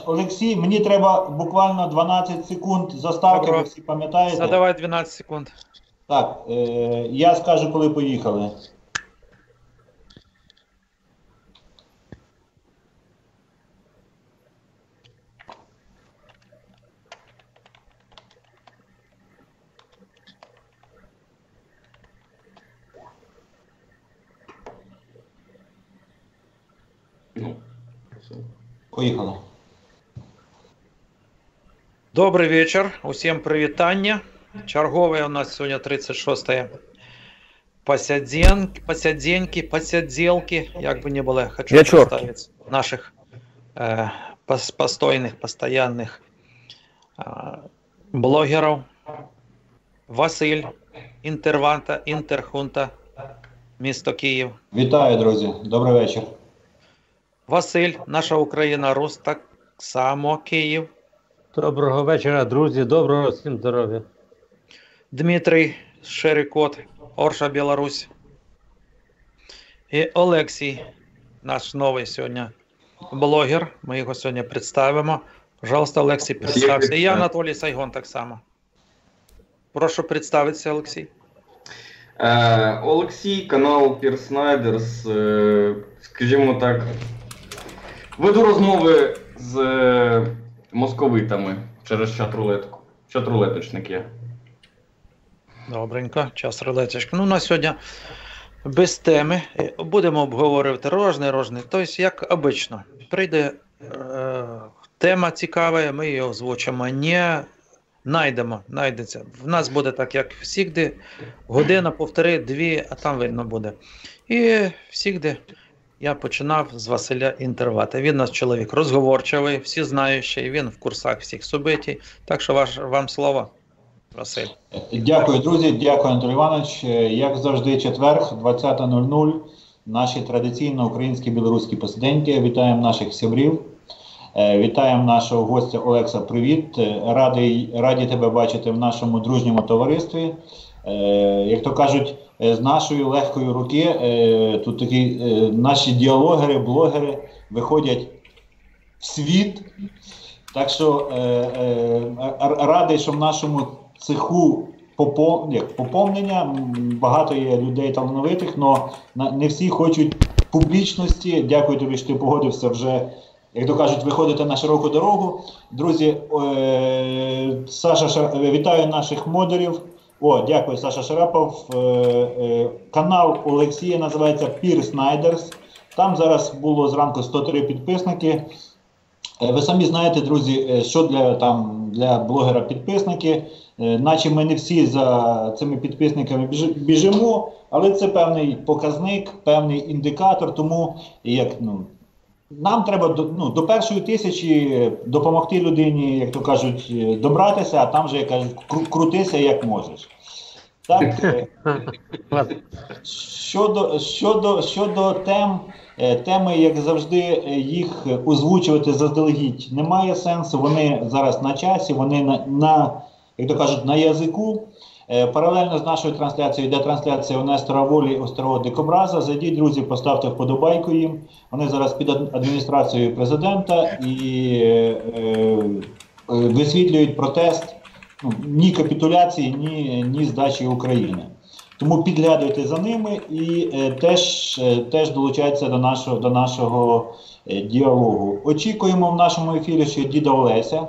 Олексій, мені треба буквально 12 секунд заставки, ви всі пам'ятаєте? Задавай 12 секунд. Так, я скажу, коли поїхали. Поїхали. Добрий вечір. Усім привітання. Чергове у нас сьогодні 36-е посиденьки, як би не було. Хочу представити наших постоянных блогерів. Василь, Інтерхунта, місто Київ. Вітаю, друзі. Добрий вечір. Василь, наша Україна, Рус, так само Київ. Доброго вечора, друзі. Доброго всім здоров'я. Дмитрий, Шерикот, Орша, Білорусь. І Олексій, наш новий сьогодні блогер. Ми його сьогодні представимо. Пожалуйста, Олексій, представся. І я, Анатолій Сайгон, так само. Прошу представитися, Олексій. Олексій, канал Пірс Снайдерс. Скажімо так, веду розмови з московитами через чат-рулетку. Чат-рулеточник є. Добренько, час-рулеточка. Ну, на сьогодні без теми. Будемо обговорювати рожне. Тобто, як обично, прийде тема цікава, ми її озвучимо. Не знайдеться. В нас буде так, як завжди, година, півтори, дві, а там видно буде. І завжди я починав з Василя інтервати. Він у нас чоловік розговорчивий, всі знаючий, він в курсах всіх суб'єктів. Так що вам слово, Василь. Дякую, друзі, дякую, Анатолій Іванович. Як завжди, четверг, 20:00, наші традиційно українські білоруські посиденьки. Вітаємо наших сябрів. Вітаємо нашого гостя Олекса, привіт. Раді тебе бачити в нашому дружньому товаристві. Як то кажуть, з нашої легкої руки тут такі наші діалогери, блогери виходять в світ. Так що радий, що в нашому цеху поповнення, багато є людей талановитих, але не всі хочуть публічності. Дякую тобі, що ти погодився вже, як то кажуть, виходити на широку дорогу. Друзі, вітаю наших модерів. Дякую, Саша Шарапов. Канал Олексія називається Пірс Снайдерс. Там зараз було зранку 103 підписники. Ви самі знаєте, друзі, що для блогера підписники. Наче ми не всі за цими підписниками біжимо, але це певний показник, певний індикатор, тому нам треба до першої 1000 допомогти людині, як то кажуть, добратися, а там вже, як кажуть, крутися як можеш. Так, щодо теми, як завжди, їх озвучувати заздалегідь немає сенсу, вони зараз на часі, вони як то кажуть, на язику. Паралельно з нашою трансляцією йде трансляція у Нестора Волі і Острого Дикобраза. Зайдіть, друзі, поставте вподобайку їм. Вони зараз під адміністрацією президента і висвітлюють протест, ні капітуляції, ні здачі України. Тому підглядуйте за ними і теж долучайтеся до нашого діалогу. Очікуємо в нашому ефірі ще діда Олеся,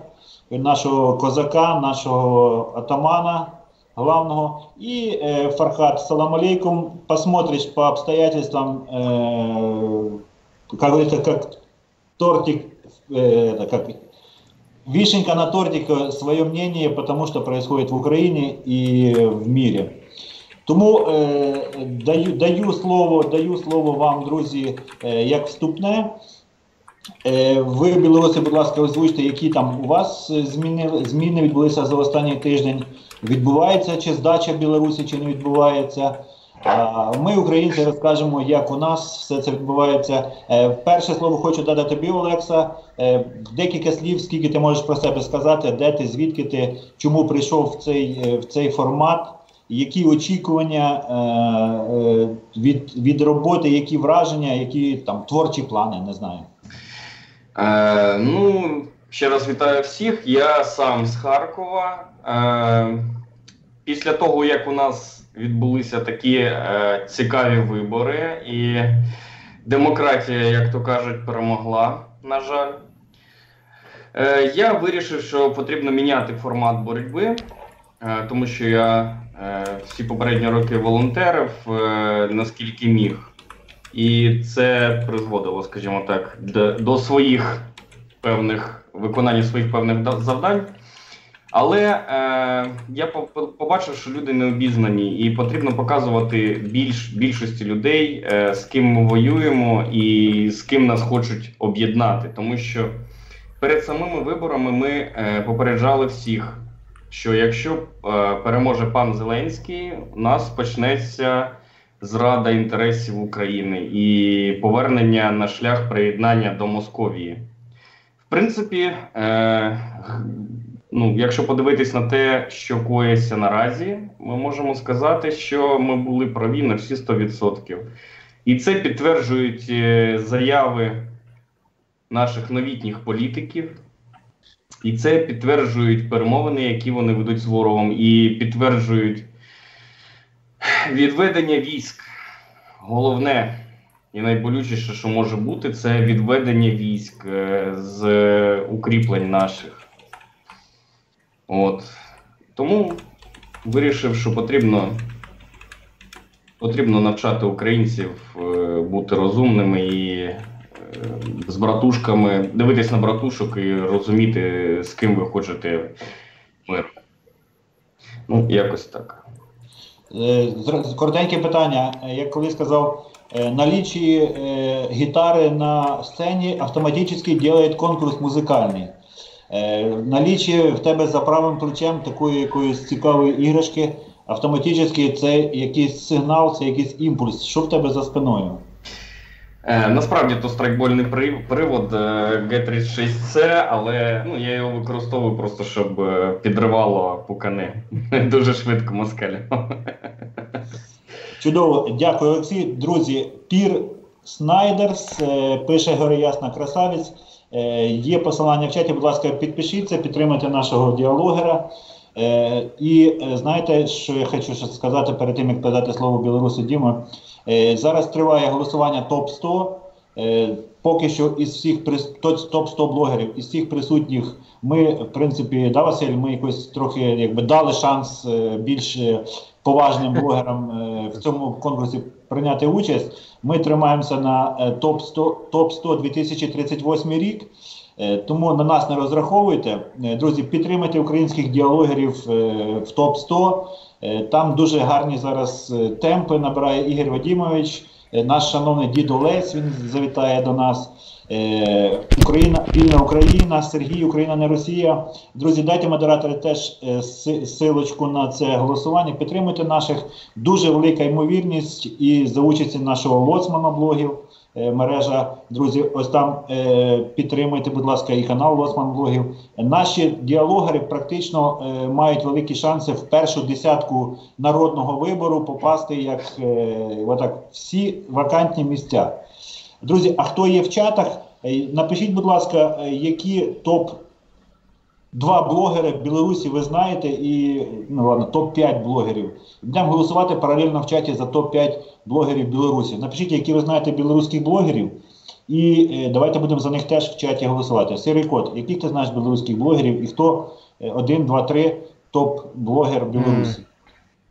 нашого козака, нашого атамана главного, и Фархат, салам алейкум, посмотришь по обстоятельствам, как говорится, как тортик, как вишенка на тортик, свое мнение, потому что происходит в Украине и в мире. Тому даю слово вам, друзі, як вступне. Ви, білоруси, будь ласка, озвучте, які там у вас зміни відбулися за останній тиждень. Відбувається чи здача Білорусі, чи не відбувається. Ми, українці, розкажемо, як у нас все це відбувається. Перше слово хочу дати тобі, Олекса. Декілька слів, скільки ти можеш про себе сказати, де ти, звідки ти, чому прийшов в цей формат, які очікування від роботи, які враження, які там творчі плани, не знаю. Ще раз вітаю всіх. Я сам з Харкова. Після того, як у нас відбулися такі цікаві вибори, і демократія, як то кажуть, перемогла, на жаль, я вирішив, що потрібно міняти формат боротьби, тому що я всі попередні роки волонтерив, наскільки міг. І це призводило, скажімо так, до своїх виконання своїх певних завдань. Але я побачив, що люди не обізнані, і потрібно показувати більшості людей, з ким ми воюємо і з ким нас хочуть об'єднати. Тому що перед самими виборами ми попереджали всіх, що якщо переможе пан Зеленський, у нас почнеться зрада інтересів України і повернення на шлях приєднання до Московії. В принципі, якщо подивитись на те, що коїться наразі, ми можемо сказати, що ми були праві на всі 100%. І це підтверджують заяви наших новітніх політиків, і це підтверджують перемовини, які вони ведуть з ворогом, і підтверджують відведення військ. Головне і найболючіше, що може бути, це відведення військ з укріплень наших. Тому вирішив, що потрібно навчати українців бути розумними і з братушками, дивитись на братушок і розуміти, з ким ви хочете мир. Якось так. Коротеньке питання. Як колись сказав, наличие гитары на сцені автоматично делает конкурс музикальний. Наличие в тебе за правим плечем такої якоїсь цікавої іграшки, автоматично це якийсь сигнал, це якийсь імпульс. Що в тебе за спиною? Насправді то страйкбольний привод G36C, але я його використовую просто, щоб підривало пукани. Дуже швидко москалі. Чудово, дякую, Олексій. Друзі, Пір Снайдерс, пише Гореясна красавець. Є посилання в чаті, будь ласка, підпишіться, підтримайте нашого діалогера. І знаєте, що я хочу сказати перед тим, як передати слово білорусу Діму? Зараз триває голосування ТОП-100. Поки що із всіх топ-100 блогерів, із всіх присутніх, ми, в принципі, Василь, ми якось трохи дали шанс більш поважним блогерам в цьому конкурсі прийняти участь. Ми тримаємося на ТОП-100 2038 рік, тому на нас не розраховуйте. Друзі, підтримайте українських діалогерів в ТОП-100. Там дуже гарні зараз темпи набирає Ігор Вадимович. Наш шановний дід Олесь, він завітає до нас. Україна, вільна Україна, Сергій, Україна не Росія. Друзі, дайте модератори теж силочку на це голосування. Підтримуйте наших. Дуже велика ймовірність і за участі нашого лоцмана блогів мережа. Друзі, ось там підтримуйте, будь ласка, і канал Лоцман блогів. Наші діалогери практично мають великі шанси в першу десятку народного вибору попасти як всі вакантні місця. Друзі, а хто є в чатах, напишіть, будь ласка, які топ-2 блогери в Білорусі ви знаєте і, топ-5 блогерів. Будемо голосувати паралельно в чаті за топ-5 блогерів Білорусі. Напишіть, які ви знаєте білоруських блогерів, і давайте будемо за них теж в чаті голосувати. Сірий кот, яких ти знаєш білоруських блогерів і хто 1, 2, 3 топ-блогер Білорусі?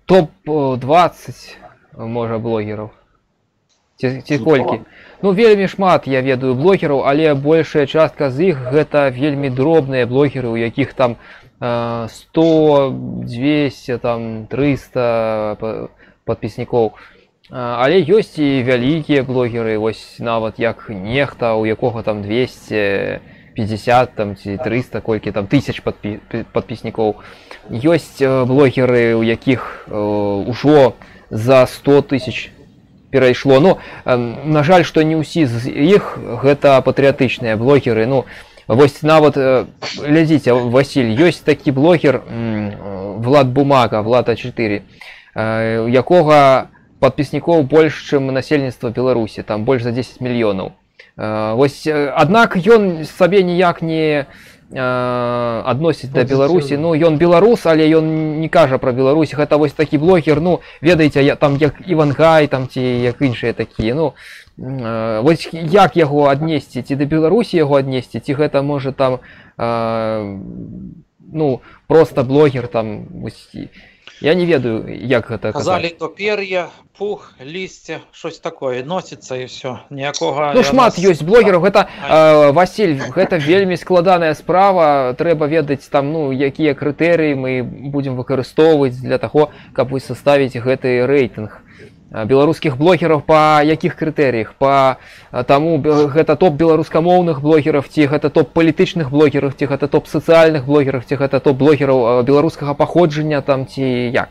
Топ-20, може, блогерів. Ці колькі. Вельмі шмат я ведаю блогераў, але большая частка з іх гэта вельмі дробныя блогеры, у якіх там 100, 200, 300 падпіснікоў. Але ёсць і вялікія блогеры, вось нават як нехта, у якога там 250 ці 300 колькі там тысяч падпіснікоў. Ёсць блогеры, у якіх ужо за 100 тысяч перайшло. На жаль, што не ўсе з іх гэта патрыятычныя блогеры. Вось нават, глядзіце, Васіль, ёсць такі блогер Влад Бумага, Влад А4, у якога падпіснікоў больш, чым насельніцтва Беларусі, там больш за 10 мільёнаў. Вось, аднак ён сабе ніяк не адносіць да Беларусі. Ну, ён беларус, але ён не кажа пра Беларусь. Гэта вось такі блогер, ну, ведаеце, там як Івангай, там ці як іншыя такія. Ну, вось як яго аднесці? Ці да Беларусі яго аднесці? Ці гэта можа там, ну, просто блогер там, вось, я не ведаю, як гэта Казалі, казаць. то пер'я, пух, лісце, щось такое, носіцца і все. Ніякога... Ну, шмат ёсць блогераў, гэта, Васіль, гэта вельмі складаная справа, трэба ведаць там, ну, якія крытэрыі мы будзем выкарыстоўваць для таго, каб вы составіць гэты рэйтынг беларускіх блогераў, па якіх крытэрыях, па таму гэта топ беларускамоўных блогераў, ці гэта топ палітычных блогераў, ці гэта топ сацыяльных блогераў, ці гэта топ блогераў беларускага паходжання там, ці як?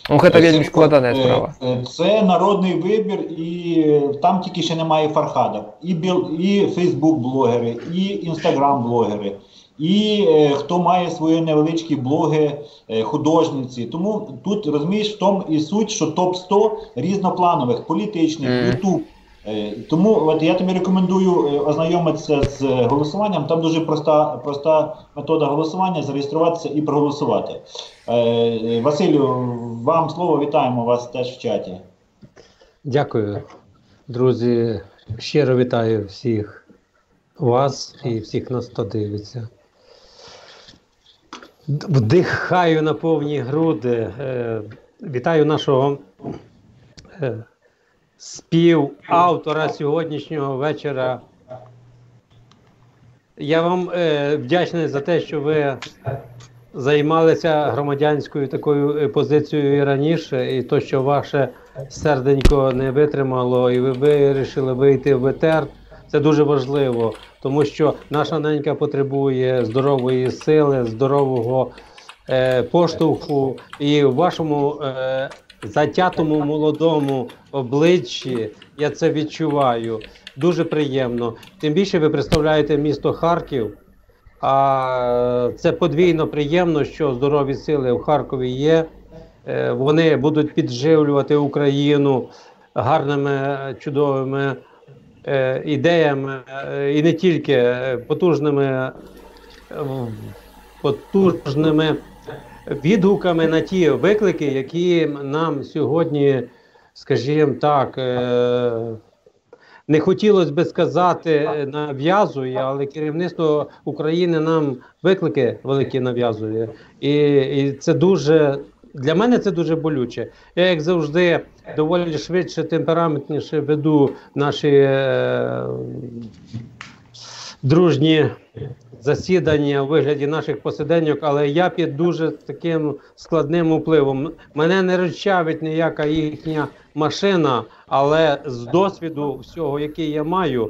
Ну, гэта вельмі складаная справа. Це народний вибір, і там тільки ще немає Фархада. І Фейсбук-блогери, і Інстаграм-блогери, і хто має свої невеличкі блоги, художниці. Тому тут, розумієш, в тому і суть, що топ-100 різнопланових, політичних, YouTube. Тому от я тобі рекомендую ознайомитися з голосуванням. Там дуже проста метода голосування, зареєструватися і проголосувати. Василю, вам слово, вітаємо вас теж в чаті. Дякую, друзі. Щиро вітаю всіх вас і всіх нас, хто дивиться. Вдихаю на повні груди. Вітаю нашого співавтора сьогоднішнього вечора. Я вам вдячний за те, що ви займалися громадянською такою позицією і раніше, і то, що ваше серденько не витримало, і ви вирішили вийти в етер. Це дуже важливо, тому що наша ненька потребує здорової сили, здорового поштовху, і в вашому затятому молодому обличчі я це відчуваю. Дуже приємно. Тим більше ви представляєте місто Харків, а це подвійно приємно, що здорові сили в Харкові є. Вони будуть підживлювати Україну гарними, чудовими ідеями і не тільки потужними відгуками на ті виклики, які нам сьогодні, скажімо так, не хотілося би сказати нав'язує, але керівництво України нам виклики великі нав'язує. І це дуже, для мене це дуже болюче. Я, як завжди, доволі швидше, темпераментніше веду наші дружні засідання у вигляді наших посиденьок, але я під дуже таким складним впливом. Мене не розчавить ніяка їхня машина, але з досвіду всього, який я маю,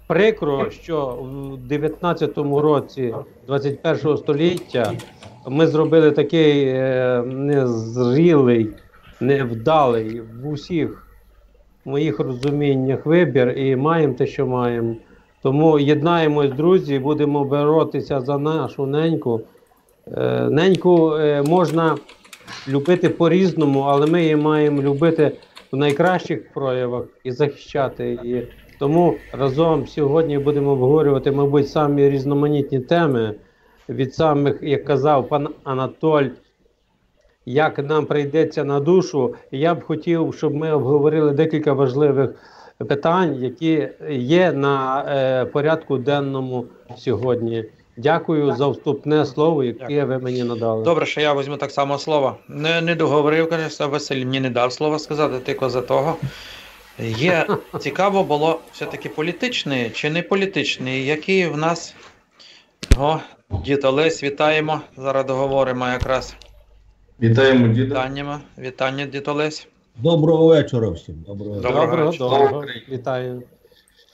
прикро, що в 19-му році 21-го століття ми зробили такий незрілий, невдалий в усіх моїх розуміннях вибір і маємо те, що маємо. Тому єднаємось, друзі, будемо боротися за нашу неньку. Неньку можна любити по-різному, але ми її маємо любити в найкращих проявах і захищати її. Тому разом сьогодні будемо обговорювати, мабуть, самі різноманітні теми від самих, як казав пан Анатоль, як нам прийдеться на душу. І я б хотів, щоб ми обговорили декілька важливих питань, які є на порядку денному сьогодні. Дякую за вступне слово, яке ви мені надали. Добре, що я візьму так само слово. Не договорив, звісно, Василь мені не дав слова сказати, тільки за того. Є, цікаво було все-таки політичний чи не політичний, який в нас... О, дід Олесь, вітаємо, зараз договоримо якраз. Вітаємо, діда. Вітання, дід Олесь. Доброго вечора всім. Доброго. Вітаю.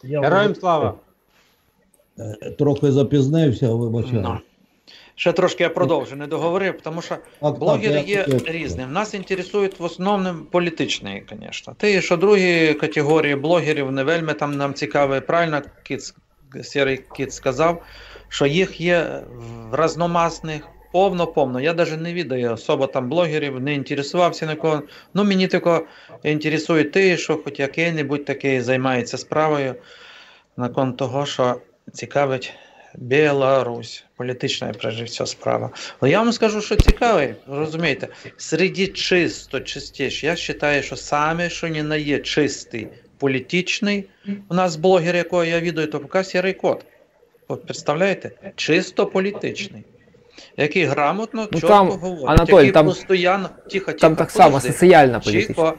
Героям слава. Трохи запізнився, вибачаю. No. Ще трошки я продовжу, не договорив, тому що блогери є різні. Нас інтересують в основному політичні, звісно. Те, що другі категорії блогерів не вельми там нам цікаві. Правильно Сірий Кіт сказав, що їх є в разномасних, повно. Я навіть не відаю особо там блогерів, не інтересувався нікого. Ну, мені тільки інтересує те, що хоч який-небудь такий займається справою, на кон того, що цікавить Білорусь. Політична, прежде всього, справа. Але я вам скажу, що цікавий, розумієте, серед чистіш, я вважаю, що саме, що не на є чистий політичний, у нас блогер, якого я відаю, то поки Сірий Кот. От представляєте? Чисто політичний. Який грамотно, чітко там, говорить. Анатолій, який там, постійно... Тихо, там так само соціально політично.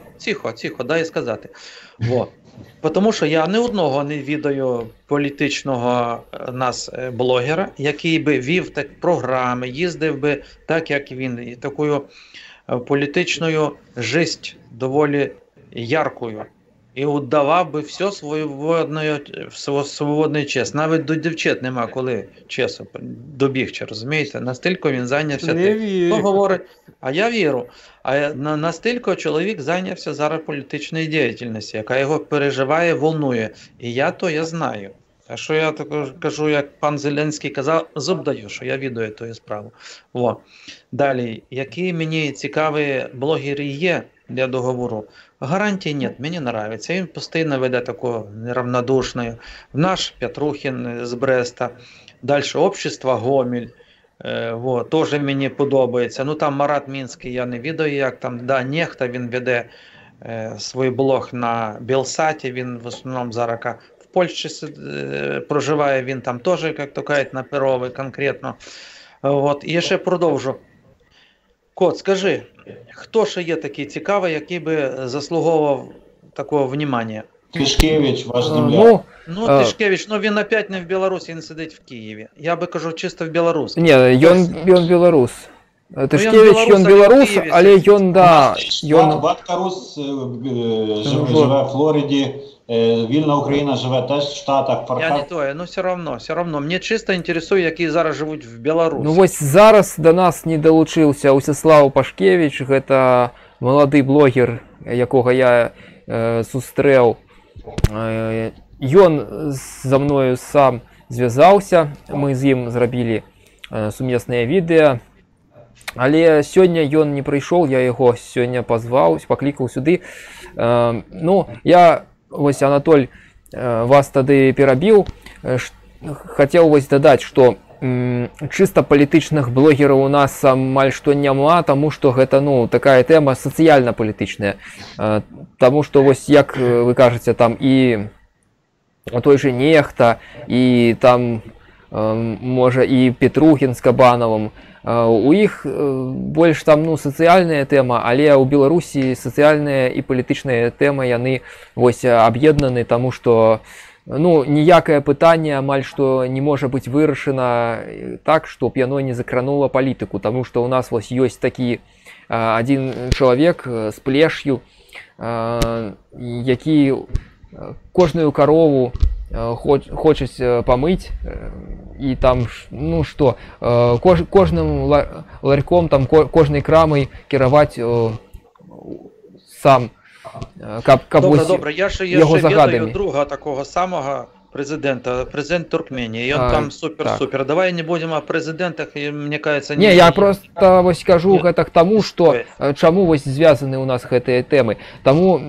Тихо, дай сказати. Во. Тому що я ні одного не відаю політичного нас блогера, який би вів так програми, їздив би так, як він, і такою політичною жисть доволі яркою. І удавав би все свободний час. Навіть до дівчат нема коли часу добігче, розумієте? Настільки він зайнявся тим. Хто говорить, а я вірю. А настільки чоловік зайнявся зараз політичною діяльністю, яка його переживає, волнує. І я знаю. А що я також кажу, як пан Зеленський казав, зуб даю, що я відаю ту справу. Во. Далі, які мені цікаві блогери є для договору? Гарантій нет, мені подобається. Він постійно веде таку неравнодушною. Наш Петрухін з Бреста, далі Общество Гомель, теж мені подобається. Ну там Марат Мінський, я не відаю, як там, да, Нехта, він веде свій блог на Білсаті, він в основному зараз в Польщі проживає, він там теж, як то кажуть, на Перовий конкретно. От, і ще продовжу. Кот, скажи, хто ще є такий цікавий, який би заслуговував такого внимання? Тишкевич, ваш земляк. Ну, Тишкевич, він опять не в Білорусі, він сидить в Києві. Я би кажу, чисто в Білорусі. Ні, він білорус. Тишкевич, він білорус, але він, да... Батько Рус живе в Флориді, вільна Україна живе теж в Штатах. Я не то, ну все равно. Мені чисто інтересує, які зараз живуть в Білорусі. Ну ось зараз до нас не долучився Усіслав Пашкевич, це молодий блогер, якого я зустрів. Ён за мною сам зв'язався, ми з ним зробили сумісне відео. Але сьогодні ён не прийшов, я його сьогодні позвав, покликав сюди. Ну, я, ось, Анатоль, вас тоді перебив. Хотів ось додати, що чисто політичних блогерів у нас амаль што няма, тому що гэта, ну, така тема соціально-політична. Тому що, ось, як ви кажете, там і той же Нехта, і там, може, і Петрухін з Кабановым. У іх больш там, ну, сацыяльная тэма, але ў Беларусі сацыяльная і палітычная тэмы яны вось аб'еднаны, таму што, ну, ніякае пытанне амаль што не можа быць вырашана так, што яно не закранула палітыку, таму што ў нас вось ёсць такі адзін чалавек з плеш'ю, які кожную карову хочуць памыць, і там, ну што, кожным ларьком, там, кожнай крамай кіраваць сам, каб добре, я ще ведаю друга такого самого президента, президент Туркменії, і він там супер-супер. Так. Давай не будемо о президентах, і, мені кажется, не... я просто вось кажу гэта к тому, што чаму вось звязаны у нас гэтыя тэмы. Таму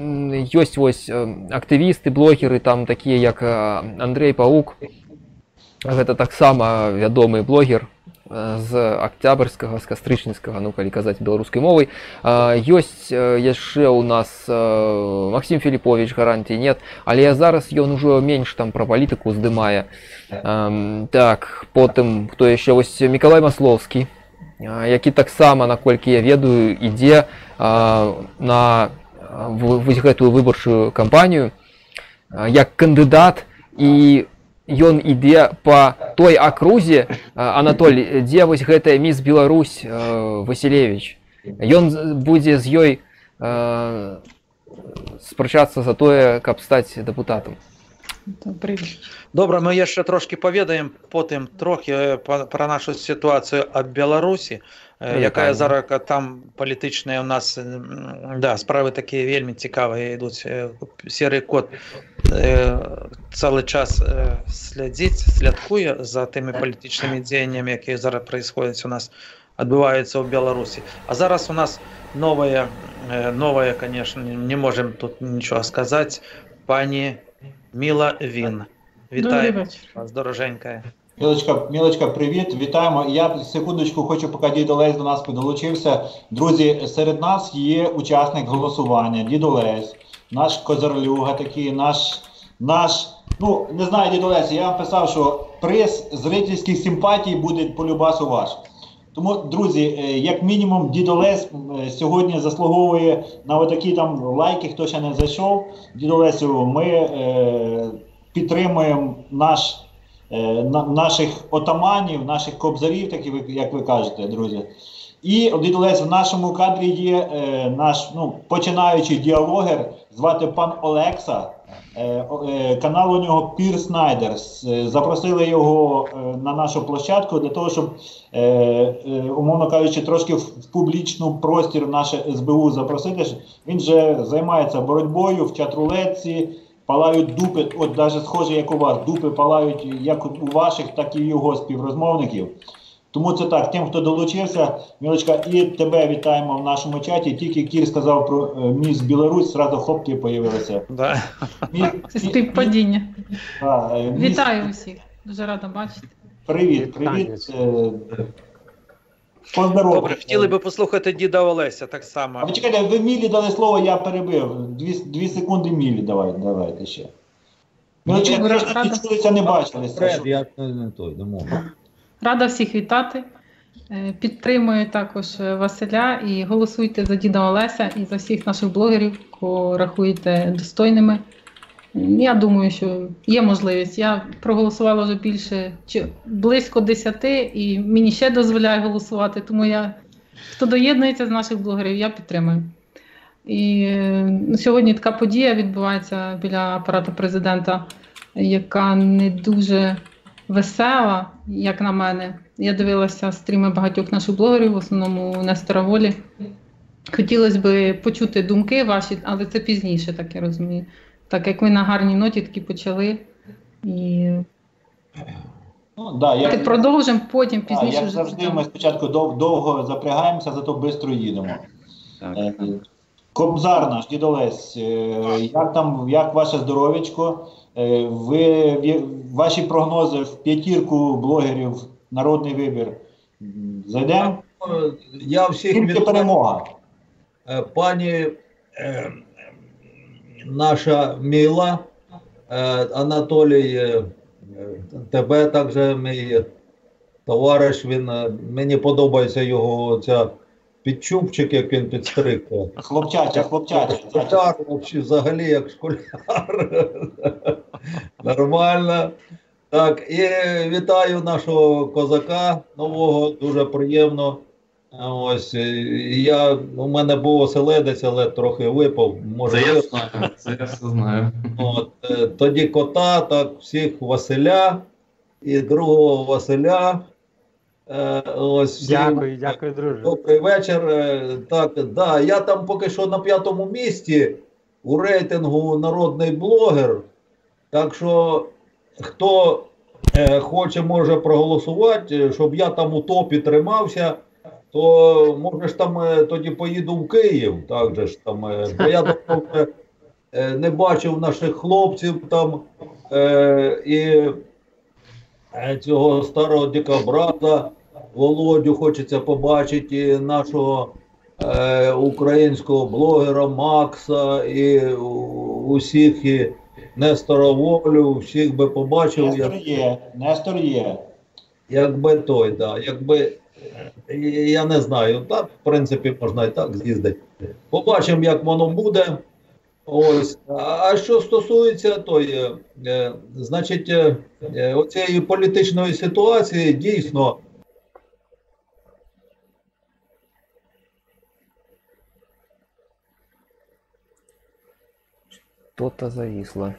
ёсць вось актывісты, блогеры, там такія як Андрей Паук, гэта таксама вядомы блогер з Октябрьскага, з Кастрычніцкага, ну, калі казаць беларускай мовай. Ёсць яшчэ у нас Максим Філіпович, гарантій нет, але зараз ён ужо менш там пра палітыку здымае. Так, потым, хто яшчэ, вось Мікалай Маслоўскі, які таксама, наколькі я ведаю, ідзе на вось гэтую выбарчую кампанію як кандыдат, і ён ідзе па той акрузе, Анатоль, дзе вось гэтая міс Беларусь Васілевіч. Ён будзе з ёй спрачацца за тое, каб стаць дэпутатам. Добре, ми ще трошки повідаємо потім трохи про нашу ситуацію в Білорусі, яка зараз там політична у нас, да, справи такі вельми цікаві йдуть. Сірий Кот цілий час слідкує за тими політичними діяннями, які зараз відбуваються у нас, відбуваються в Білорусі. А зараз у нас нове, звісно, не можемо тут нічого сказати, пані Міла Він. Вітаю вас, дороженька. Мілочка, привіт, вітаємо. Я секундочку хочу, поки дід Олесь до нас підолучився. Друзі, серед нас є учасник голосування, дід Олесь, наш козарлюга такий, наш, ну, не знаю, дід Олесь, я вам писав, що приз зрительських симпатій буде по любасу ваш. Тому, друзі, як мінімум, дід Олесь сьогодні заслуговує на отакі там лайки, хто ще не зайшов. Дід Олесю, ми підтримуємо наших отаманів, наших кобзарів, так як ви кажете, друзі. І дід Олесь, в нашому кадрі є наш починаючий діалогер, звати пан Олекса. Канал у нього Пір Снайдерс. Запросили його на нашу площадку для того, щоб, умовно кажучи, трошки в публічну простір наше СБУ запросити. Він же займається боротьбою в чат-рулетці, палають дупи, от навіть схоже, як у вас, дупи палають як у ваших, так і його співрозмовників. Тому це так, тим, хто долучився, Мілочка, і тебе вітаємо в нашому чаті. Тільки Кір сказав про міс Білорусь, зразу хопки появилися. Да. Це співпадіння. Міс... Вітаю усіх. Дуже рада бачити. Привіт. Поздоров'я. Добре, хотіли би послухати діда Олеся так само. А ви чекайте, ви Мілі дали слово, я перебив. 2 секунди Мілі давайте ще. Мілочка, Добре, ви ж не чулися, не бачилися. Я не той, не можу. Рада всіх вітати. Підтримую також Василя і голосуйте за діда Олеся і за всіх наших блогерів, кого рахуєте достойними. Я думаю, що є можливість. Я проголосувала вже близько 10 і мені ще дозволяє голосувати, тому хто доєднується з наших блогерів, я підтримую. І сьогодні така подія відбувається біля апарату президента, яка не дуже весела, як на мене. Я дивилася стріми багатьох наших блогерів, в основному Нестора Волі. Хотілося б почути думки ваші, але це пізніше, так я розумію. Так як ви на гарній ноті таки почали. І продовжимо потім, пізніше. Як завжди, ми спочатку довго запрягаємося, зато швидко їдемо. Кобзар наш, дід Олесь, як ваше здоров'ячко? Ваші прогнози в 5 блогерів «Народний вибір» зайдемо? Я всіх Тільки перемога. Пані наша Міла, Анатолій, тебе також мій товариш, мені подобається його ця підчупчик, як він підстриг. Хлопчача. Школяр, взагалі як школяр. Нормально. Так, і вітаю нашого козака нового, дуже приємно. Ось, у мене був оселедець, але трохи випав. Це я знаю, це я все знаю. Тоді кота, так, всіх Василя і другого Василя. Ось, Дякую, друже. Добрий вечір. Так, да, я там поки що на 5-му місці у рейтингу народний блогер. Так що, хто хоче, може проголосувати, щоб я там у топі тримався, то може ж там тоді поїду в Київ. Так же ж там, бо я давно не бачив наших хлопців там і цього старого дикобраза Володю хочеться побачити, і нашого українського блогера Макса, і усіх, і Нестора Волю, всіх би побачив. Нестор є. Якби той, да, якби, я не знаю, так, в принципі, можна і так з'їздити. Побачимо, як воно буде. Ось. А що стосується той, значить, оцієї політичної ситуації, дійсно, Что-то зависло.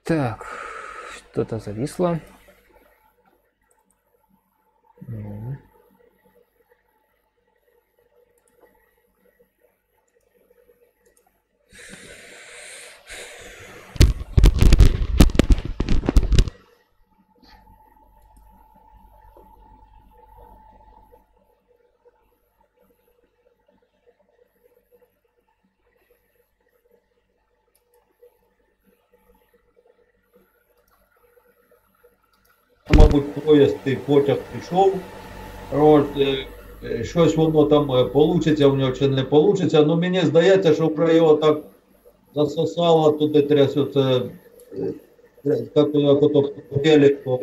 Так, что-то зависло. Ну. Мабуть, поїзд і потяг пішов. От, щось воно там получиться в нього чи не получиться. Ну мені здається, що вже його так засосало туди трясеться, як ото геліко.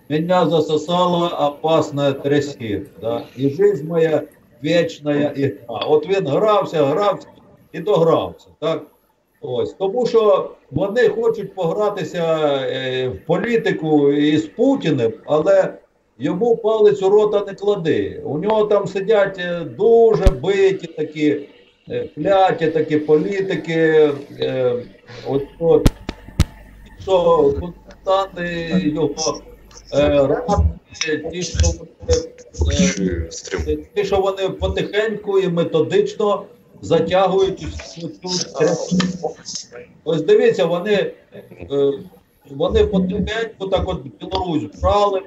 Меня засосало опасное трясина. Да? І жизнь моя вічна ігра. От він грався і догрався. Так? Ось, тому що вони хочуть погратися в політику із Путіним, але йому палець у рота не клади. У нього там сидять дуже биті такі, кляті такі політики, от, що консультанти його радять, ті, що вони потихеньку і методично затягують цю трясину. Ось дивіться, вони потихеньку так от Білорусь брали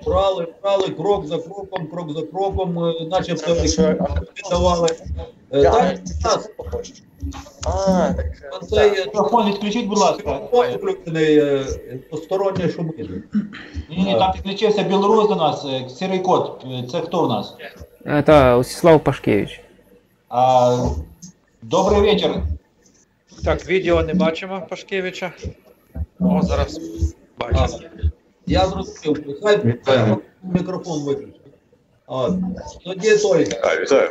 крок за кроком, начебто віддавали. Так, цей Мікрофон відключіть, будь ласка. Постороннє шумить. Ні, там підключився білорус до нас, сірий кот. Це хто у нас? Это Усислав Пашкевич. Добрий вечір. Так, відео не бачимо Пашкевича. О, зараз бачимо. Я зрозумів, хай мікрофон виключить. Тоді той. Вітаю.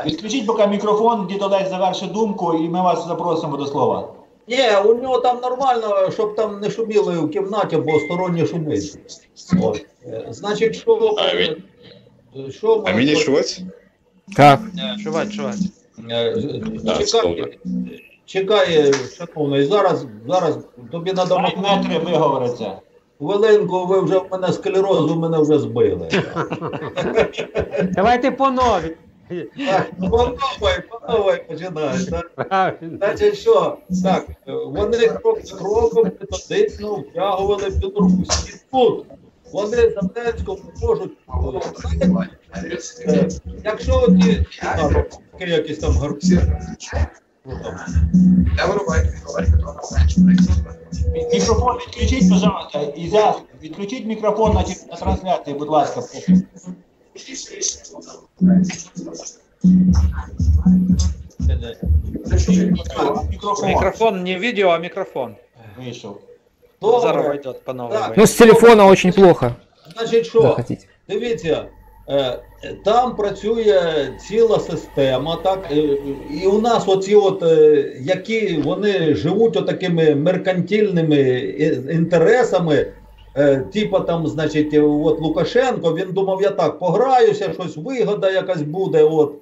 Відключіть поки мікрофон, дід Олесь завершить думку, і ми вас запросимо до слова. Ні, у нього там нормально, щоб там не шуміли в кімнаті, бо сторонні шумить. От. Значить, що... А мені чувати? Так. Чувать. Чекай, шановний, зараз тобі надо... 3 метри виговориться. Хвилинку, ви вже в мене склерозу, мене вже збили. Давайте по новій. По-новій починають. Значить, що? Так, вони крок за кроком методично втягували Білорусь. І тут вони Зеленському можуть... Якщо ті... якісь там гарці... Мікрофон відключіть, пожалуйста. Ізя, відключіть мікрофон на трансляції, будь ласка. Мікрофон, не відео, а мікрофон. Вийшов. Зараз вийде по новому. Ну, с телефона очень плохо. Значить, що? Заходите. Дивіться, там працює ціла система, так, і у нас оці от, які вони живуть отакими меркантильними інтересами, типа там, значить, от Лукашенко, він думав, я так пограюся, щось вигода якась буде, от.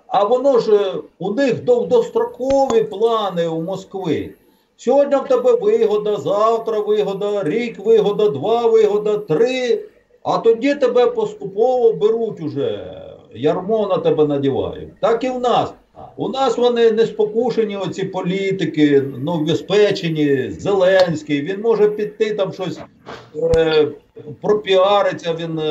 А воно ж, у них довгострокові плани у Москви. Сьогодні в тебе вигода, завтра вигода, рік вигода, 2 вигода, 3. А тоді тебе поступово беруть уже, ярмо на тебе надівають. Так і в нас. У нас вони не спокушені, оці політики, новоспечені, Зеленський. Він може піти там щось, пропіариться, він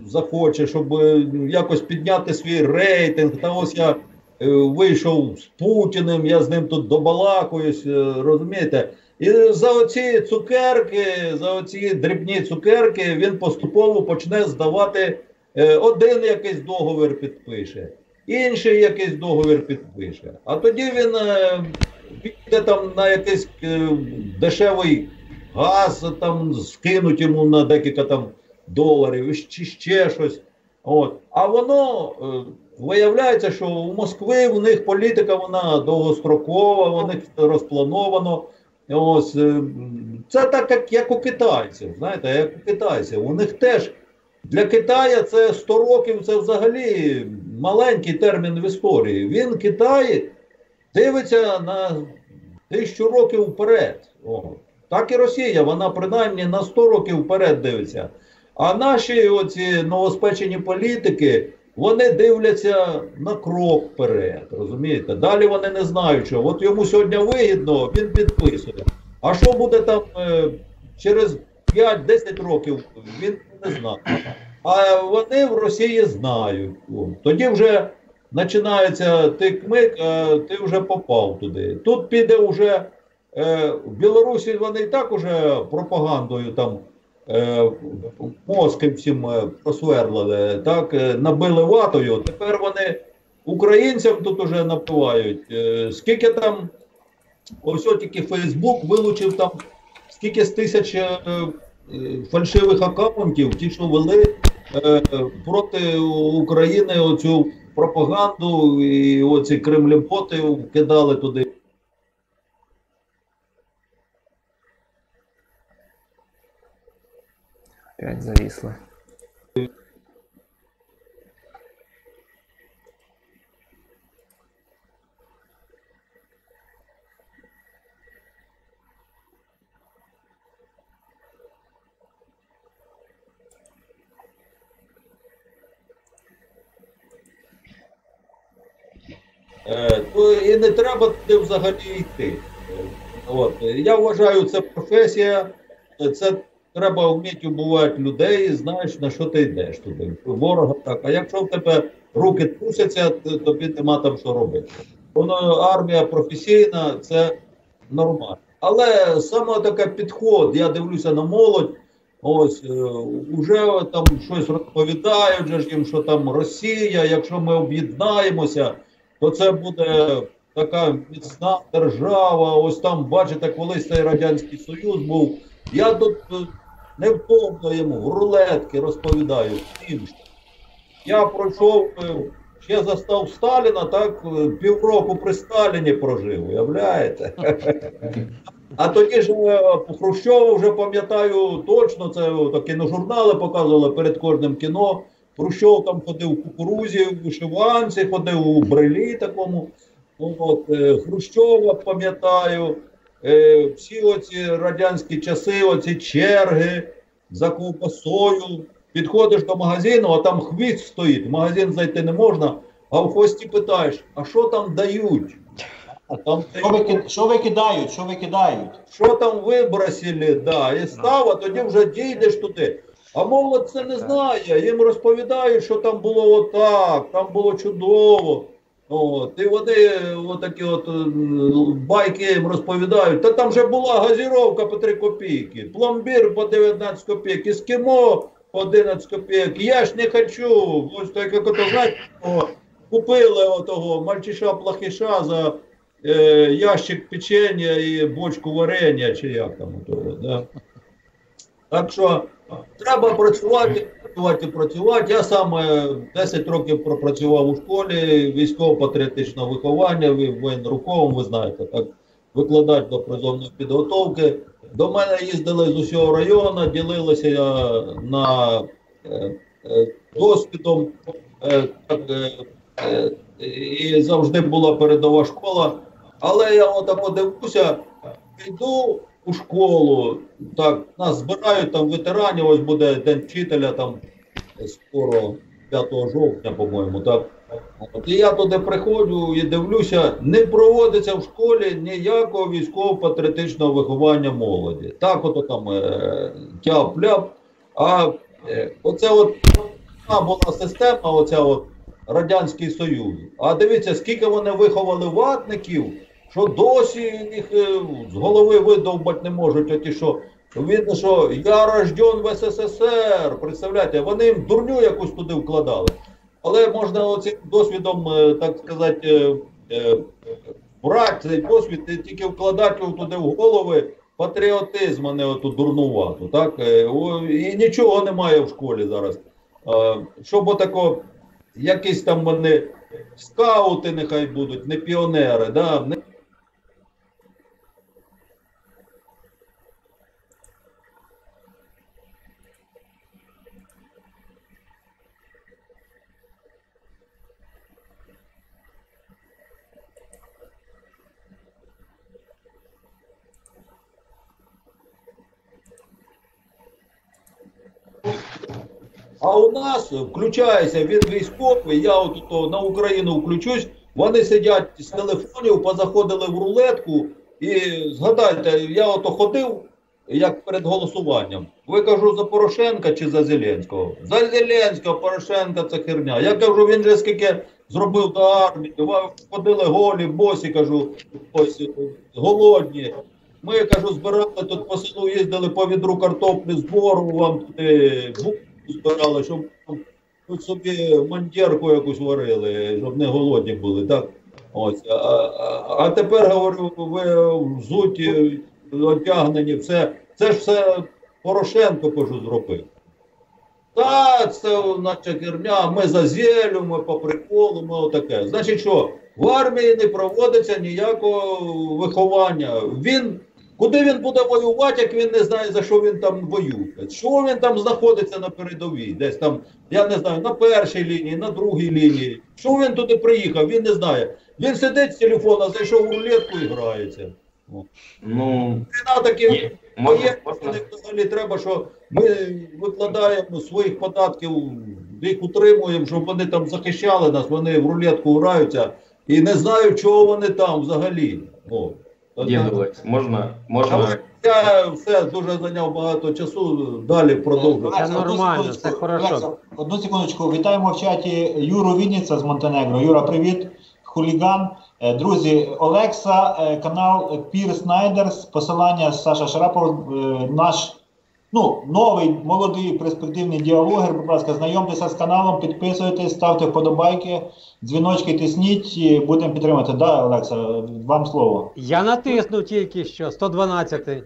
захоче, щоб якось підняти свій рейтинг. Та ось я вийшов з Путіним, я з ним тут добалакуюсь, розумієте? І за оці цукерки, за оці дрібні цукерки він поступово почне здавати, один якийсь договір підпише, інший якийсь договір підпише. А тоді він піде там на якийсь дешевий газ, там скинуть йому на декілька там доларів, чи ще щось. От. А воно виявляється, що у Москви в них політика, вона довгострокова, у них розплановано. Ось, це так, як у китайців, знаєте, як у китайців. У них теж, для Китая це 100 років, це взагалі маленький термін в історії. Він, Китай, дивиться на 1000 років вперед. О. Так і Росія, вона принаймні на 100 років вперед дивиться. А наші оці новоспечені політики, вони дивляться на крок вперед, розумієте? Далі вони не знають, що от йому сьогодні вигідно, він підписує. А що буде там через 5-10 років, він не знає. А вони в Росії знають. Тоді вже починається тик-мик, а ти вже попав туди. Тут піде вже, в Білорусі вони і так уже пропагандою там мозки всім просверлили, так, набили ватою. Тепер вони українцям тут уже напивають. Скільки там, ось тільки Фейсбук вилучив там, скільки з тисяч фальшивих аккаунтів, ті, що вели проти України оцю пропаганду, і оці кремлеботи кидали туди. Опять зависло. І не треба туди взагалі йти. От. Я вважаю, це професія, це треба вміти убивати людей, знаєш, на що ти йдеш туди. Ворога так. А якщо в тебе руки трусяться, тобі нема там що робити. Воно армія професійна, це нормально. Але саме такий підход, я дивлюся на молодь, ось, уже там щось розповідають, вже ж їм, що там Росія, якщо ми об'єднаємося, то це буде така міцна держава. Ось там, бачите, колись цей Радянський Союз був. Я тут невтомно йому в рулетки розповідаю всім. Я пройшов, ще застав Сталіна, так, півроку при Сталіні прожив, уявляєте? А тоді ж по Хрущову вже пам'ятаю точно, це так, кіножурнали показували перед кожним кіно. Хрущов там ходив у кукурузі, у вишиванці, ходив у брелі такому. От, Хрущова пам'ятаю, всі оці радянські часи, оці черги за ковбасою. Підходиш до магазину, а там хвіст стоїть, в магазин зайти не можна, а в хвості питаєш, а що там дають? А там Що викидають? Що викидають? Що там вибросили, да, і став, а тоді вже дійдеш туди. А молодь це не знає, їм розповідають, що там було отак, там було чудово. От, і вони отакі от байки їм розповідають. Та там вже була газіровка по 3 копійки, пломбір по 19 копійок, ескімо по 11 копійок. Я ж не хочу. Ось так, як ото, знаєте, купили отого мальчиша-плохиша за ящик печення і бочку варення, чи як там того, да? Так що треба працювати. Я сам 10 років пропрацював у школі військово-патріотичного виховання, воєнруховим, ви знаєте, так, викладач до призовної підготовки. До мене їздили з усього району, ділилися на досвідом, і завжди була передова школа. Але я отак подивлюся, йду у школу, так, нас збирають там ветеранів, ось буде День вчителя, там скоро 5 жовтня, по-моєму, так. От, і я туди приходжу і дивлюся, не проводиться в школі ніякого військово-патріотичного виховання молоді. Так ото там тяп-ляп, а оце от була система, оця от Радянський Союз. А дивіться, скільки вони виховали ватників, що досі їх з голови видовбати не можуть. Оті, що видно, що я рожден в СССР, представляєте, вони їм дурню якусь туди вкладали. Але можна оцим досвідом, так сказати, брати цей досвід і тільки вкладати його туди в голови патріотизм, а не оту дурнувату. Так? І нічого немає в школі зараз. Щоб отако, якісь там вони скаути нехай будуть, не піонери, да? А у нас включається, він військовий, я от на Україну включусь, вони сидять з телефонів, позаходили в рулетку, і згадайте, я ходив, як перед голосуванням. Ви кажу, за Порошенка чи за Зеленського? За Зеленського, Порошенка це херня. Я кажу, він же скільки зробив до армії, ходили голі, босі, кажу, ось голодні. Ми, кажу, збирали тут по селу, їздили по відру картоплі, збору вам туди буху збирали, щоб тут собі мандірку якусь варили, щоб не голодні були, так? Ось. А тепер, говорю, ви взуті, одягнені, це ж все Порошенко, кажу, зробив. Так, це наче херня, ми за зелю, ми по приколу, ми отаке. Значить що, в армії не проводиться ніякого виховання. Куди він буде воювати, як він не знає, за що він там воює? Що він там знаходиться на передовій? Десь там, я не знаю, на першій лінії, на другій лінії. Що він туди приїхав, він не знає. Він сидить з телефона, зайшов в рулетку і грається. Ну, такі взагалі треба, що ми викладаємо своїх податків, їх утримуємо, щоб вони там захищали нас, вони в рулетку граються і не знають, чого вони там взагалі. Можна? Я все дуже зайняв багато часу, далі продовжую. Це нормально, це хорошо. Одну секундочку, вітаємо в чаті Юру Вінниця з Монтенегро. Юра, привіт, хуліган. Друзі, Олекса, канал Пір Снайдерс, посилання Саша Шарапов, наш новий, молодий, перспективний діалогер. Будь ласка, знайомтеся з каналом, підписуйтесь, ставте вподобайки, дзвіночки тисніть, будемо підтримати. Да, Олекса, вам слово. Я натиснув тільки що, 112-й.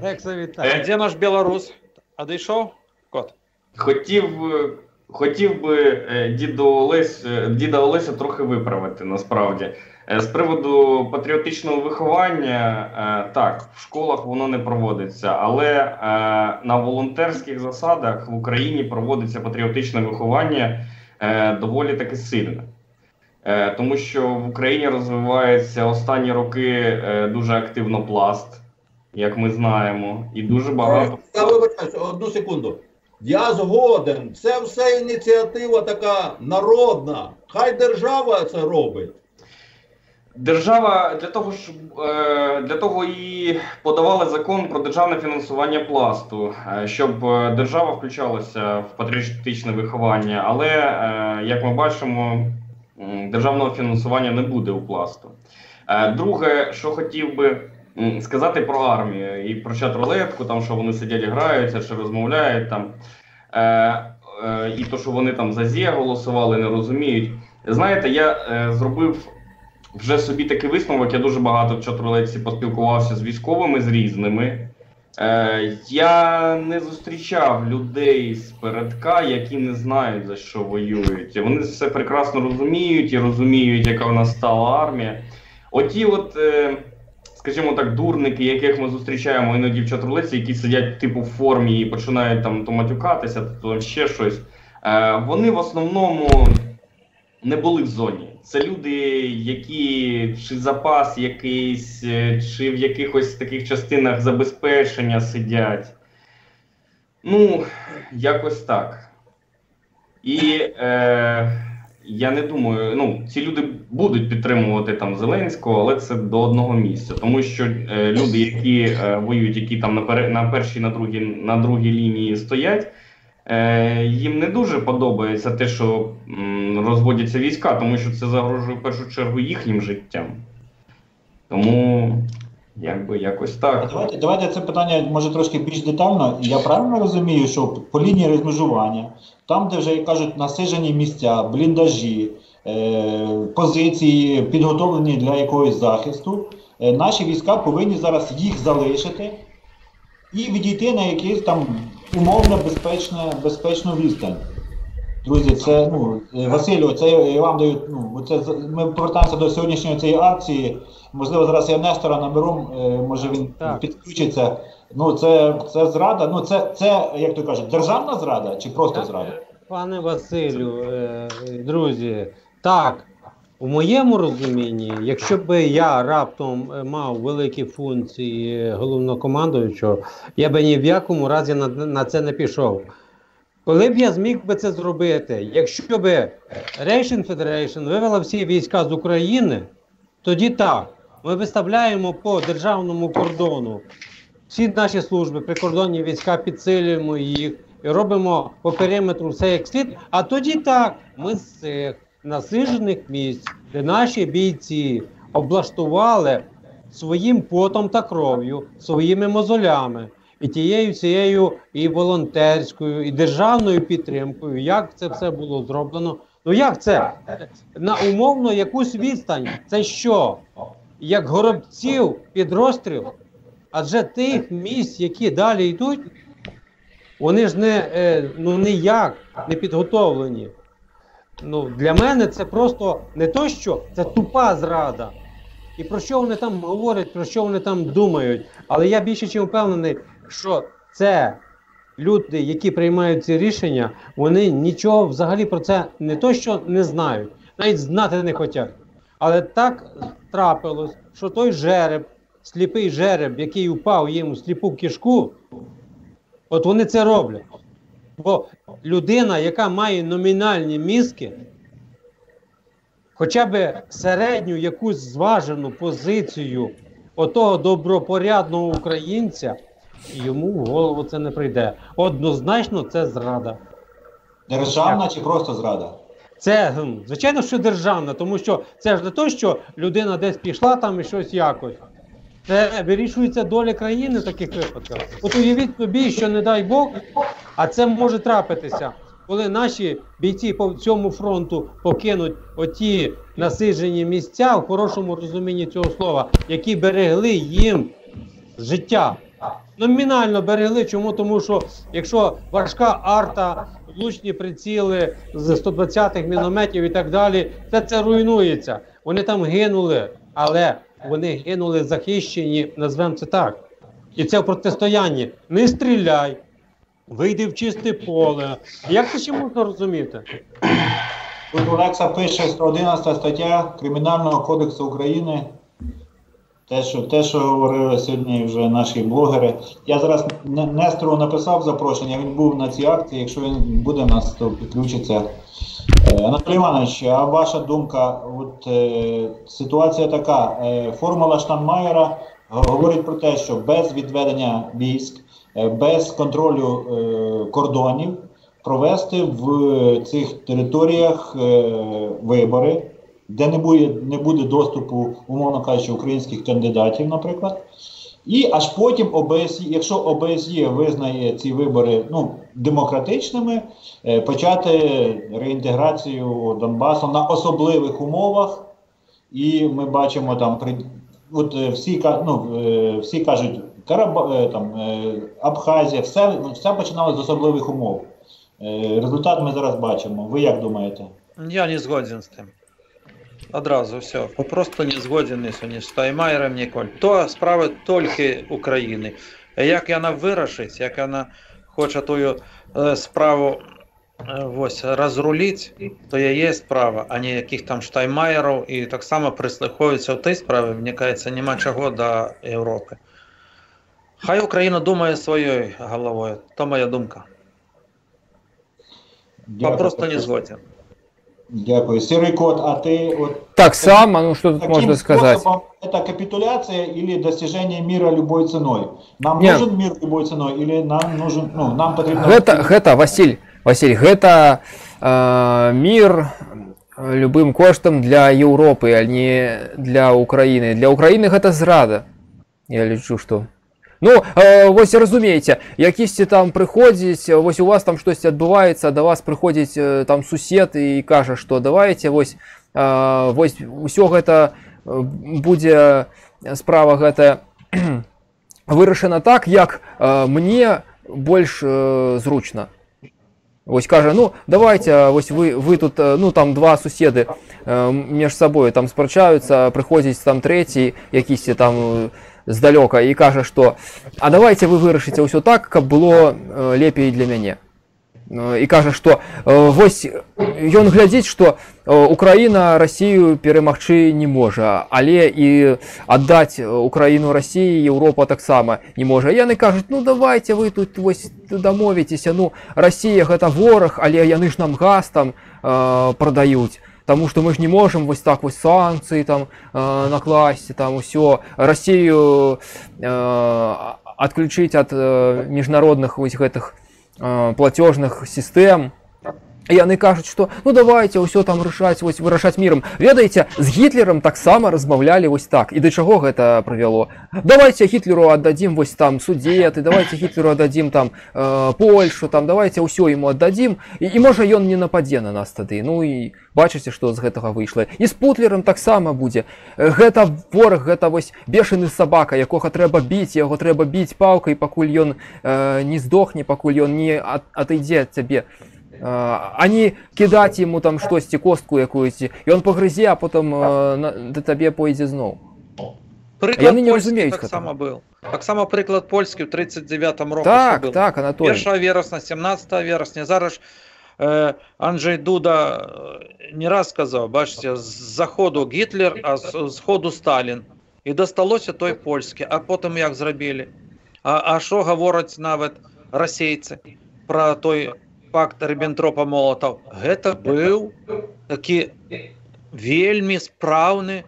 Олекса, вітаю. Де наш білорус? А дійшов? Кот. Хотів би діда Олеся трохи виправити, насправді. З приводу патріотичного виховання, так, в школах воно не проводиться, але на волонтерських засадах в Україні проводиться патріотичне виховання доволі таки сильне. Тому що в Україні розвивається останні роки дуже активно пласт, як ми знаємо, і дуже багато... Я вибачаюся, одну секунду. Я згоден, це все ініціатива така народна, хай держава це робить. Держава для того і подавали закон про державне фінансування пласту, щоб держава включалася в патріотичне виховання, але, як ми бачимо, державного фінансування не буде у пласту. Друге, що хотів би сказати про армію і про чат-рулетку, там, що вони сидять і граються, чи розмовляють там, і то, що вони там за ЗЄ голосували, не розуміють. Знаєте, я зробив вже собі такий висновок, я дуже багато в чат-рулетці поспілкувався з військовими, з різними. Я не зустрічав людей з передка, які не знають, за що воюють. Вони все прекрасно розуміють і розуміють, яка в нас стала армія. Оті скажімо так, дурники, яких ми зустрічаємо іноді в чат-рулетці, які сидять типу в формі і починають там то матюкатися, то ще щось, вони в основному не були в зоні. Це люди, які чи запас якийсь, чи в якихось таких частинах забезпечення сидять. Ну, якось так. І я не думаю, ці люди будуть підтримувати там Зеленського, але це до одного місця. Тому що люди, які воюють, які там на першій, на другій лінії стоять, їм не дуже подобається те, що розводяться війська, тому що це загрожує в першу чергу їхнім життям. Тому, якось так. Давайте це питання, може, трошки більш детально. Я правильно розумію, що по лінії розмежування, там, де вже, як кажуть, насиджені місця, бліндажі, позиції, підготовлені для якогось захисту, наші війська повинні зараз їх залишити і відійти на якийсь там умовно безпечну відстань. Друзі, це, Василю, це я вам даю, ми повертаємося до сьогоднішньої цієї акції. Можливо, зараз я Нестора наберу, може він підключиться. Це зрада, це, як то кажуть, державна зрада чи просто зрада? Пане Василю, друзі, так, У моєму розумінні, якщо б я раптом мав великі функції головнокомандуючого, я би ні в якому разі на це не пішов. Коли б я зміг би це зробити, якщо б Russian Federation вивела всі війська з України, тоді так, ми виставляємо по державному кордону всі наші служби, прикордонні війська, підсилюємо їх і робимо по периметру все як слід, а тоді так, ми з цих насиджених місць, де наші бійці облаштували своїм потом та кров'ю, своїми мозолями, і тією цією і волонтерською, і державною підтримкою, як це все було зроблено. Ну як це? На умовно якусь відстань. Це що? Як горобців під розстріл? Адже тих місць, які далі йдуть, вони ж ніяк не підготовлені. Ну, для мене це просто не то, що це тупа зрада. І про що вони там говорять, про що вони там думають. Але я більше чим впевнений, що це люди, які приймають ці рішення, вони нічого взагалі про це не то, що не знають, навіть знати не хочуть. Але так трапилось, що той жереб, сліпий жереб, який упав їм у сліпу кишку, от вони це роблять. Бо людина, яка має номінальні мізки, хоча б середню якусь зважену позицію отого добропорядного українця, йому в голову це не прийде. Однозначно це зрада. Державна чи просто зрада? Це, звичайно, що державна, тому що це ж не то, що людина десь пішла там і щось якось. Це вирішується доля країни в таких випадках. От уявіть собі, що не дай Бог, а це може трапитися, коли наші бійці по цьому фронту покинуть оті насиджені місця, в хорошому розумінні цього слова, які берегли їм життя. Номінально берегли. Чому? Тому що якщо важка арта, влучні приціли з 120-х мінометів і так далі, це руйнується. Вони там гинули, але вони гинули захищені, назвемо це так. І це в протистоянні. Не стріляй, вийди в чисте поле. Як це ще можна розуміти? Тут Олекса пише 111 стаття Кримінального кодексу України. Те, що говорили сьогодні вже наші блогери. Я зараз Нестору написав запрошення, він був на цій акції, якщо він буде в нас, то підключиться. Анатолій Іванович, а ваша думка, от ситуація така, формула Штайнмаєра говорить про те, що без відведення військ, без контролю кордонів провести в цих територіях вибори, де не буде доступу, умовно кажучи, українських кандидатів, наприклад. І аж потім ОБСЄ, якщо ОБСЄ визнає ці вибори демократичними, почати реінтеграцію Донбасу на особливих умовах. І ми бачимо там, всі кажуть, Абхазія, все починалося з особливих умов. Результат ми зараз бачимо. Ви як думаєте? Я не згоден з тим. Одразу все. Просто не згоден ні з Штайнмаєром, ніколи. То справа тільки України. Як вона вирішить, як вона хоче ту справу розрулити, то є справа, а не яких там Штайнмаєрів. І так само прислуховується в тій справі, мені кажеться, нема чого до Європи. Хай Україна думає своєю головою. То моя думка. Я просто не згоден. Дякую. Сірий кот, а ты... Так само, ну что тут можно сказать? Это капитуляция или достижение мира любой ценой? Нам нужен мир любой ценой или нам нужен, нам потрібно... Гэта, Василь, гэта мир любым коштом для Европы, а не для Украины. Для Украины гэта зрада. Я лічу, что... Ну, вось разумееце, якісьці там прыходзіць, вось у вас там штосьці адбываецца, да вас прыходзіць там сусед і кажа, што давайте вось усё гэта будзе справа гэта вырашана так, як мне больш зручна. Вось кажа, ну давайте, вось вы тут, ну там два суседы між сабою там спрачаюцца, прыходзіць там трэці, якісьці там здалёка і кажа, што а давайте вы вырашыце ўсё так, каб было лепей для мяне. і каже, што вось ён глядзіць, што Украіна Расію перамагчы не можа, але і аддаць Украіну Расіі Еўропа таксама не можа. Яны кажуць, ну давайте вы тут вось дамовіцеся, ну Расія гэта вораг, але яны ж нам газ там прадаюць. Таму што мы ж не можам вось так вось санкцыі там накласці, там усё, Расію адключыць ад міжнародных вось гэтых платежных сістэм. І яны кажуць, што ну давайте ўсё там вырашаць мірам. Ведаеце, з Гітлерам таксама размаўлялі вось так. І да чаго гэта прывяло? Давайте Гітлеру аддадзім вось там Судеты, давайте Гітлеру аддадзім там Польшу, там давайте ўсё яму аддадзім, і можа ён не нападзе на нас тады. Ну і бачыце, што з гэтага выйшла. І з Путлерам таксама будзе. Гэта вораг, гэта вось бешаны сабака, якога трэба біць, яго трэба біць палкай, пакуль ён не здохне, пакуль ён не атыдзе ад цябе. А не кідаць яму там штосьці, костку якуюсь, ён пагрызе, а потым да табе пойдзе зноў. Прыклад польскі таксама быў. Таксама прыклад польскі ў 39-м року. Так, так, Анатолій. 1 верасня, 17 верасня. Зараз Анджей Дуда не раз сказав, бачите, з заходу Гітлер, а з сходу Сталін. І дасталося той польський. А потім як зробили? А що говорять навіть расейці про той пакт Ріббентропа-Молотова? Гэта быў такі вельмі спраўны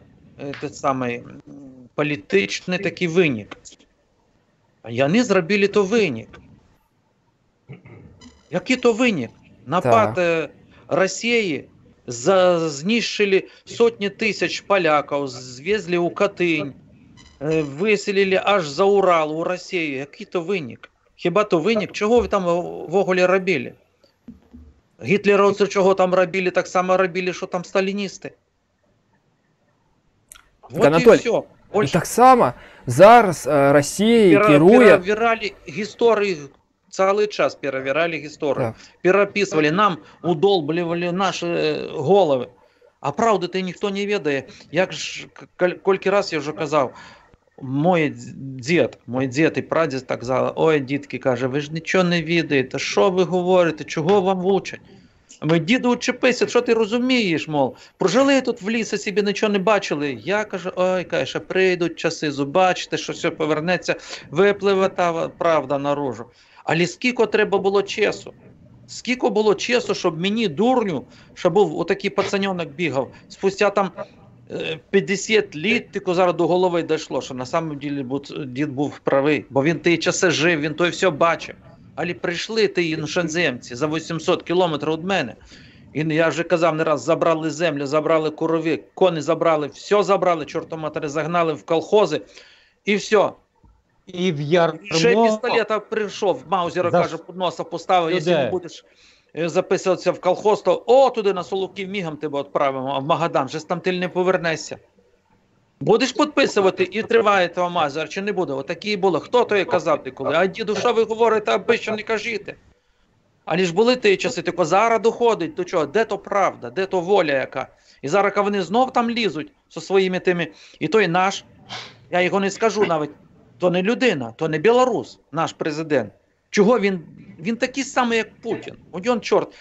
палітычны такі вынік. Яны зрабілі то вынік. Які то вынік? Напад Расіі, знішчылі сотні тысяч палякаў, звезлі ў Катынь, выселілі аж за Урал у Расіі. Які то вынік? Хіба то вынік? Чого ви там ввогуле рабілі? Гітлераўцы чого там рабілі, так само рабілі, що там сталіністи. Вот Анатолій, і все. Так само зараз Росія керує... Перевірали історію, цілий час перевірали історію. Переписували, нам удолблювали наші голови. А правди то ніхто не ведає. Як ж, кілька раз я вже казав, мой дід і прадід так казали: ой, дітки, каже, ви ж нічого не відаєте, що ви говорите, чого вам вчать? А ми: діду, учепися, що ти розумієш, мов, прожили тут в лісі, собі нічого не бачили. Я кажу: ой, каже, прийдуть часи, побачите, що все повернеться, випливе та правда наружу. Але скільки треба було часу? Скільки було часу, щоб мені, дурню, щоб був отакий пацаньонок бігав, спустя там 50 літ, тільки зараз до голови дійшло, що на самом ділі дід був правий, бо він ті часи жив, він то все бачив. Але прийшли ті іноземці за 800 кілометрів від мене. І я вже казав не раз, забрали землю, забрали корови, коні забрали, все забрали, чортом матері, загнали в колхози, і все. І в ярмо... Ще пістолета прийшов, Маузера, каже, під носа поставив, якщо не будеш записуватися в колхоз, то туди на Соловків мігом тебе відправимо, а в Магадан, вже там ти не повернешся. Будеш підписувати і триває того Маузера, чи не буде? Отакі і було. Хто то і казав ти коли? А діду, що ви говорите, аби що не кажіть? Але ж були ті часи, тільки зараз доходить до чого? Де то правда, де то воля яка? І зараз вони знов там лізуть зі своїми тими, і той наш, я його не скажу навіть, то не людина, то не білорус, наш президент. Чого він? Він такий самий, як Путін. От він, чорт,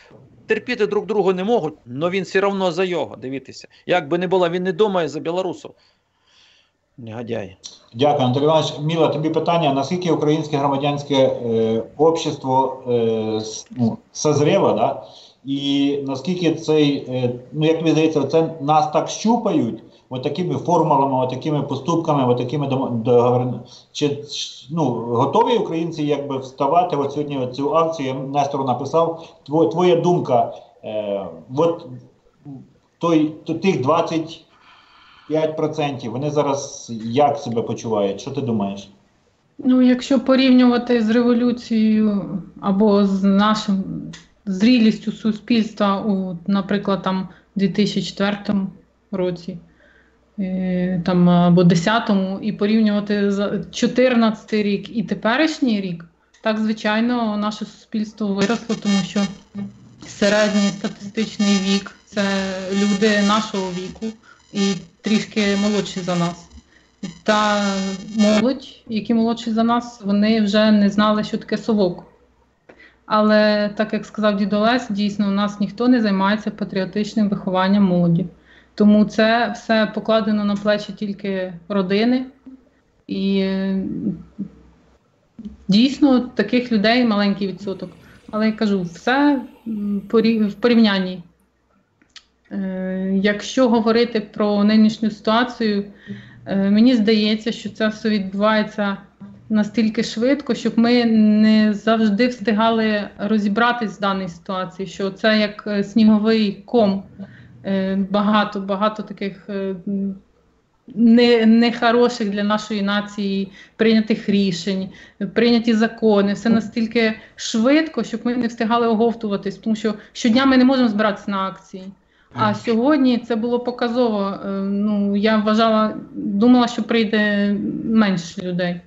терпіти друг другу не можуть, але він все одно за його, дивіться. Як би не було, він не думає за білорусів. Негодяй. Дякую, Анатолій Іванович. Міла, тобі питання, наскільки українське громадянське общество созріло, да? І наскільки цей, як тобі здається, це нас так щупають, от такими формулами, от такими поступками, от такими договорами. Чи готові українці якби вставати от сьогодні в цю акцію? Я Нестору написав, твоя думка, от тих 25%, вони зараз як себе почувають? Що ти думаєш? Ну, якщо порівнювати з революцією або з нашим зрілістю суспільства у, наприклад, там 2004 році, там, або 10-му, і порівнювати 14 рік і теперішній рік, так, звичайно, наше суспільство виросло, тому що середній статистичний вік – це люди нашого віку і трішки молодші за нас. Та молодь, які молодші за нас, вони вже не знали, що таке совок. Але, так як сказав дід Олесь, дійсно у нас ніхто не займається патріотичним вихованням молоді. Тому це все покладено на плечі тільки родини. І дійсно таких людей маленький відсоток. Але я кажу, все в порівнянні. Якщо говорити про нинішню ситуацію, мені здається, що це все відбувається настільки швидко, щоб ми не завжди встигали розібратись з даній ситуації, що це як сніговий ком. Багато таких нехороших для нашої нації прийнятих рішень, прийняті закони, все настільки швидко, щоб ми не встигали оговтуватись, тому що щодня ми не можемо збиратися на акції. А сьогодні це було показово. Я думала, що прийде менше людей.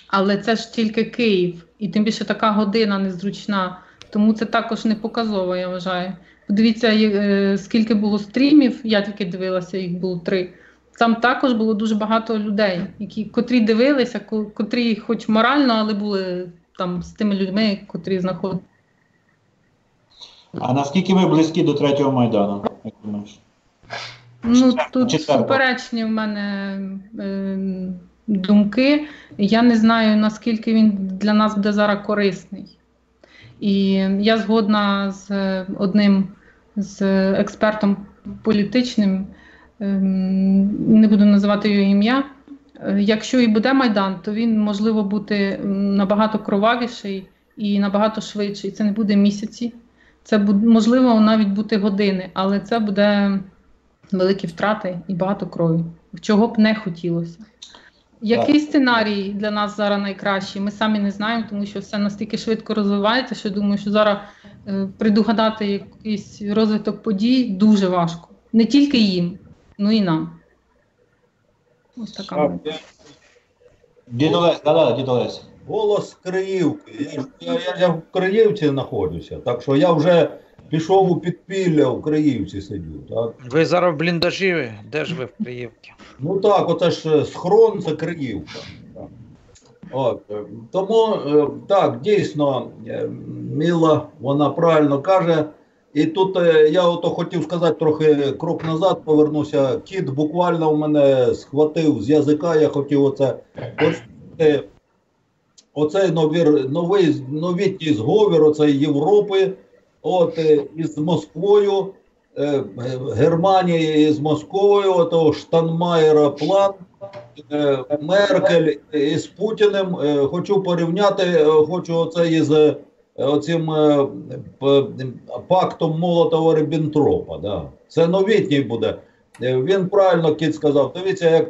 Але це ж тільки Київ, і тим більше така година незручна, тому це також не показово, я вважаю. Подивіться, скільки було стрімів, я тільки дивилася, їх було 3. Там також було дуже багато людей, котрі дивилися, котрі хоч морально, але були там з тими людьми, котрі знаходилися. А наскільки ми близькі до 3-го Майдану, як думаєш? Тут суперечні в мене думки. Я не знаю, наскільки він для нас буде зараз корисний. І я згодна з одним з експертом політичним, не буду називати його ім'я. Якщо і буде Майдан, то він, можливо, буде набагато кровавіший і набагато швидший. Це не буде місяці, це можливо навіть бути години, але це буде великі втрати і багато крові, чого б не хотілося. Який сценарій для нас зараз найкращий, ми самі не знаємо, тому що все настільки швидко розвивається, що думаю, що зараз предугадати якийсь розвиток подій дуже важко. Не тільки їм, ну і нам. Ось така. Дід Олесь. Голос Криївки. Я в Криївці знаходжуся, так що я вже пішов у підпілля, в Криївці сидю. Так? Ви зараз в бліндажі, де ж ви в Київці? Ну так, оце ж схрон, це Криївка. Так. От. Тому, так, дійсно, Міла, вона правильно каже. І тут я ото хотів сказати трохи крок назад, повернуся. Кіт буквально в мене схватив з язика, я хотів оцей новітній зговір оцей Європи, із Москвою, Германії з Москвою, отого Штайнмаєра план, Меркель із Путіним. Хочу порівняти, оцей із оцим пактом Молотова-Ріббентропа. Да. Це новітній буде. Він правильно, Кіт сказав, дивіться, як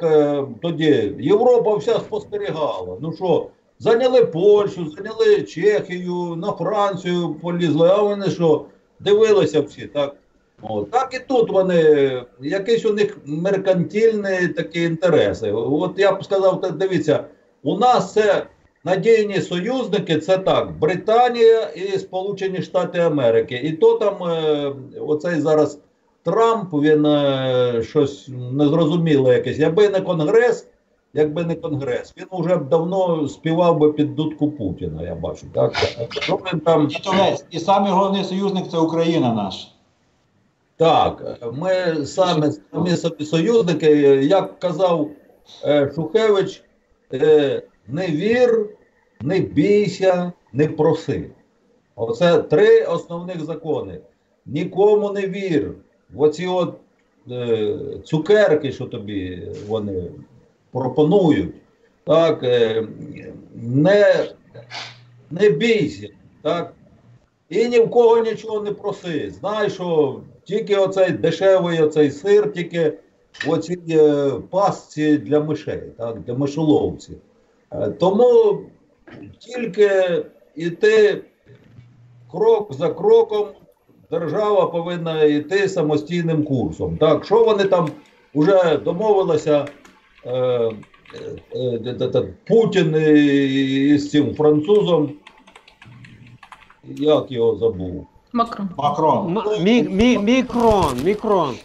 тоді Європа вся спостерігала. Ну що, зайняли Польщу, зайняли Чехію, на Францію полізли, а вони що, дивилися всі, так? Так і тут вони, якісь у них меркантильні такі інтереси. От я б сказав, дивіться, у нас це надійні союзники, це так, Британія і Сполучені Штати Америки. І то там оцей зараз Трамп, він щось незрозуміле якесь. Якби не Конгрес, він вже б давно співав би під дудку Путіна, я бачу. Так? І самий головний союзник – це Україна наша. Так, ми самі собі союзники, як казав Шухевич, не вір, не бійся, не проси. Оце 3 основних закони. Нікому не вір. Оці цукерки, що тобі вони пропонують, так, не бійся, так, і ні в кого нічого не проси. Знай, що тільки оцей дешевий оцей сир, тільки в оцій пастці для мишей, так, для мишоловців. Тому тільки йти крок за кроком, держава повинна йти самостійним курсом. Так, що вони там вже домовилися, Путін із цим французом, як його забув? Макрон. Мікрон.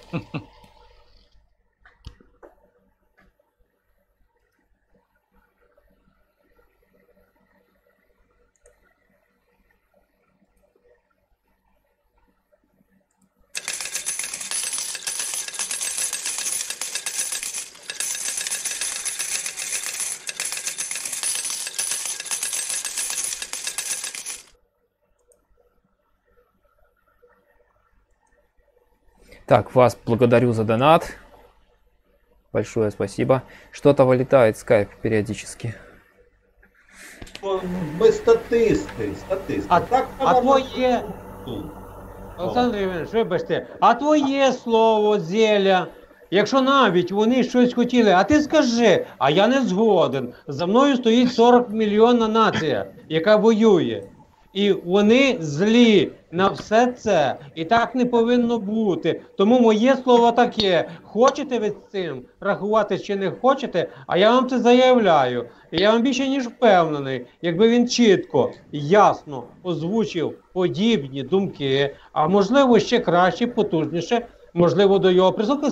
Так, вас благодарю за донат. Большое спасибо. Что-то вылетает скайп периодически. Ми статисти. А твоє, Олександр Євгенович, вибачте, а твоє слово, Зеля, якщо навіть вони щось хотіли, а ти скажи, а я не згоден. За мною стоїть 40 мільйонна нація, яка воює. І вони злі на все це. І так не повинно бути. Тому моє слово таке. Хочете ви з цим рахуватись чи не хочете, а я вам це заявляю. І я вам більше ніж впевнений, якби він чітко, ясно озвучив подібні думки, а можливо ще краще, потужніше, можливо до його присутки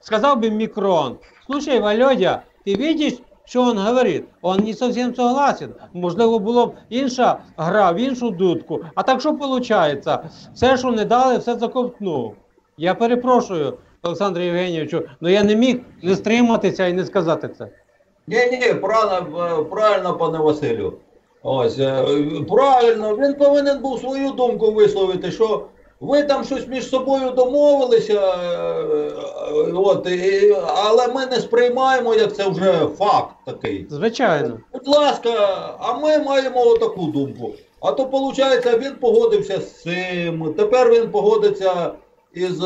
сказав би Мікрон: слушай, Володя, ти бачиш, що він говорить? Он не зовсім согласен. Можливо, було б інша гра, в іншу дудку. А так що виходить? Все, що не дали, все заковтнув. Я перепрошую, Олександру Євгенійовичу, але я не міг не стриматися і не сказати це. Ні, правильно, пане Василю. Ось, правильно, він повинен був свою думку висловити, що ви там щось між собою домовилися, але ми не сприймаємо, як це вже факт такий. Звичайно. Будь ласка, а ми маємо таку думку. А то, виходить, він погодився з цим, тепер він погодиться із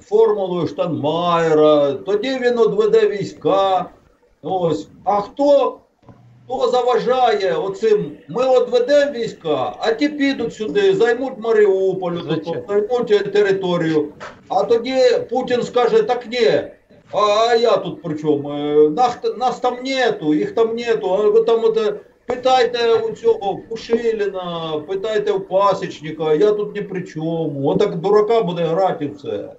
формулою Штайнмаєра, тоді він відведе війська. Ось. А хто заважає оцим? Ми відведемо війська, а ті підуть сюди, займуть Маріуполь, займуть територію. А тоді Путін скаже: так ні, а я тут при чому? Нас там нету, їх там нету. А ви там питайте у цього Пушиліна, питайте у Пасічника, я тут ні при чому. Отак дурака буде грати і все.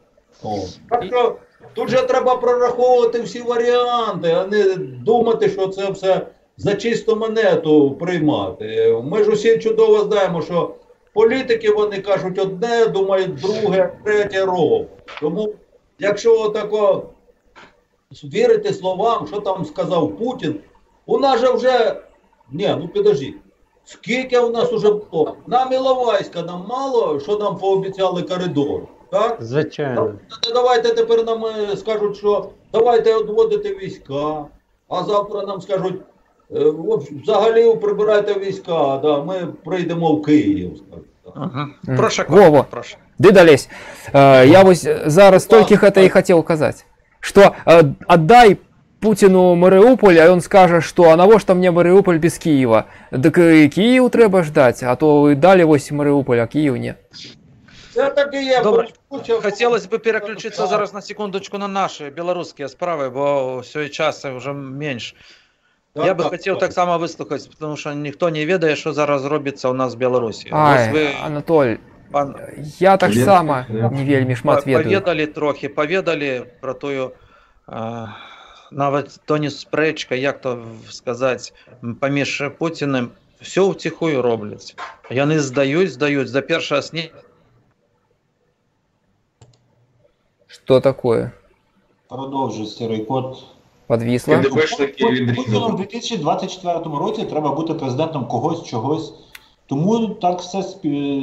Так що тут же треба прораховувати всі варіанти, а не думати, що це все за чисту монету приймати. Ми ж усі чудово знаємо, що політики, вони кажуть одне, думають друге, третє робить. Тому, якщо отако вірити словам, що там сказав Путін, у нас же вже, підожди, скільки у нас вже було? Нам Іловайська, нам мало, що нам пообіцяли коридор, так? Звичайно. Давайте тепер нам скажуть, що давайте відводити війська, а завтра нам скажуть, взагалі прибирайте війська, да, ми прийдемо в Київ. Ага. Прошу, Вова, прошу. додались. Я ось зараз тільки це і хотів казати. Що віддай Путіну Маріуполь, а він скаже, що а навіщо мені Маріуполь без Києва? Так і Київ треба ждати, а то далі ось Маріуполь, а Київ ні. Це так і є. Добре. Хотілося б переключитися зараз на секундочку на наші білоруські справи, бо все часу вже менше. Я би хотів так само вислухати, тому що ніхто не ведає, що зараз робиться у нас в Білорусі. Анатоль, я так само не вельми шмат ведаю. Поведали про тую, навіть то не спречка, як то сказати, поміж Путіним, все втихую роблять. Вони здають, за перше сні. Что такое? Продовжуй, сірий кот. Подвисло. Путіну в 2024 році треба бути президентом когось, чогось. Тому так все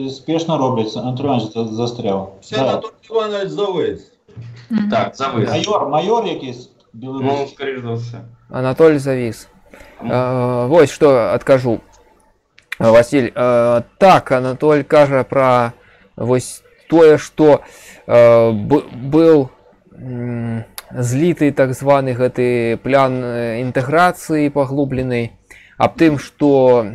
спішно робиться. Анатолій Іванович застряв. Все Анатолій Іванович завис. Так, завис. Майор якийсь білоруський. Ну, скоріш за все. Анатоль завис. Вот что откажу. Василь, так, Анатоль каже про ось тое, что был злітий так званий гэты план інтэграцыі паглубленай, аб тым, што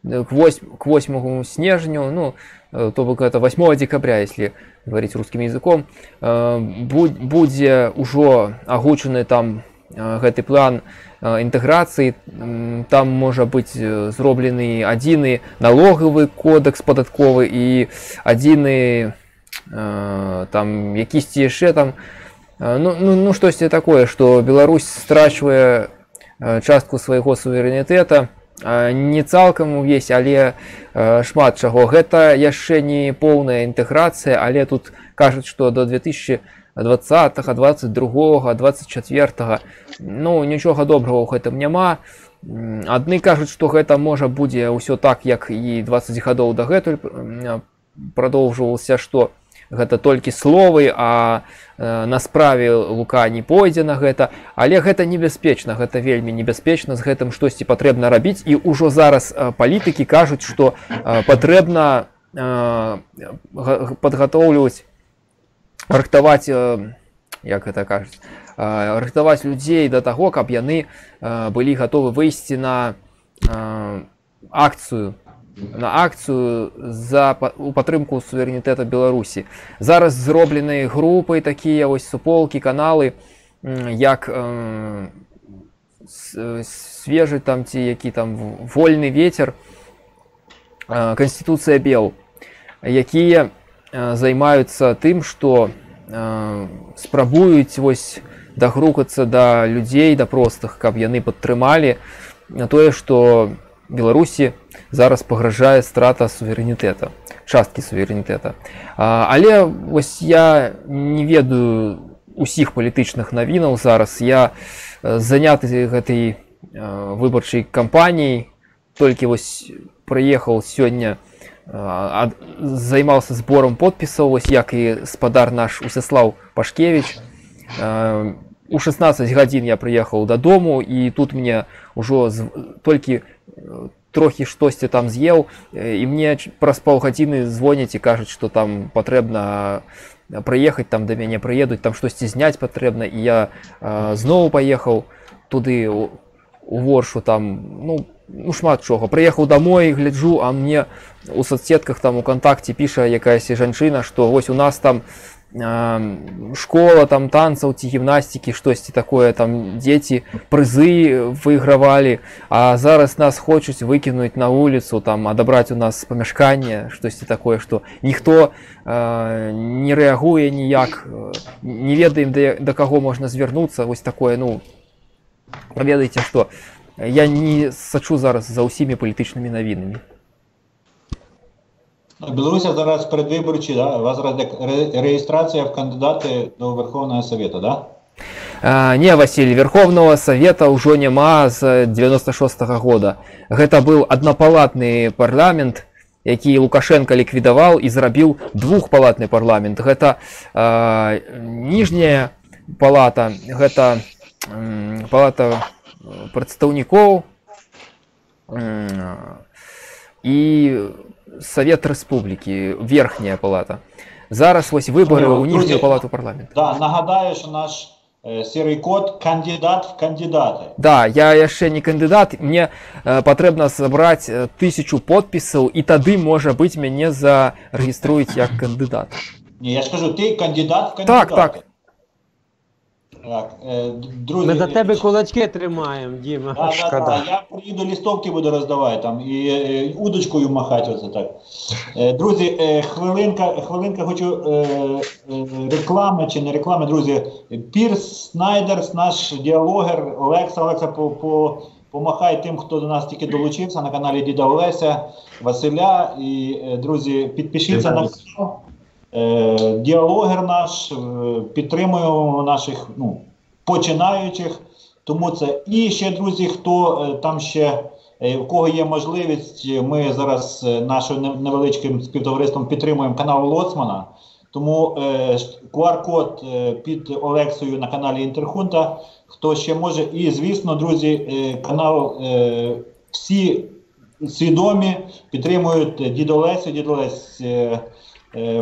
к 8 снежню, ну, то бок это 8 декабря, если говорить русским языком, будзе ўжо агучаны там гэты план інтэграцыі, там можа быць зроблены адзіны налогавы кодекс падатковы і адзіны там якісьці яшчэ там ну штосьці такое, што Беларусь страчвае частку свайго суверэнітэта, не цалкам увесь, але шмат чаго. Гэта яшчэ не поўная інтэграцыя, але тут кажуць, што до 2020, 22, 24, ну нічога добрага ў гэтым няма. Адны кажуць, што гэта можа будзе ўсё так, як і 20 гадоў дагэтуль прадоўжвалася, што гэта толькі словы, а на справе Лука не пойдзе на гэта, але гэта небяспечна, гэта вельмі небяспечна, з гэтым штосьці патрэбна рабіць, і ўжо зараз палітыкі кажуць, што патрэбна падгатоўліваць, рыхтаваць, як гэта кажуць, рыхтаваць людзей да таго, каб яны былі гатовы выйсці на акцыю у падтрымку суверэнітэта Беларусі. Зараз зроблены групы, такія вось суполкі, каналы, як свежы там ці які там вольны ветер, Канституцыя Бел, якія займаюцца тым, што спрабуюць вось дагрукацца да людзей, да простых, каб яны падтрымалі тое, што Беларусі зараз пагражае страта суверэнітэта, часткі суверэнітэта. Але вось я не ведаю усіх палітычных навінаў зараз. Я заняты гэтай выбарчай кампаніяй, толькі вось прыехаў сёння, займаўся збором подпісаў, вось як і спадар наш Усяслаў Пашкевіч. У 16 гадзін я прыехаў дадому, і тут мне ўжо толькі трохі штосьці там з'еў, і мне праз паўгадзіны звоняць і кажуць, што там патрэбна прыехаць, там да мяне прыедуць, там штосьці зняць патрэбна, і я зноў паехаў туды у Воршу, там, ну шмат чого. Прыехаў домой, гляджу, а мне у соцсетках там у кантакце піша якаясь жанчына, што вось у нас там школа там танцаў ці гімнастыкі, штосьці такое, там дзеці прызы выйгравалі, а зараз нас хочуць выкінуць на вуліцу, там адабраць у нас памяшканне, штосьці такое, што ніхто не рэагуе ніяк, не ведаем, да каго можна звярнуцца, вось такое, ну, ведаеце, што я не сачу зараз за ўсімі палітычнымі навінамі. Білорусі зараз передвиборчі, да? У вас зараз реєстрація в кандидати до Верховного Совета, да? Не, Василь, Верховного Совета ўжо няма з 96-го года. Гэта быў аднапалатны парламент, які Лукашенко ліквідаваў і зрабіў двухпалатны парламент. Гэта ніжняя палата, гэта палата прадстаўнікоў і Совет Республікі, верхняя палата. Зараз вось выборы ў ніжнюю палату парламента. Да, нагадаю, що наш серый кот кандидат в кандидаты. Да, я яшчэ не кандидат, мне патрэбна сабраць 1000 подпісаў, і тады, можа быць, мяне зарэгіструюць як кандидат. Не, я ж кажу, ти кандидат в кандидати. Так. Так, друзі, Ми за тебе кулачки тримаємо, Діма. Да. Я приїду, листовки буду роздавати там і удочкою махати оце так. Друзі, хвилинка хочу реклами чи не реклами, друзі. Пірс Снайдерс, наш діалогер, Олекса, помахай тим, хто до нас тільки долучився на каналі Діда Олеся, Василя. І, друзі, підпишіться на канал. Діалогер наш, підтримуємо наших починаючих, тому це. І ще, друзі, хто там ще, у кого є можливість, ми зараз нашим невеличким співтовариством підтримуємо канал Лоцмана, тому QR-код під Олексою на каналі Інтерхунта, хто ще може. І, звісно, друзі, канал всі свідомі підтримують Діду Олесю. Діду Олесь,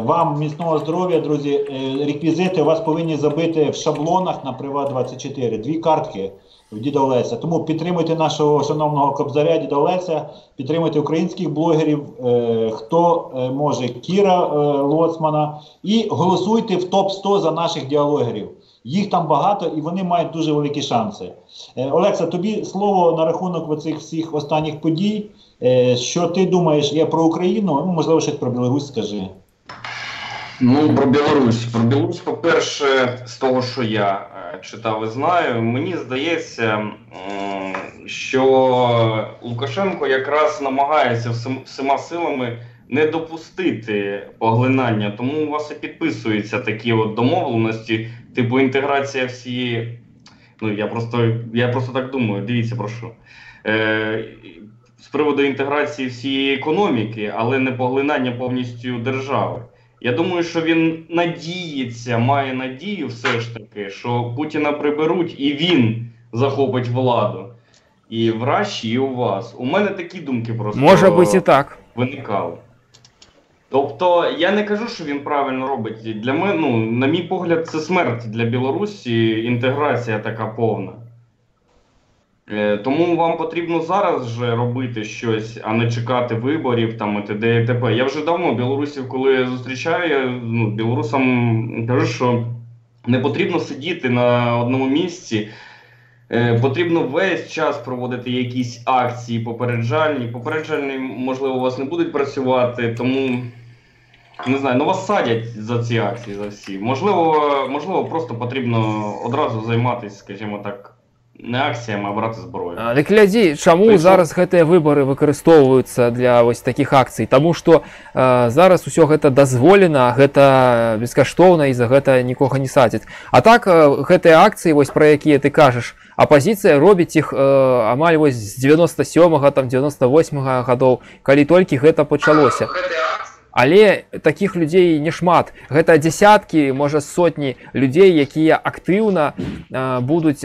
вам міцного здоров'я, друзі. Реквізити у вас повинні забити в шаблонах на Приват24. 2 картки в Діда Олеся. Тому підтримуйте нашого шановного кобзаря Діда Олеся, підтримуйте українських блогерів, хто може, Кіра Лоцмана. І голосуйте в топ-100 за наших діалогерів. Їх там багато і вони мають дуже великі шанси. Олекса, тобі слово на рахунок оцих всіх останніх подій. Що ти думаєш є про Україну? Можливо, щось про Білорусь скажи. Ну, про Білорусь. Про Білорусь, по-перше, з того, що я читав і знаю, мені здається, що Лукашенко якраз намагається всіма силами не допустити поглинання. Тому у вас і підписуються такі от домовленості, типу інтеграція всієї... Ну, я просто так думаю, дивіться про що. З приводу інтеграції всієї економіки, але не поглинання повністю держави. Я думаю, що він надіється, має надію все ж таки, що Путіна приберуть і він захопить владу. І в Раші, і у вас. У мене такі думки просто Може бути і так. виникали. Тобто, я не кажу, що він правильно робить. Для мене, ну, на мій погляд, це смерть для Білорусі, інтеграція така повна. Тому вам потрібно зараз же робити щось, а не чекати виборів там, і т.д. і т.п. Я вже давно білорусів, коли зустрічаю, білорусам кажу, що не потрібно сидіти на одному місці. Потрібно весь час проводити якісь акції попереджальні. Попереджальні, можливо, у вас не будуть працювати, тому, не знаю, ну вас садять за ці акції, за всі. Можливо, просто потрібно одразу займатися, скажімо так, не акціями, а брати зброю. Так гляди, чому зараз гэтыя выборы выкарыстоўваюцца для вось такіх акцый? Таму што зараз усё гэта дазволена, гэта бескаштоўна, і за гэта нікога не садзяць. А так гэтыя акцыі, вось пра якія ты кажаш, апазіцыя робіць іх амаль вось з 97-го, там 98-го гадоў, калі толькі гэта пачалося. Але такіх людзей не шмат. Гэта дзесяткі, можа сотні людзей, якія актыўна будуць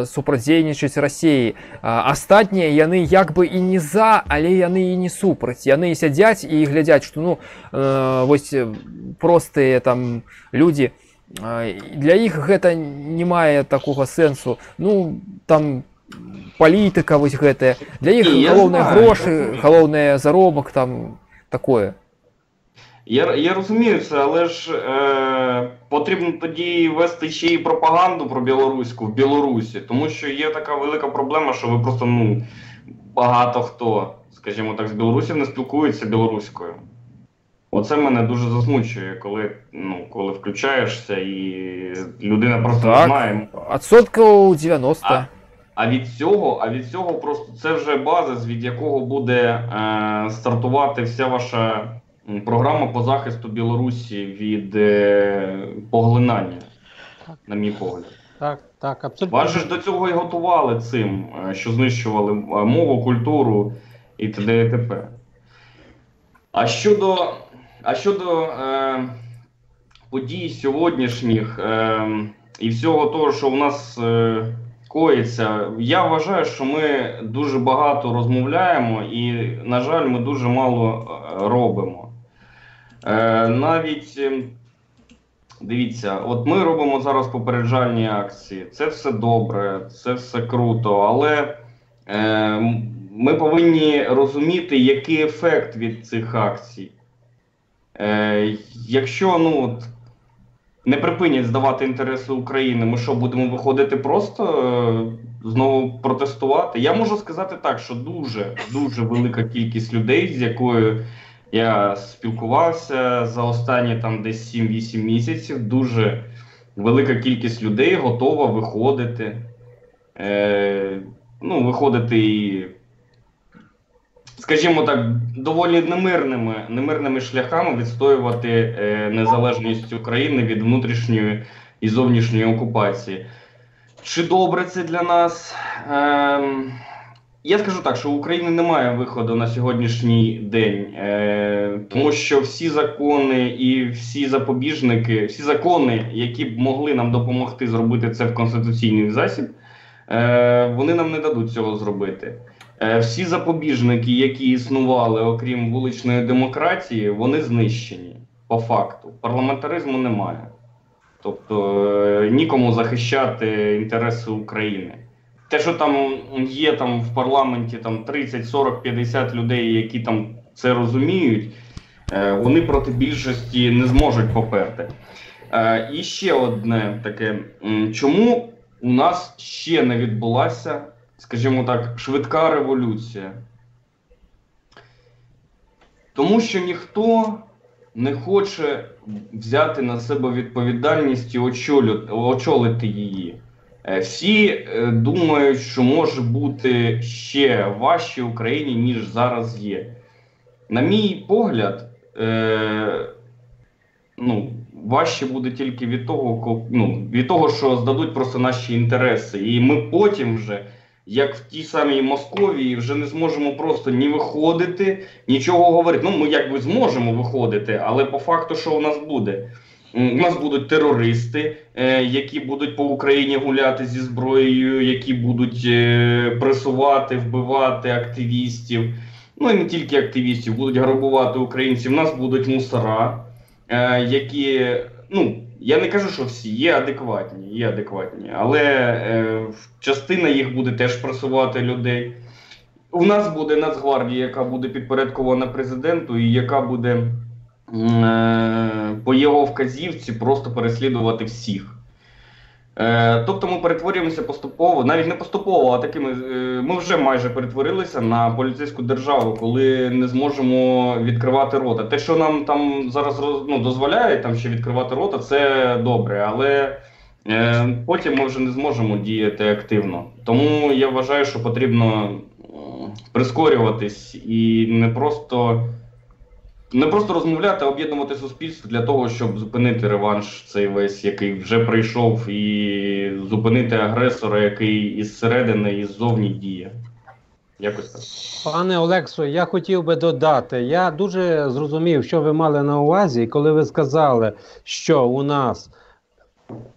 супрацьдзейнічаць Расіі. Астатнія яны як бы і не за, але яны і не супраць. Яны сядзяць і глядзяць, што ну вось простыя там людзі, для іх гэта не мае такога сэнсу. Ну там палітыка вось гэтая. Для іх галоўныя грошы, галоўны заробак там такое. Я розумію це, але ж потрібно тоді вести ще й пропаганду про білоруську в Білорусі, тому що є така велика проблема, що ви просто, ну, багато хто, скажімо так, з білорусів не спілкується білоруською. Оце мене дуже засмучує, коли включаєшся і людина просто не знає. Відсотків 90. А від цього просто це вже базис, від якого буде стартувати вся ваша програма по захисту Білорусі від поглинання, на мій погляд. Так, абсолютно. Вас же ж до цього і готували цим, що знищували мову, культуру і т.д. і т.п. А щодо подій сьогоднішніх і всього того, що в нас коїться, я вважаю, що ми дуже багато розмовляємо і, на жаль, ми дуже мало робимо. Навіть, дивіться, от ми робимо зараз попереджальні акції, це все добре, це все круто, але ми повинні розуміти, який ефект від цих акцій. Якщо не припинять здавати інтереси України, ми що, будемо виходити просто знову протестувати? Я можу сказати так, що дуже велика кількість людей, з якою я спілкувався за останні там десь 7-8 місяців, дуже велика кількість людей готова виходити. Виходити і, скажімо так, доволі немирними шляхами відстоювати незалежність України від внутрішньої і зовнішньої окупації. Чи добре це для нас? Я скажу так, що у України немає виходу на сьогоднішній день, тому що всі закони і всі запобіжники, всі закони, які б могли нам допомогти зробити це в конституційний засіб, вони нам не дадуть цього зробити. Всі запобіжники, які існували, окрім вуличної демократії, вони знищені, по факту. Парламентаризму немає. Тобто нікому захищати інтереси України. Те, що там є в парламенті 30, 40, 50 людей, які там це розуміють, вони проти більшості не зможуть поперти. І ще одне таке. Чому у нас ще не відбулася, скажімо так, швидка революція? Тому що ніхто не хоче взяти на себе відповідальність і очолити її. Всі думають, що може бути ще важче Україні, ніж зараз є. На мій погляд, важче буде тільки від того, що здадуть просто наші інтереси. І ми потім вже як в тій самій Московії, вже не зможемо просто ні виходити, нічого говорити. Ну, ми якби зможемо виходити, але по факту, що у нас буде? У нас будуть терористи, які будуть по Україні гуляти зі зброєю, які будуть пресувати, вбивати активістів. Ну і не тільки активістів, будуть грабувати українців. У нас будуть мусора, які, ну, я не кажу, що всі, є адекватні, але частина їх буде теж пресувати людей. У нас буде Нацгвардія, яка буде підпорядкована президенту і яка буде по його вказівці просто переслідувати всіх. Тобто ми перетворюємося поступово, навіть не поступово, а такими, ми вже майже перетворилися на поліцейську державу, коли не зможемо відкривати рота. Те, що нам там зараз дозволяє там ще відкривати рота, це добре, але потім ми вже не зможемо діяти активно. Тому я вважаю, що потрібно прискорюватись і не просто розмовляти, а об'єднувати суспільство для того, щоб зупинити реванш цей весь, який вже прийшов, і зупинити агресора, який із середини, і ззовні діє. Якось так. Пане Олексо, я хотів би додати, я дуже зрозумів, що ви мали на увазі, коли ви сказали, що у нас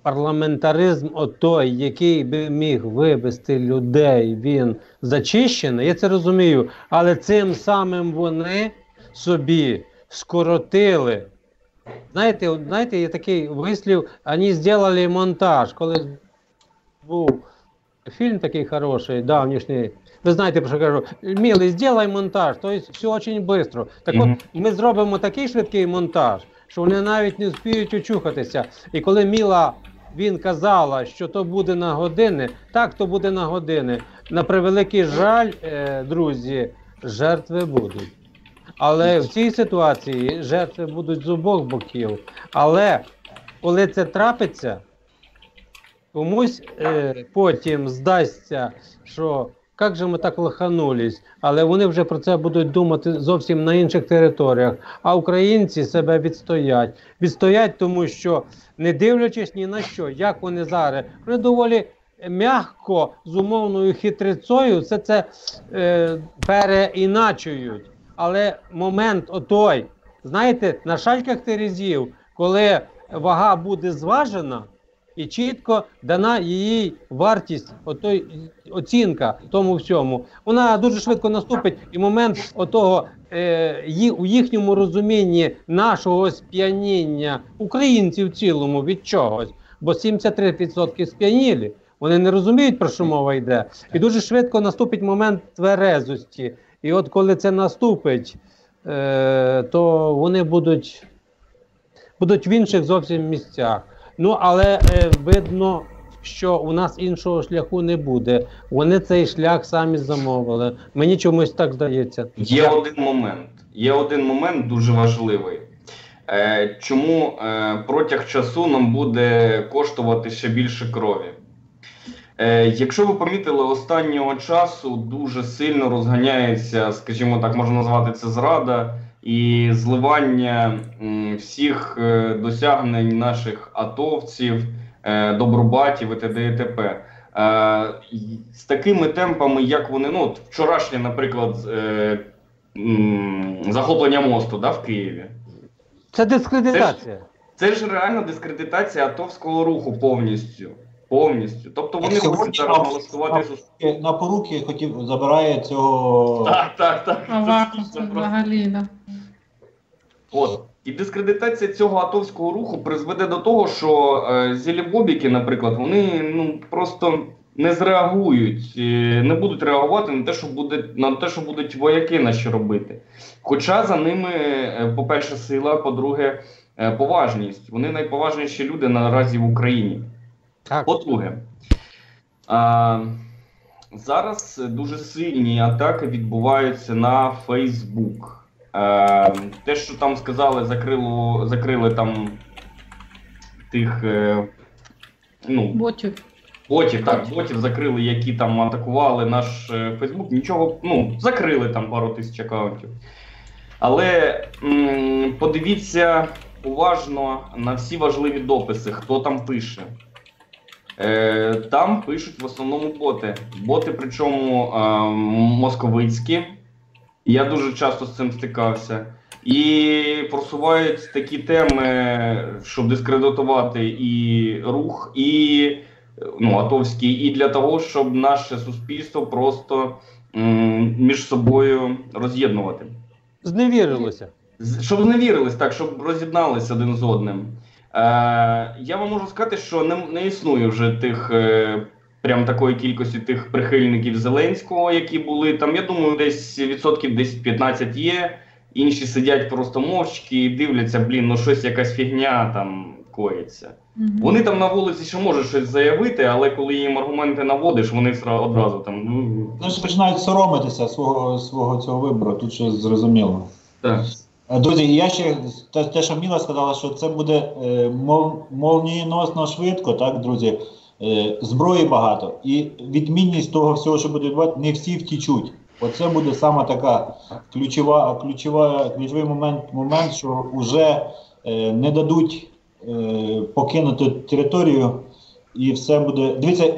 парламентаризм отой, який би міг вивести людей, він зачищений, я це розумію, але цим самим вони собі скоротили. Знаєте, є такий вислів, вони зробили монтаж, коли був фільм такий хороший, давнішній, ви знаєте, про що кажу, милий, зробай монтаж, тобто все дуже швидко. Так от, ми зробимо такий швидкий монтаж, що вони навіть не встигнуть очухатися. І коли Міла, він казала, що то буде на години, так, то буде на години. На превеликий жаль, друзі, жертви будуть. Але в цій ситуації жертви будуть з обох боків. Але коли це трапиться, комусь потім здасться, що як же ми так лоханулись, але вони вже про це будуть думати зовсім на інших територіях. А українці себе відстоять. Відстоять, тому що, не дивлячись ні на що, як вони зараз, вони доволі м'яко, з умовною хитрицею, все це переіначують. Але момент отой, знаєте, на шальках терезів, коли вага буде зважена і чітко дана її вартість, оцінка тому всьому, вона дуже швидко наступить, і момент отого, у їхньому розумінні нашого сп'яніння, українців в цілому від чогось, бо 73% сп'янілі, вони не розуміють, про що мова йде, і дуже швидко наступить момент тверезості. І от коли це наступить, то вони будуть в інших зовсім місцях. Ну, але видно, що у нас іншого шляху не буде. Вони цей шлях самі замовили. Мені чомусь так здається. Є один момент дуже важливий. Чому протяг часу нам буде коштувати ще більше крові? Якщо ви помітили, останнього часу дуже сильно розганяється, скажімо так, можна назвати це зрада і зливання всіх досягнень наших атовців, добробатів і т.д. і т.п. З такими темпами, як вони, ну, вчорашнє, наприклад, захоплення мосту, да, в Києві. Це дискредитація. Це ж реально дискредитація атовського руху повністю. Тобто вони хочуть зараз налаштувати суспільство. На поруки забирає цього... Так. Взагалі, да. От. І дискредитація цього атовського руху призведе до того, що зелебобіки, наприклад, вони просто не зреагують, не будуть реагувати на те, що будуть вояки наші робити. Хоча за ними, по-перше, сила, по-друге, поважність. Вони найповажніші люди наразі в Україні. По-друге, зараз дуже сильні атаки відбуваються на Facebook. Те, що там сказали, закрили там тих ботів закрили, які там атакували наш Facebook. Нічого, закрили там пару тисяч аккаунтів. Але подивіться уважно на всі важливі дописи, хто там пише. Там пишуть в основному боти. Боти, причому московицькі. Я дуже часто з цим стикався. І просувають такі теми, щоб дискредитувати і рух, і атовський, і для того, щоб наше суспільство просто між собою роз'єднувати. Зневірилося. Щоб зневірились, так, щоб роз'єдналися один з одним. Я вам можу сказати, що не існує вже тих, прям такої кількості тих прихильників Зеленського, які були там, я думаю, десь відсотків 10-15 є. Інші сидять просто мовчки і дивляться, щось якась фігня там коїться. Вони там на вулиці ще можуть щось заявити, але коли їм аргументи наводиш, вони одразу там... Вони ж починають соромитися свого цього вибору, тут ще зрозуміло. Так. Друзі, я ще, те, що Міла сказала, що це буде молнієносно швидко, так, друзі, зброї багато. І відмінність того всього, що буде відбувати, не всі втічуть. Оце буде саме така ключовий момент, що вже не дадуть покинути територію і все буде... Дивіться,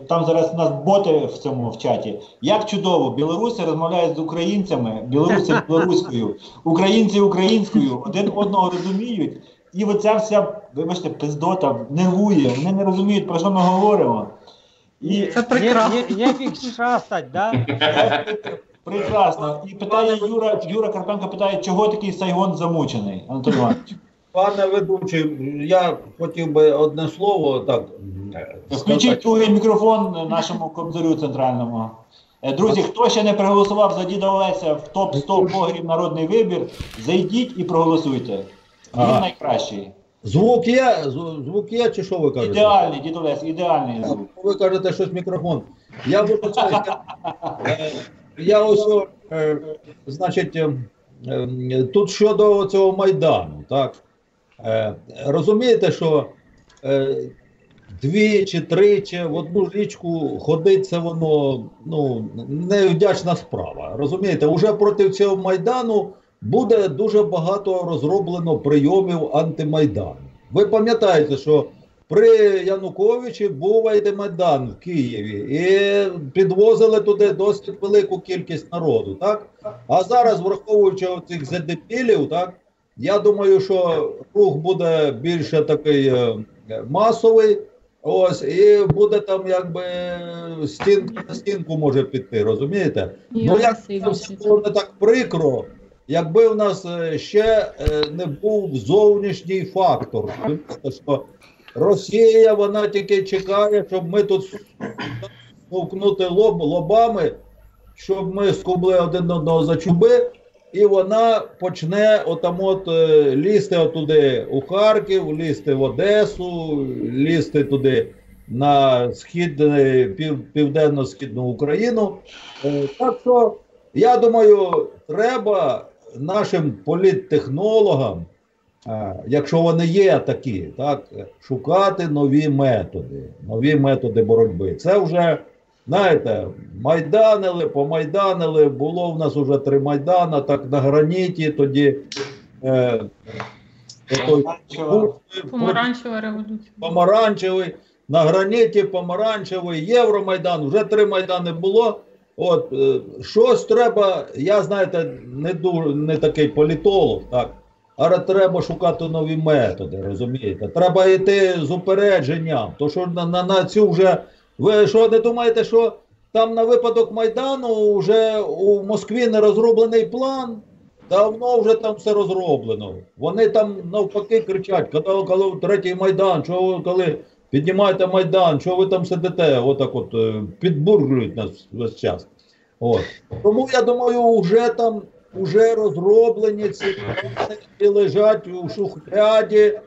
там зараз у нас боти в чаті. Як чудово, білоруси розмовляють з українцями, білоруси білоруською, українці українською, один одного розуміють. І оця вся, вибачте, пиздота нервує, вони не розуміють, про що ми говоримо. І... Це прекрасно. Ніфіг шастать, да? Прекрасно. І питає Юра Карпенко питає, чого такий Сайгон замучений, Анатолій Іванович? Пане ведучий, я хотів би одне слово так. Включіть другий мікрофон нашому кобзарю центральному. Друзі, хто ще не проголосував за діда Олеся в топ-100 блогерів «Народний вибір», зайдіть і проголосуйте. Він найкращий. Звук є чи що ви кажете? Ідеальний, дід Олесь, ідеальний звук. Ви кажете, щось мікрофон. Я буду сказати, значить, тут щодо цього Майдану, так? Розумієте, що двічі, тричі в одну річку ходить, це воно, невдячна справа. Розумієте, уже проти цього Майдану буде дуже багато розроблено прийомів антимайдану. Ви пам'ятаєте, що при Януковичі був антимайдан в Києві і підвозили туди досить велику кількість народу, так? А зараз, враховуючи цих задепілів, так, я думаю, що рух буде більше такий масовий, ось, і буде там якби стінка на стінку може піти, розумієте? Як це все було не так прикро, якби в нас ще не був зовнішній фактор. Що Росія, вона тільки чекає, щоб ми тут стовкнути лобами, щоб ми скубли один одного за чуби, і вона почне лізти отуди у Харків, лізти в Одесу, лізти туди на південно-східну Україну. Так що, я думаю, треба нашим політтехнологам, якщо вони є такі, так, шукати нові методи боротьби. Це вже, знаєте, помайданили, було в нас вже 3 майдана, так на граніті тоді Помаранчева революція. Помаранчевий, на граніті помаранчевий, Євромайдан, вже 3 майдани було. От, щось треба, я, знаєте, не такий політолог, так, але треба шукати нові методи, розумієте? Треба йти з упередженням, то що на цю вже, ви що не думаєте, що там на випадок Майдану вже у Москві не розроблений план? Давно вже там все розроблено. Вони там навпаки кричать, коли третій Майдан, коли піднімаєте Майдан, чого ви там сидите, отак підбуржують нас весь час. От. Тому я думаю, вже розроблені ці плани і лежать у шухляді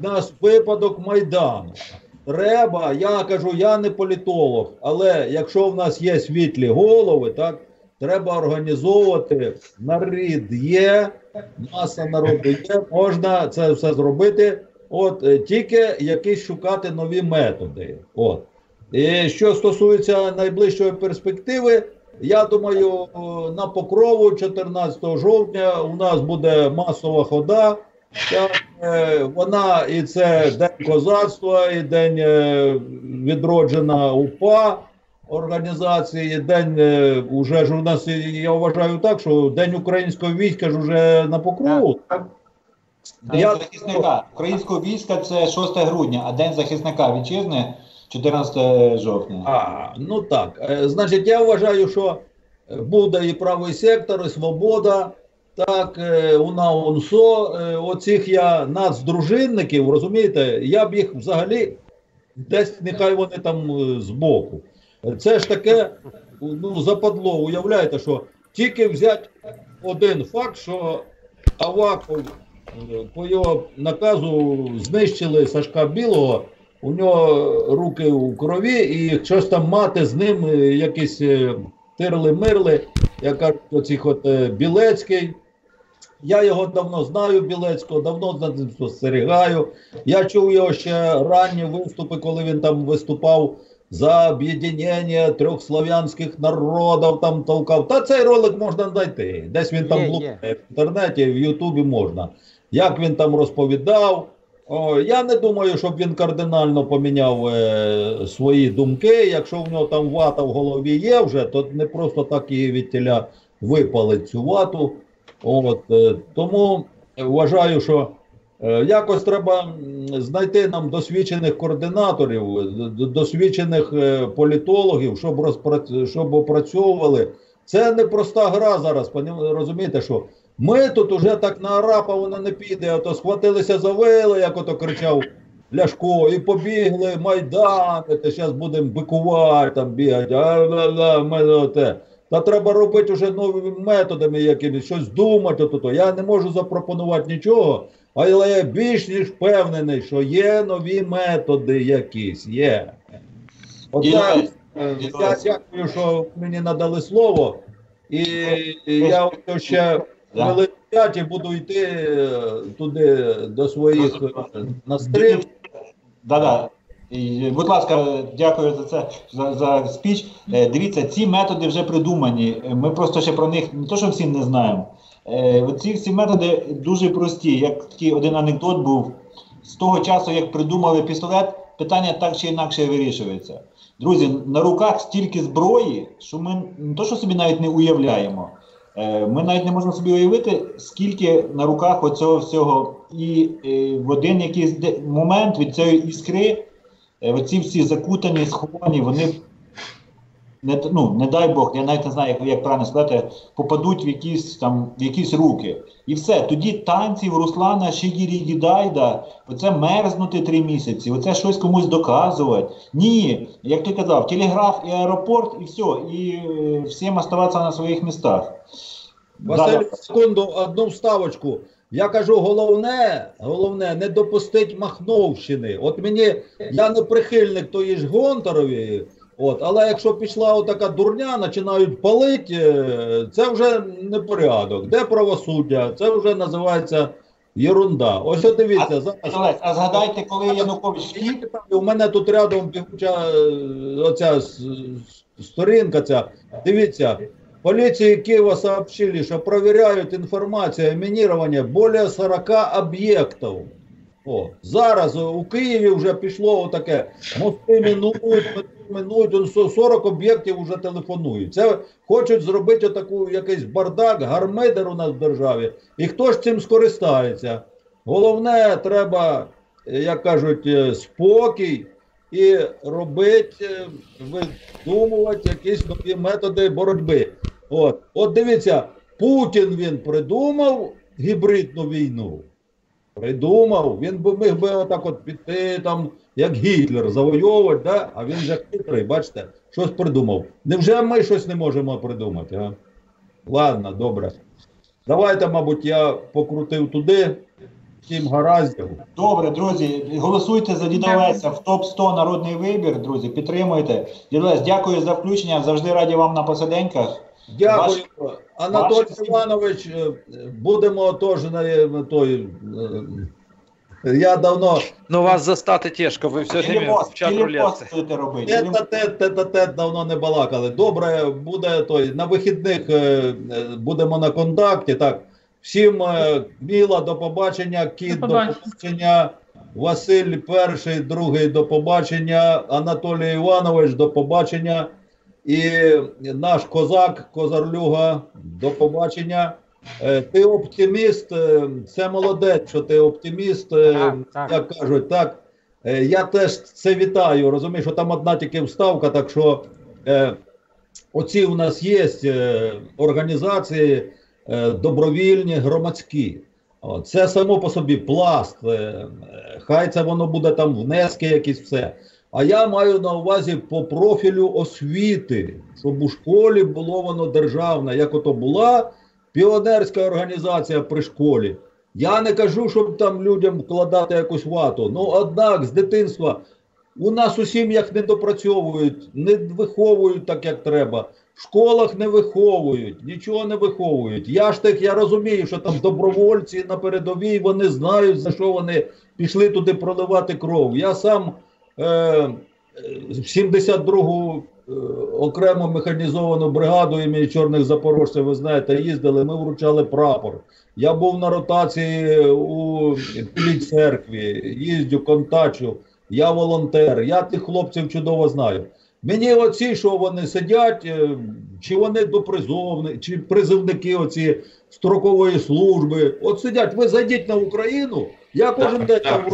на випадок Майдану. Треба, я кажу, я не політолог, але якщо в нас є світлі голови, так, треба організовувати, народ є, маса народу є, можна це все зробити, тільки якісь шукати нові методи. От. І що стосується найближчої перспективи, я думаю, на Покрову 14 жовтня у нас буде масова хода Вона і це День козацтва, і День відроджена УПА організації, і День уже ж у нас, я вважаю так, що День українського війська ж уже на покрову. День захисника. Українського війська це 6 грудня, а День захисника вітчизни 14 жовтня. Ну так. Значить, я вважаю, що буде і правий сектор, і свобода. Так, УНА-УНСО, оцих я нацдружинників, розумієте, я б їх взагалі десь, нехай вони там збоку. Це ж таке, ну, западло, уявляєте, що тільки взяти один факт, що Аваков по його наказу знищили Сашка Білого, у нього руки у крові, і щось там мати з ним якісь тирли-мирли, як кажуть, оцих от Білецький. Я його давно знаю, Білецького, давно за ним спостерігаю. Я чув його ще ранні виступи, коли він там виступав за об'єднання трьох слов'янських народів, там толкав. Та цей ролик можна знайти. Десь він там блукає в інтернеті, в Ютубі можна. Як він там розповідав. Я не думаю, щоб він кардинально поміняв свої думки. Якщо в нього там вата в голові є вже, то не просто так її від тіля випалить цю вату. Тому вважаю, що якось треба знайти нам досвідчених координаторів, досвідчених політологів, щоб опрацьовували. Це не проста гра зараз, розумієте, що ми тут уже так на арапа воно не піде, а то схватилися за вили, як ото кричав Ляшко, і побігли майданити, зараз будемо бикувати, там бігати, Та треба робити вже новими методами якимись, щось думати. Я не можу запропонувати нічого, але я більш ніж впевнений, що є нові методи якісь, є. Я дякую, що мені надали слово, і я ще хвилин 5 буду йти туди до своїх на стрім. Будь ласка, дякую за це, за спіч. Дивіться, ці методи вже придумані. Ми просто ще про них не то, що всі не знаємо. Ці всі методи дуже прості. Як такий один анекдот був, з того часу, як придумали пістолет, питання так чи інакше вирішується. Друзі, на руках стільки зброї, що ми не то, що собі навіть не уявляємо. Ми навіть не можемо собі уявити, скільки на руках оцього всього. І в один якийсь момент від цієї іскри оці всі закутані, сховані, вони, не дай Бог, я навіть не знаю, як правильно сказати, попадуть в якісь руки. І все, тоді танці в Руслана Шигірі-Дідайда, оце мерзнути 3 місяці, оце щось комусь доказувати. Ні, як ти казав, телеграф і аеропорт, і все, і всім оставатися на своїх містах. Василь, секунду, одну вставочку. Я кажу, головне, не допустить Махновщини. От я не прихильник тої ж Гонтарові, але якщо пішла отака дурня, починають палити, це вже не порядок. Де правосуддя? Це вже називається єрунда. Ось дивіться. А згадайте, коли Янукович втік? У мене тут рядом бігуча оця сторінка ця. Дивіться. Полиции Киева сообщили, что проверяют информацию о минировании более 40 объектов. Зараз у Києві вже пішло отаке, мости минують, 40 об'єктів вже телефонують. Це хочуть зробити отаку якийсь бардак, гармидер у нас в державі. І хто ж цим скористається? Головне, треба, як кажуть, спокій і робити, видумувати якісь нові методи боротьби. От дивіться, Путін він придумав гібридну війну. Придумав, він міг би отак от піти там, як Гітлер, завойовувати, да? А він же хитрий, бачите, щось придумав. Невже ми щось не можемо придумати, а? Ладно, добре. Давайте, мабуть, я покрутив туди, всім гараздів. Добре, друзі, голосуйте за Діда Леся в топ-100 народний вибір, друзі, підтримуйте. Дід Лесь, дякую за включення, завжди раді вам на посиденьках. Дякую. Анатолій Іванович, будемо теж на той... Я давно... вас застати тяжко, ви все время в чат рулетці. Тет-а-тет давно не балакали. Добре, буде той, на вихідних будемо на контакті, так. Всім Міла, до побачення, Кіт, до побачення, Василь перший, другий, до побачення, Анатолій Іванович, до побачення. І наш козак, Козарлюга, до побачення. Ти оптиміст, це молодець, що ти оптиміст, як кажуть, так. Я теж це вітаю, розумію, що там одна тільки вставка, так що оці у нас є організації добровільні, громадські. Це само по собі пласт, хай це воно буде там внески якісь все. А я маю на увазі по профілю освіти, щоб у школі було воно державне, як ото була піонерська організація при школі. Я не кажу, щоб там людям вкладати якусь вату, ну однак з дитинства у нас у сім'ях не допрацьовують, не виховують так, як треба. В школах не виховують, нічого не виховують. Я розумію, що там добровольці на передовій, вони знають, за що вони пішли туди проливати кров. Я сам в 72-гу окремо механізовану бригаду імені Чорних Запорожців, ви знаєте, їздили, ми вручали прапор. Я був на ротації у Білій церкві, їздю, контачу, я волонтер, я тих хлопців чудово знаю. Мені оці, що вони сидять, чи вони допризовні, чи призивники оці строкової служби, от сидять, ви зайдіть на Україну, я кожен день там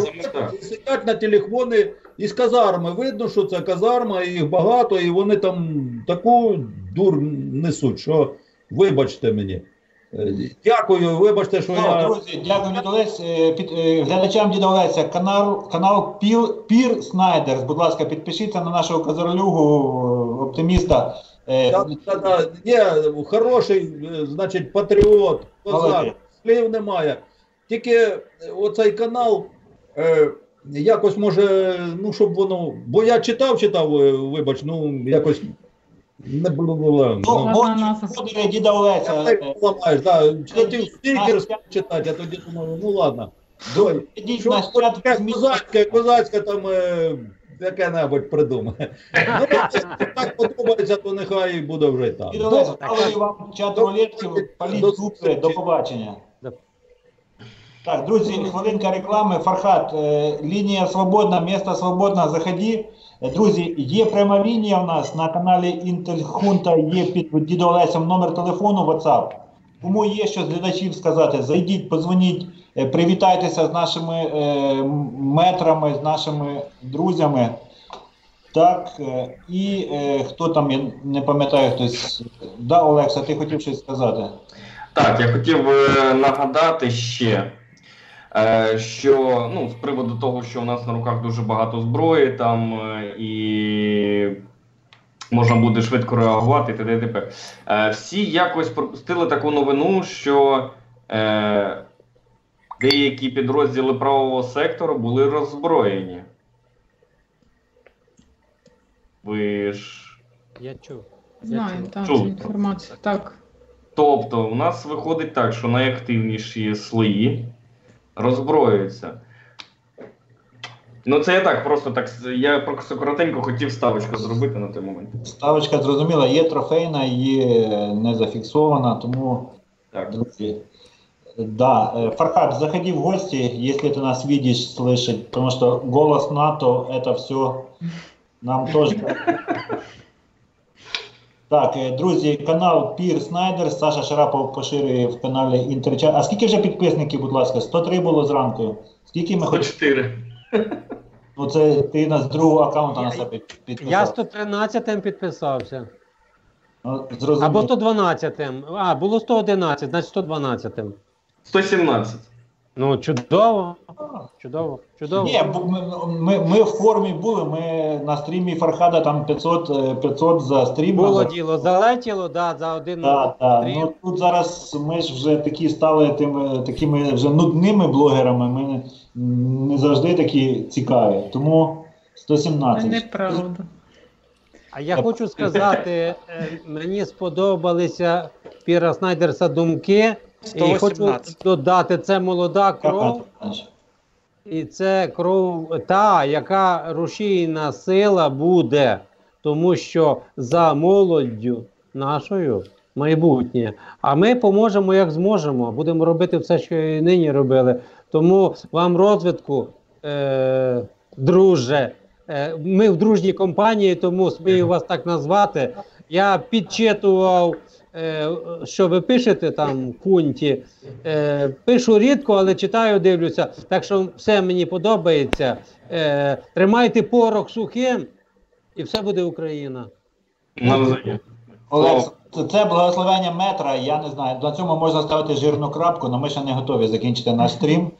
сидять на телефони із казарми, видно, що це казарма, і їх багато, і вони там таку дур несуть, що вибачте мені. Дякую, вибачте, що я... Друзі, дякую, Дід Олесь. Глядачам Діда Олеся, канал Пір Снайдерс. Будь ласка, підпишіться на нашого Козарлюгу, оптиміста. Є, хороший, значить, патріот, козак, слів немає. Тільки оцей канал, якось може, ну, щоб воно... Бо я читав, вибач, ну, якось... Не було. Ну, Діда Олеся. Хотів стікер читати, а тоді думаю, ну ладно. Козацька там яке-небудь придумає. Ну, так подобається, то нехай буде вже там. Діда Олеся, ставлю вам чат рулетки, паліть зубки, до побачення. Так, друзі, хвилинка реклами. Фархат, лінія свободна, місто свободне, заходи. Друзі, є пряма лінія у нас на каналі Інтельхунта, є під Дідом Олесем номер телефону WhatsApp. Кому є що з глядачів сказати, зайдіть, подзвоніть, привітайтеся з нашими метрами, з нашими друзями. Так, і хто там, я не пам'ятаю, хтось. Да, Олекса, ти хотів щось сказати? Так, я хотів нагадати ще, що, ну, з приводу того, що у нас на руках дуже багато зброї там і можна буде швидко реагувати і т.д. і т.п. Всі якось пропустили таку новину, що деякі підрозділи правового сектору були роззброєні. Ви ж... Я чув. Знаю, так, цю інформацію, так. Тобто, у нас виходить так, що найактивніші слої роззброюються. Ну, це я так, просто так, я просто коротенько хотів ставочку зробити на той момент. Ставочка зрозуміла, є трофейна, є не зафіксована, тому, так. Друзі, да, Фархад, заходи в гости, если ты нас видишь, слышишь, потому что голос НАТО, это все нам тоже... Так, друзі, канал Пір Снайдер, Саша Шарапов поширює в каналі Інтерчат. А скільки вже підписників, будь ласка? 103 було зранку. Скільки ми 104. Ну це ти нас з другого аккаунта на себе підписав. Я 113-м підписався. Ну, або 112-м. А, було 111, значить 112-м. 117. Ну, чудово. Чудово. Чудово. Ні, ми в формі були, ми на стрімі Фархада там 500 за стрім. Було діло, залетіло, да, за один стрім. Ну, тут зараз ми ж вже такі стали такими вже нудними блогерами, ми не завжди такі цікаві, тому 117. Неправда. А я хочу сказати, мені сподобалися Піра Снайдерса думки, 118. І хочу додати, це молода кров. І це кров та, яка рушійна сила буде, тому що за молоддю нашою майбутнє. А ми поможемо, як зможемо. Будемо робити все, що і нині робили. Тому вам розвитку, друже. Ми в дружній компанії, тому смію вас так назвати. Я підчитував, що ви пишете там в пункті. Пишу рідко, але читаю, дивлюся. Так що все мені подобається. Тримайте порох сухим, і все буде Україна. Олег, це благословення метра, я не знаю, на цьому можна ставити жирну крапку, але ми ще не готові закінчити наш стрім.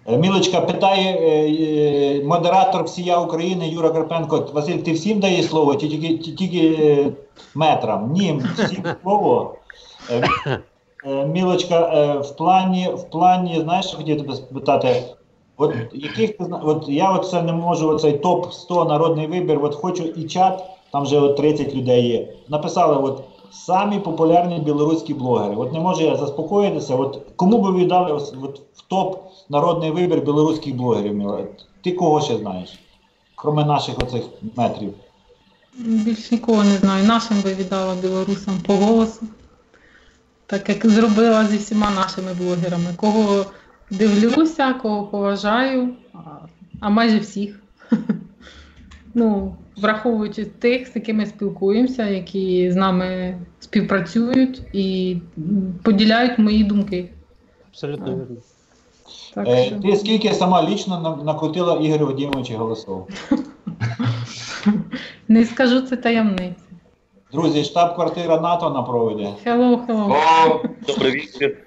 Мілочка питає, модератор всія України Юра Карпенко: Василь, ти всім даєш слово, чи тільки метрам? Ні, всім слово. Мілочка, в плані, знаєш, що хотів тебе спитати, от я це не можу, оцей топ-100 народний вибір, от хочу і чат, там вже 30 людей є, написали, самі популярні білоруські блогери. От не можу я заспокоїтися, кому би ви дали в топ народний вибір білоруських блогерів? Ти кого ще знаєш? Кроме наших оцих метрів. Більш нікого не знаю. Нашим би віддала білорусам по голосу. Так як зробила зі всіма нашими блогерами. Кого дивлюся, кого поважаю, а майже всіх. Враховуючи тих, з якими спілкуємося, які з нами співпрацюють і поділяють мої думки. Абсолютно вірно. Ти скільки сама лічно накрутила Ігорю Вадимовичу голосов? Не скажу, це таємниця. Друзі, штаб-квартира НАТО на проводі. Hello.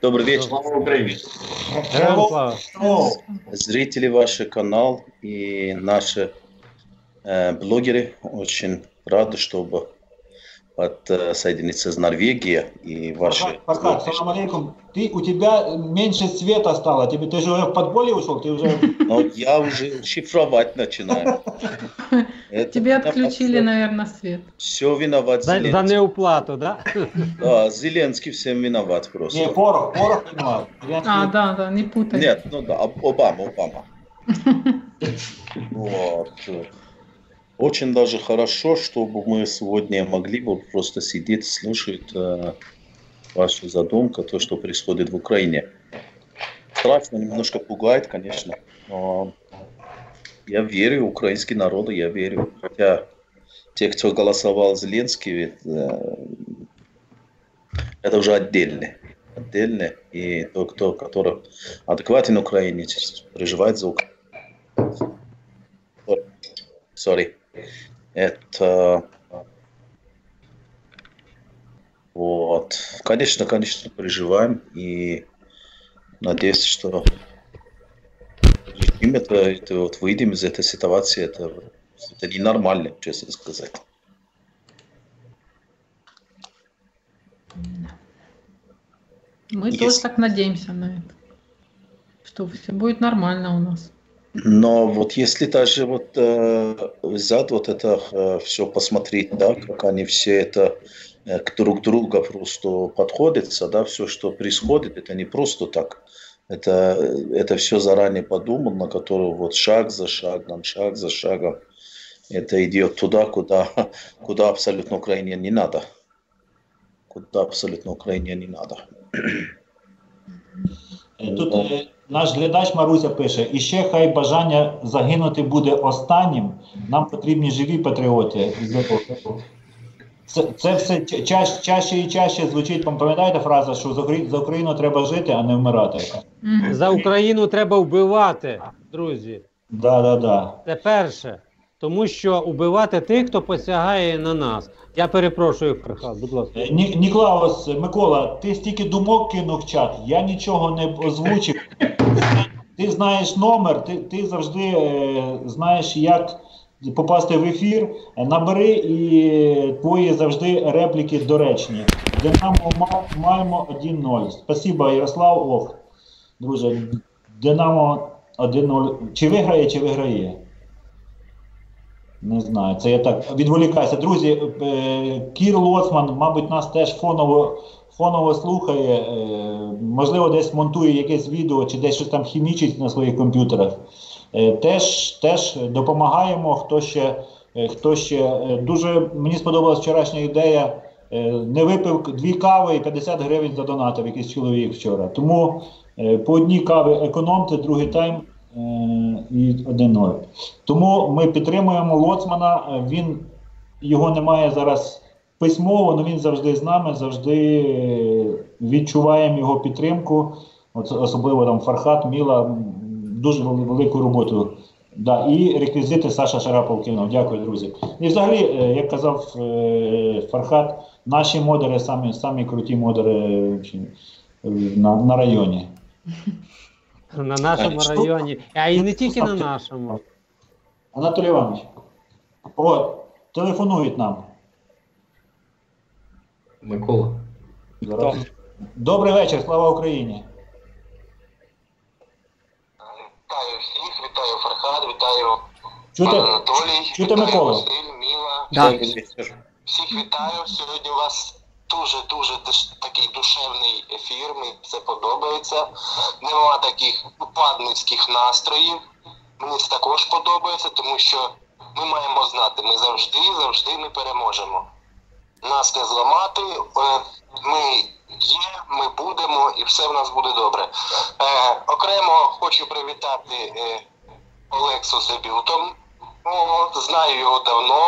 Добрый вечер. Слава Україні! Зрители вашего канала и наши блогеры очень рады, чтобы подсоединиться с Норвегией и ваши... Фархад, салам алейкум. У тебя меньше света стало. Ты же уже в подполье ушел? Но я уже шифровать начинаю. Тебе отключили, наверное, свет. Все виноват Зеленский. За неуплату, да? Да, Зеленский всем виноват просто. Не, порох виноват. Да, не путай. Нет, Обама. Вот. Очень даже хорошо, чтобы мы сегодня могли просто сидеть, слушать вашу задумку, то, что происходит в Украине. Страшно, немножко пугает, конечно, но я верю в украинский народ, я верю. Хотя те, кто голосовал Зеленский, это уже отдельно. И тот, который адекватен Украине, переживает за Украину. Sorry. Это вот. Конечно, переживаем и надеюсь, что это выйдем из этой ситуации. Это ненормально, честно сказать. Мы тоже так надеемся на это, что все будет нормально у нас. Но вот если даже взять это все посмотреть, да, как они все это друг друга просто подходятся, да, все, что происходит, это не просто так. Это все заранее подумано, на которую шаг за шагом. Это идет туда, куда абсолютно Украине не надо. Тут наш глядач Маруся пише: і ще хай бажання загинути буде останнім, нам потрібні живі патріоти. Це все чаще і чаще звучить. Пам'ятаєте фразу, що за Україну треба жити, а не вмирати? За Україну треба вбивати, друзі. Да. Це перше. Тому що вбивати тих, хто посягає на нас. Я перепрошую, Фархад, будь ласка. Ніклаус, Микола, ти стільки думок кинув в чат, я нічого не озвучив. Ти знаєш номер, ти завжди знаєш, як попасти в ефір. Набери, і твої завжди репліки доречні. Динамо маємо 1-0. Спасибо, Ярослав. Друже, Динамо 1-0. Чи виграє? Не знаю, це я так відволікаюся. Друзі, Кір Лоцман, мабуть, нас теж фоново слухає, можливо, десь монтує якесь відео, чи десь щось там хімічить на своїх комп'ютерах. Теж допомагаємо, хто ще. Дуже мені сподобалась вчорашня ідея не випив 2 кави і 50 гривень задонатив якийсь чоловік вчора. Тому по одній каві економте, другий тайм і 1-0. Тому ми підтримуємо Лоцмана, його немає зараз письмово, але він завжди з нами, завжди відчуваємо його підтримку, особливо там Фархат, Міла, дуже велику роботу. Да, і реквізити Саша Шарапов кинув. Дякую, друзі. І взагалі, як казав Фархат, наші модери самі круті модери на районі. На нашому районі, а і не тільки на нашому. Анатолій Іванович, телефонують нам. Микола. Добрий вечір, слава Україні. Вітаю всіх, вітаю Фархад, вітаю Чути? Анатолій, Чути, вітаю Микола? Василь, Міла. Да. Всіх вітаю. Сьогодні у вас дуже такий душевний ефір, мені це подобається. Нема таких упадницьких настроїв. Мені це також подобається, тому що ми маємо знати, ми завжди ми переможемо. Нас не зламати, ми є, ми будемо і все в нас буде добре. Окремо хочу привітати Олексу з дебютом. Знаю його давно.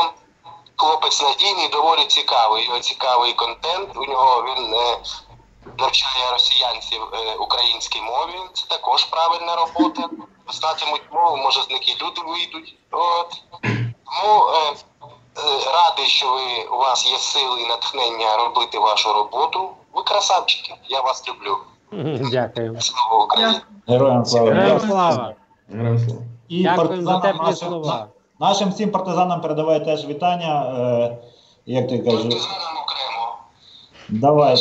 Хлопець надійний, доволі цікавий. Його цікавий контент. У нього він навчає росіянців українській мові. Це також правильна робота. Знатимуть мову, може з них і люди вийдуть. Тому радий, що у вас є сили і натхнення робити вашу роботу. Ви красавчики, я вас люблю. Дякую. Слава Україні! Героям слава. Героям слава. Героям слава. І Дякуємо за партизанам теплі слова. нашим всім партизанам передавай теж вітання. Як ти кажеш? Партизанам окремо. Давай.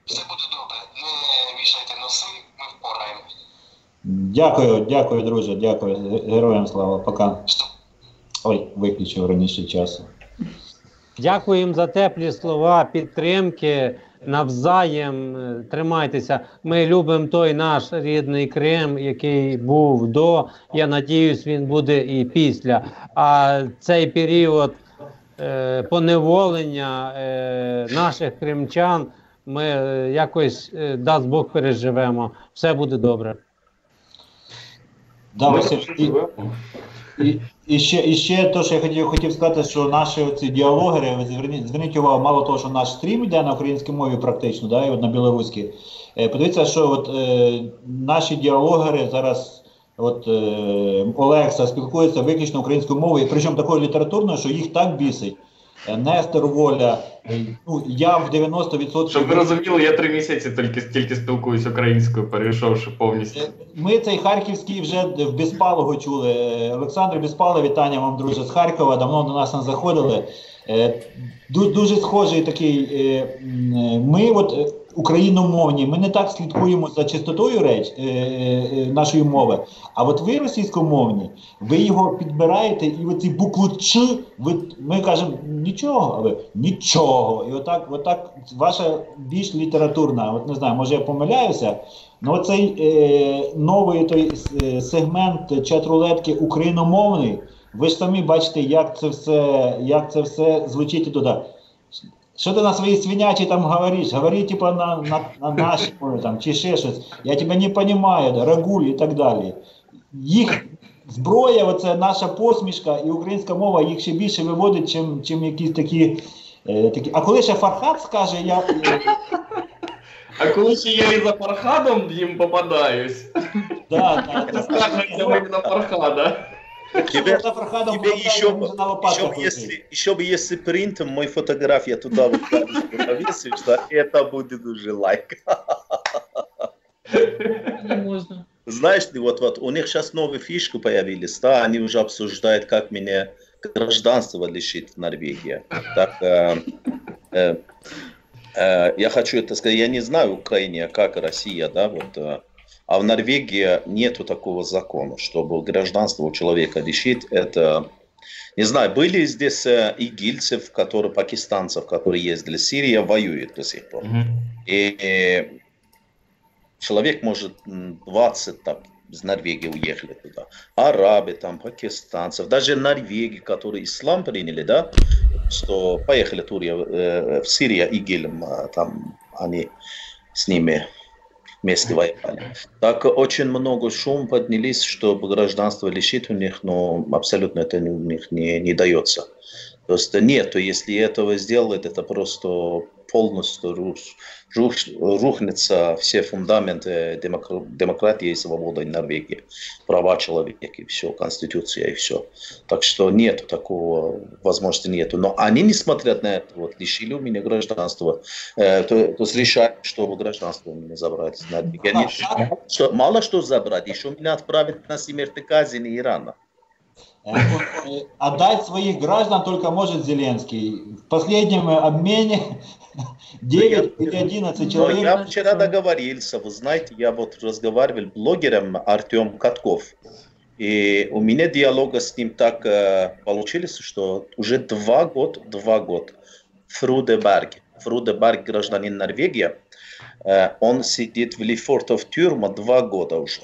Все буде добре. Не вішайте носи, ми впораємось. Дякую, друже, дякую. Героям слава. Пока. Ой, виключив раніше часу. Дякуємо за теплі слова, підтримки, навзаєм, тримайтеся. Ми любимо той наш рідний Крим, який був до, я надіюсь, він буде і після. А цей період поневолення наших кримчан ми якось, дасть Бог, переживемо. Все буде добре. Да, Василь, і ще те, що я хотів сказати, що наші оці діалогери, зверніть увагу, мало того, що наш стрім йде на українській мові практично, да, і от на білоруській. Подивіться, що от, наші діалогери зараз, Олекса спілкується виключно українською мовою, і причому такою літературною, що їх так бісить. Нестор Воля, я в 90%... Щоб ви розуміли, я 3 місяці тільки спілкуюсь українською, перейшовши повністю. Ми цей харківський вже в Безпалого чули. Олександр Безпалов, вітання вам, друже, з Харкова, давно до нас не заходили. Дуже схожий такий, ми от україномовні, ми не так слідкуємо за чистотою нашої мови, а от ви російськомовні, ви його підбираєте і оці букву Ч, ми кажемо нічого, а ви нічого. І отак ваша більш літературна, от не знаю, може я помиляюся, але оцей новий той сегмент чат-рулетки україномовний, ви ж самі бачите, як це все звучить і туди. Що ти на своїй свинячі там говориш? Говори типа на нашій мові там, чи ще щось. Я тебе не розумію, рагуль і так далі. Їх зброя, оце наша посмішка і українська мова їх ще більше виводить, чим якісь такі. А коли ще Фархад скаже, я... А коли ще я і за Фархадом їм попадаюсь, це скажеться мені на Фархада. Тебе еще бы, если принтом мой фотография туда вот повесишь, да, это будет уже лайк. Не можно. Знаешь, вот у них сейчас новые фишки появились, да, они уже обсуждают, как меня гражданство лишить в Норвегии. Так, я хочу это сказать, я не знаю в Украине, как Россия, да, вот. А в Норвегии нету такого закона, чтобы гражданство у человека лишить. Это, не знаю, были здесь игильцев, пакистанцев, которые ездили в Сирию, воюют до сих пор. И человек может из Норвегии уехали туда. Арабы, там, пакистанцев, даже норвеги, которые ислам приняли, да, что поехали в Сирию, ИГИЛ, там они с ними вместе воевали. Так очень много шум поднялись, чтобы гражданство лишить у них, но абсолютно это у них не дается. То есть нет, если этого сделать, это просто полностью рухнется все фундаменты демократии и свободы Норвегии, права человека и все, конституция и все. Так что нет такого, возможности нету. Но они не смотрят на это, вот лишили у меня гражданства, то есть решают, чтобы гражданство у меня забрать. Мало что забрать, еще меня отправят на смертную казнь Ирана. Отдать своих граждан только может Зеленский. В последнем обмене 9 или 11 человек. Я вчера договорился, вы знаете, я вот разговаривал с блогером Артем Катков. И у меня диалога с ним так получилось, что уже 2 года Фрудеберг, гражданин Норвегии, он сидит в Лефортов тюрьме 2 года уже.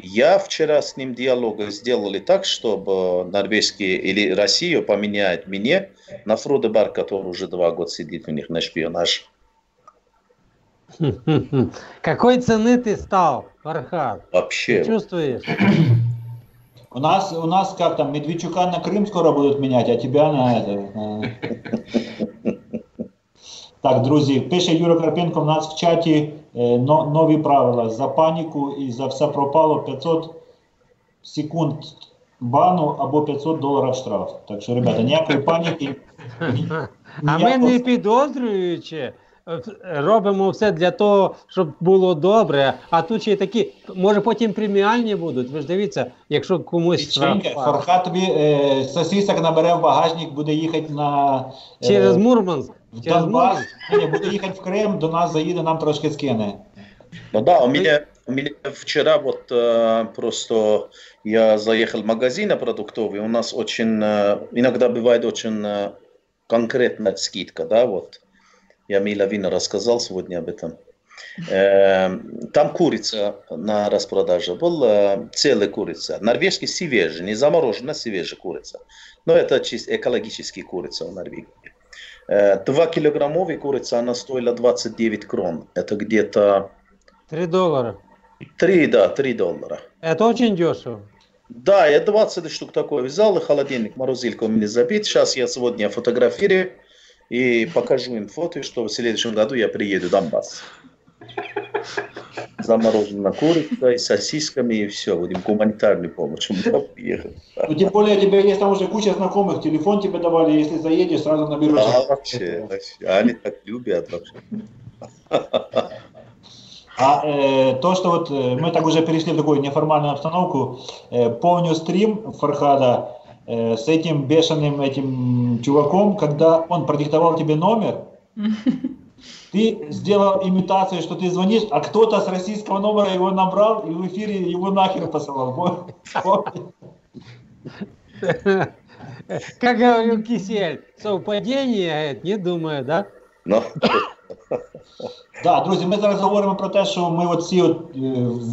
Я вчера с ним диалог сделали так, чтобы норвежские или Россию поменять меня на Фрудеберг, который уже 2 года сидит у них на шпионаж. Какой цены ты стал, Фархад? Вообще. Ты чувствуешь? У нас как там, Медведчука на Крым скоро будут менять, а тебя на это. Так, друзі, пише Юра Карпенко в нас в чаті нові правила. За паніку і за все пропало 500 секунд бану або $500 штраф. Так що, ребята, ніякої паніки. А ми не підозрюючи, робимо все для того, щоб було добре, а тут ще й такі, може потім преміальні будуть, ви ж дивіться, якщо комусь штраф. Фархад тобі сосисок набере в багажник, буде їхати на... Через Мурманск. В Донбас, буде їхати в Крим, до нас заїде, нам трошки скине. Ну да, у меня вчера вот просто я заехал в магазин продуктовый, у нас очень, иногда бывает очень конкретная скидка, да, вот. Я Миловина рассказал сегодня об этом. Там курица на распродаже была, целая курица, норвежский свежий, не замороженная, свежая курица. Но это чисто экологическая курица в Норвегии. 2-килограммовая курица, она стоила 29 крон. Это где-то... $3. 3 доллара. Это очень дешево. Да, я 20 штук такое взял, и холодильник, морозилка у меня забит. Сейчас я сегодня фотографирую и покажу им фото, что в следующем году я приеду в Донбасс. Замороженная курица и сосисками, и все. Будем гуманитарную помощь. Ну, тем более, у тебя есть там уже куча знакомых, телефон тебе давали, если заедешь, сразу наберут. Да, вообще. Они так любят вообще. То, что вот мы так уже перешли в такую неформальную обстановку, помню стрим Фархада с этим бешеным этим чуваком, когда он продиктовал тебе номер, ты сделал имитацию, что ты звонишь, а кто-то с российского номера его набрал и в эфире его нахер посылал. Как говорил Кисель, совпадение, не думаю, да? Да, друзі, ми зараз говоримо про те, що ми всі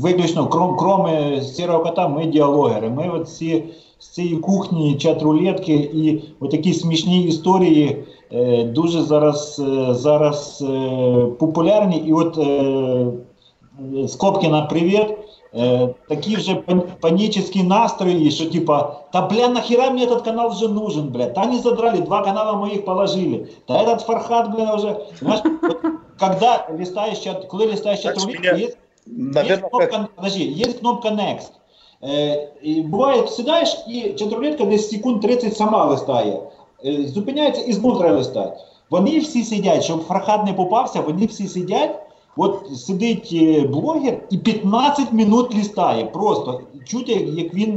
виключно, кроме сірого кота, ми діалогери. Ми всі з цієї кухні, чат-рулетки і такі смішні історії дуже зараз популярні. І от Скобкіна привіт. Такі вже панічні настрої, що типа, та бля, нахера мне этот канал вже нужен, бля, та не задрали, 2 канала моих положили, та этот Фархад, бля, уже, знаешь, вот, когда листаешь чат, коли листаешь чат-рулетку, есть кнопка Next, і буває, сідаєш і чат-рулетка десь секунд 30 сама листає, зупиняється і знов треба листати. Вони всі сидять, щоб Фархад не попався, вони всі сидять. От сидить блогер і 15 минут листає, просто чути, як він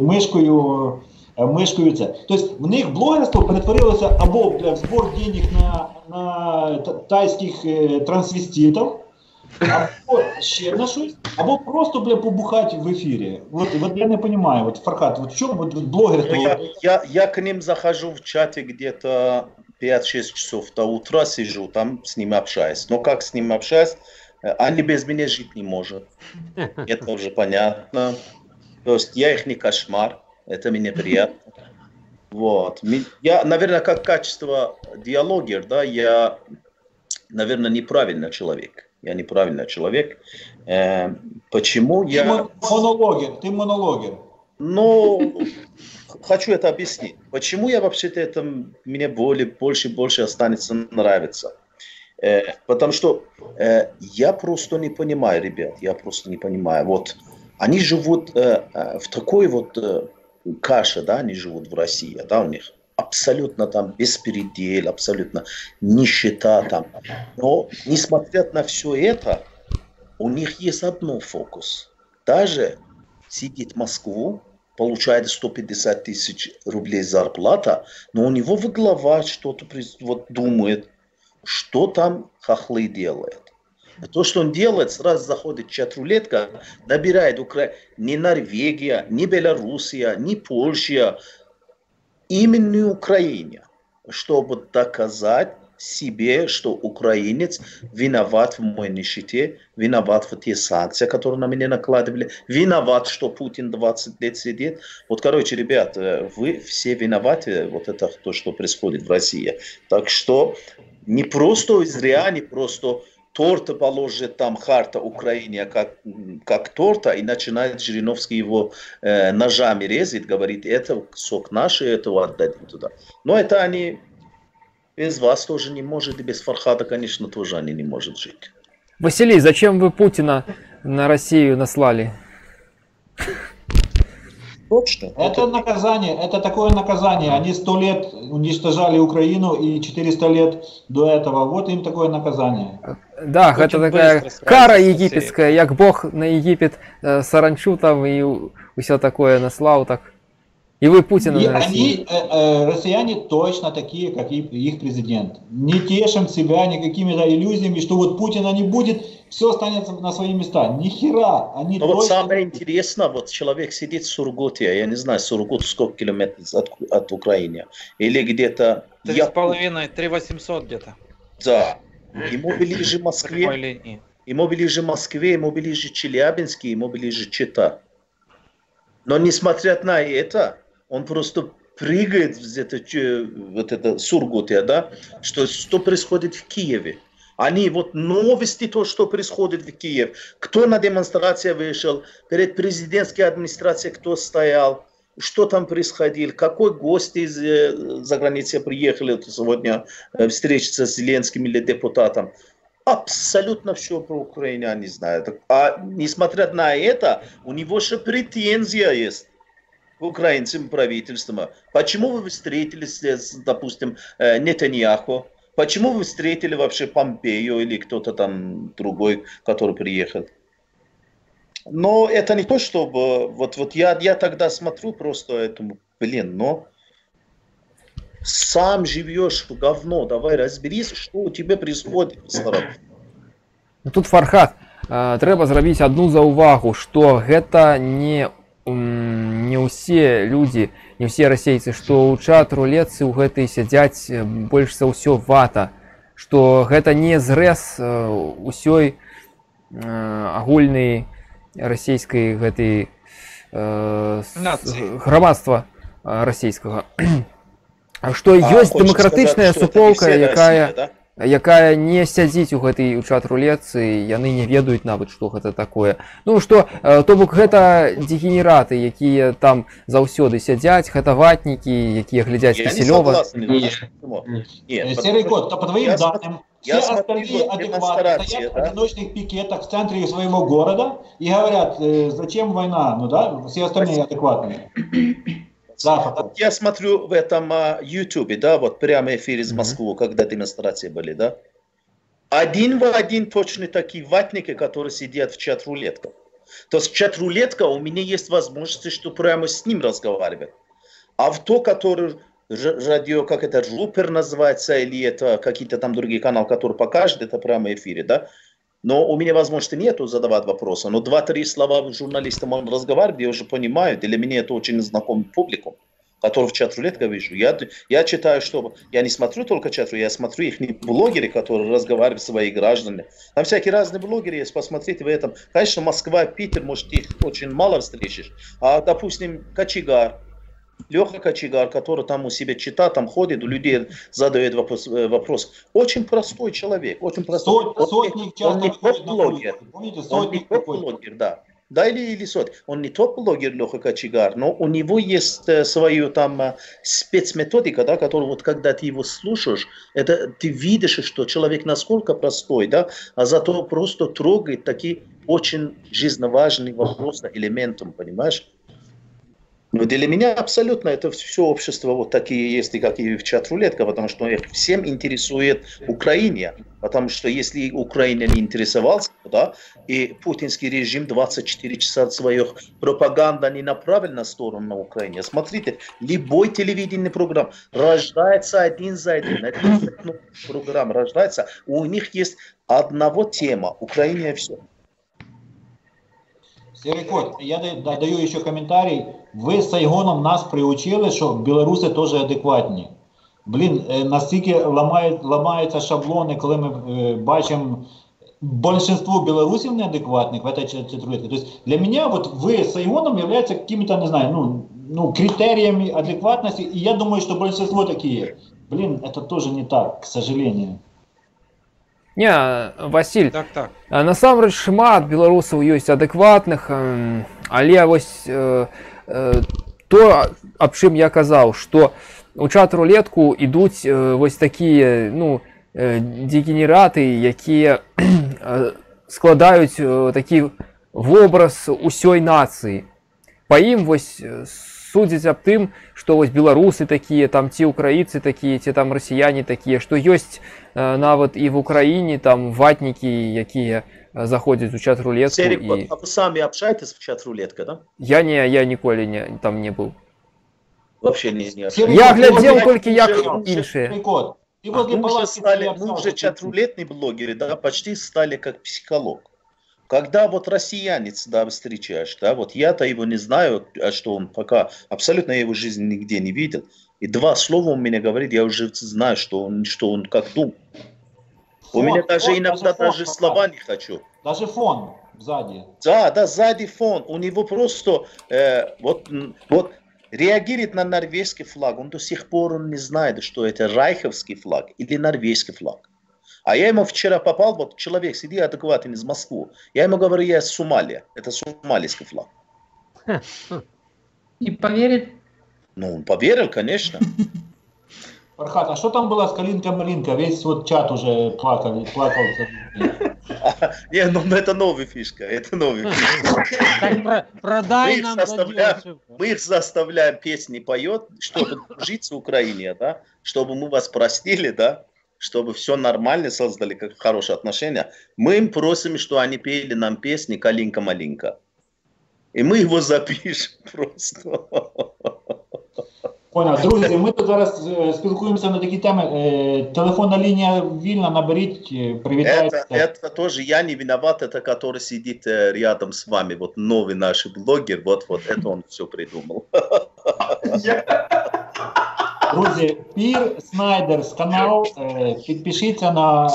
мишкою це. Тобто в них блогерство перетворилося або в збор денег на тайських трансвеститів, або ще на щось, або просто побухати в ефірі. От я не розумію, от Фархад, в чому блогерство? Я к ним захожу в чате где-то 5-6 часов до утра сижу, там с ними общаюсь. Но как с ними общаюсь? Они без меня жить не могут. Это уже понятно. То есть я их не кошмар. Это мне приятно. Вот. Я, наверное, как качество диалогер, да, я, наверное, неправильный человек. Я неправильный человек. Почему Ты я... монологер. Ну, хочу это объяснить. Почему я вообще-то это мне больше и больше останется нравиться. Потому что я просто не понимаю, ребят, я просто не понимаю. Вот они живут в такой вот каше, да, они живут в России, да, у них абсолютно там беспредел, абсолютно нищета там. Но несмотря на все это, у них есть одно фокус. Даже сидит в Москву, получает 150 тысяч рублей зарплата, но у него в голове что-то вот думает, что там хохлы делают. То, что он делает, сразу заходит в чат-рулетка, набирает не Норвегия, не Белоруссия, не Польша, именно Украина, чтобы доказать себе, что украинец виноват в моей нищете, виноват в те санкции, которые на меня накладывали, виноват, что Путин 20 лет сидит. Вот, короче, ребят, вы все виноваты, вот это то, что происходит в России. Так что не просто зря, не просто торта положит там харта Украине как торта, и начинает Жириновский его ножами резать, говорит, это сок наш, этого отдадим туда. Но это они без вас тоже не может, и без Фархада, конечно, тоже они не могут жить. Василий, зачем вы Путина на Россию наслали? Точно. Это наказание, это такое наказание. Они 100 лет уничтожали Украину и 400 лет до этого. Вот им такое наказание. Да, Очень это такая быстро кара справиться з єгипетська, як Бог на Єгипет саранчу там і все такое наслал так. И вы Путина И на Россию. они, россияне, точно такие, как и их президент. Не тешим себя никакими-то иллюзиями, что вот Путина не будет, все останется на свои места. Ни хера. Они Но вот точно... самое интересное, вот человек сидит в Сургуте, я не знаю, Сургут сколько километров от Украины, или где-то... 3,5-3,800 где-то. Да. Ему ближе Прямой Москве, линии. ему ближе Москве, ему ближе Челябинске, ему ближе Чита. Но несмотря на это, он просто прыгает вот это Сургуте, да, что происходит в Киеве. Они вот новости, то, что происходит в Киеве. Кто на демонстрации вышел, перед президентской администрацией кто стоял, что там происходило, какой гость из-за границы приехали сегодня встретиться с Зеленским или депутатом. Абсолютно все про Украину они знают. А несмотря на это, у него же претензия есть к украинским правительствам. Почему вы встретились с, допустим, Нетаньяху? Почему вы встретили вообще Помпею или кто-то там другой, который приехал? Но это не то, чтобы... Вот я тогда смотрю просто этому, но сам живешь в говно, давай разберись, что у тебя происходит. Тут, Фархад, треба зрабіць одну заувагу, што гэта не ўсе людзі, не ўсе расейцы, што ў чат-рулетцы ў гэтай сядзяць больш за ўсё вата, што гэта не зрэз усёй агульнай расійскай гэтай грамадства расійскага. Што ёсць дэмакратычная суполка, якая не сядзіць у гэтай чат-рулетцы, яны не ведаюць нават, што гэта такое. Ну што, то бок гэта дегенераты, якія там заўсёды сядзяць, гэта ватнікі, якія глядзяць Кісельова. Серый кот, то по твоим данным, все остальные адекватно стоят в одиночных пикетах в центре своего города и говорят, зачем война, ну да, все остальные адекватные. Да, я смотрю в этом YouTube, да, вот прямо эфир из Москвы, когда демонстрации были, да. Один в один точно такие ватники, которые сидят в чат-рулетках. То есть чат-рулетка, у меня есть возможность, что прямо с ним разговаривать. А в то, который радио, как это, Рупер называется, или это какие-то там другие каналы, которые покажут, это прямо в эфире, да. Но у меня возможности нету задавать вопросы. Но 2-3 слова журналистам он разговаривает, я уже понимаю, для меня это очень знакомый публику. который в чат-рулетке вижу. Я читаю, что я не смотрю только чат-рулетку, я смотрю их блогеры, которые разговаривают с своими гражданами. Там всякие разные блогеры есть, посмотрите в этом. Конечно, Москва, Питер, может, их очень мало встретишь. А, допустим, Кочегар, Леха Кочегар, который там у себя читает, там ходит, у людей задает вопрос. Очень простой человек, очень простой. Сотник часто он не ходит на топ-блогер. Помните, Он не сотник топ-блогер, да. Да, или сотник. Он не топ-блогер Леха Кочегар, но у него есть свою там спецметодика, да, которую вот когда ты его слушаешь, это ты видишь, что человек насколько простой, да, а зато просто трогает такие очень жизненно важные вопросы элементом, понимаешь? Но для меня абсолютно это все общество вот такие есть, как и в чат-рулетка, потому что их всем интересует Украина. Потому что если Украина не интересовалась, да, и путинский режим 24 часа своих пропаганды не направил на сторону на Украине. Смотрите, любой телевидение программ рождается один за один программа рождается, у них есть одного тема, Украина и все. Серый кот, я даю еще комментарий. Ви з Сайгоном нас приучили, що білоруси теж адекватні. Блін, настільки ламаються шаблони, коли ми бачимо большинство білорусів неадекватних в этой чат-рулетке. То есть для меня вот вы с Сайгоном являются какими-то, не знаю, ну, критериями адекватности, и я думаю, что большинство такие. Блин, это тоже не так, к сожалению. Не, Василь, Так. насамрэч шмат беларусаў ёсць адэкватных, але вось то, аб чым я казаў, што у чат-рулетку ідуць вось такія, ну, дегенераты, якія складаюць такі вобраз усёй нацыі. Па ім вось судзяць аб тым, што вось беларусы такія, там ці украінцы такія, ці там расіяне такія, што ёсць нават і в Украіне там ватнікі, якія заходзяць у чат-рулетку. Серик, і... а вы сами общаетесь в чат-рулетке, да? Я ніколі там не быў. Вообще не общаюсь. Я глядзеў толькі як іншыя. Мы уже чат-рулетные блогеры, да, почти стали как психолог. Когда вот россиянец, да, встречаешь, да, вот я-то его не знаю, что он пока, абсолютно я его жизни нигде не видел. И два слова он мне говорит, я уже знаю, что он как думает. У меня даже иногда даже слова не хочу. Даже фон сзади. Да, сзади фон. У него просто вот реагирует на норвежский флаг. Он до сих пор не знает, что это райховский флаг или норвежский флаг. А я ему вчера попал, вот человек сидит адекватный из Москвы. Я ему говорю, я из Сомалии. Это сомалийский флаг. И поверил? Ну, он поверил, конечно. Фархат, а что там было с Калинка-Малинка? Весь вот чат уже плакал. Не, ну это новая фишка. Это новая фишка. Продай нам мы их заставляем песни поет, чтобы жить в Украине, да, чтобы мы вас простили, да, чтобы все нормально создали, как хорошие отношения. Мы им просим, что они пели нам песни «Калинка-малинка». И мы его запишем просто. Понял. Друзі, ми тут зараз спілкуємося на такі теми. Телефонна лінія вільна, наберіть, привітайте. Это тоже я не виноват, это который сидит рядом с вами, вот новый наш блогер, вот это он все придумал. Друзі, Пір Снайдерс канал, підпишіться на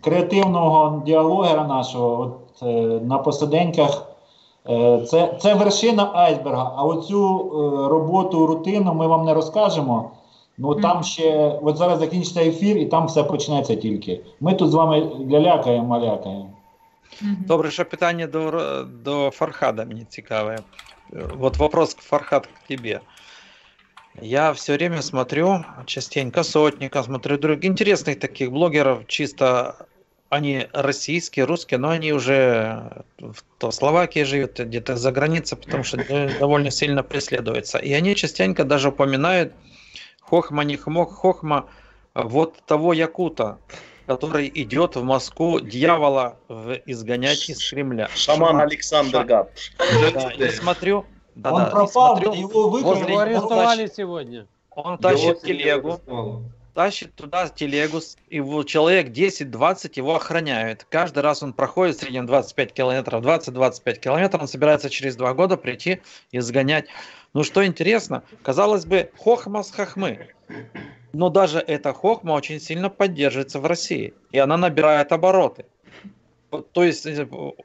креативного діалогера нашого на посиденьках. Це вершина айсберга, а оцю роботу, рутину ми вам не розкажемо. Ну там ще, от зараз закінчиться ефір і там все почнеться тільки. Ми тут з вами лялякаємо. Добре, ще питання до Фархада мені цікаве. Вот вопрос, Фархад, к тебе. Я все время смотрю, частенько Сотника, смотрю других интересных таких блогеров, чисто они российские, русские, но они уже в Словакии живут, где-то за границей, потому что довольно сильно преследуются. И они частенько даже упоминают Хохма, не Хохма, вот того якута, который идет в Москву дьявола изгонять из Кремля. Шаман Александр Габуш. Да, я смотрю... Он пропал, его арестовали сегодня. Он тащит телегу. тащит туда телегу, и человек 10-20 его охраняют. Каждый раз он проходит в среднем 25 километров, 20-25 километров, он собирается через 2 года прийти и сгонять. Ну что интересно, казалось бы, хохма с хохмы. Но даже эта хохма очень сильно поддерживается в России, и она набирает обороты. То есть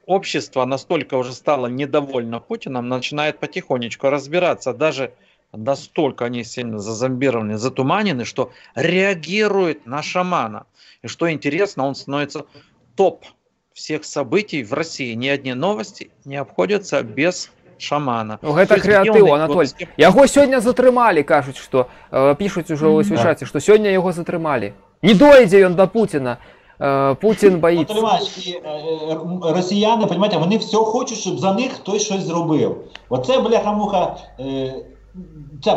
общество настолько уже стало недовольно Путиным, начинает потихонечку разбираться. Даже настолько они сильно зазомбированы, затуманены, что реагируют на шамана. И что интересно, он становится топ всех событий в России. Ни одни новости не обходятся без шамана. Гэта крэатыў, Анатоль. Яго сёння затрымалі, кажуць, што пішуць ужо ў чаце, што сёння яго затрымалі. Не дойдзе ён до Путіна. Путін боїться. Росіяни, понимаєте, вони все хочуть, щоб за них хтось щось зробив. Оце, бляха-муха,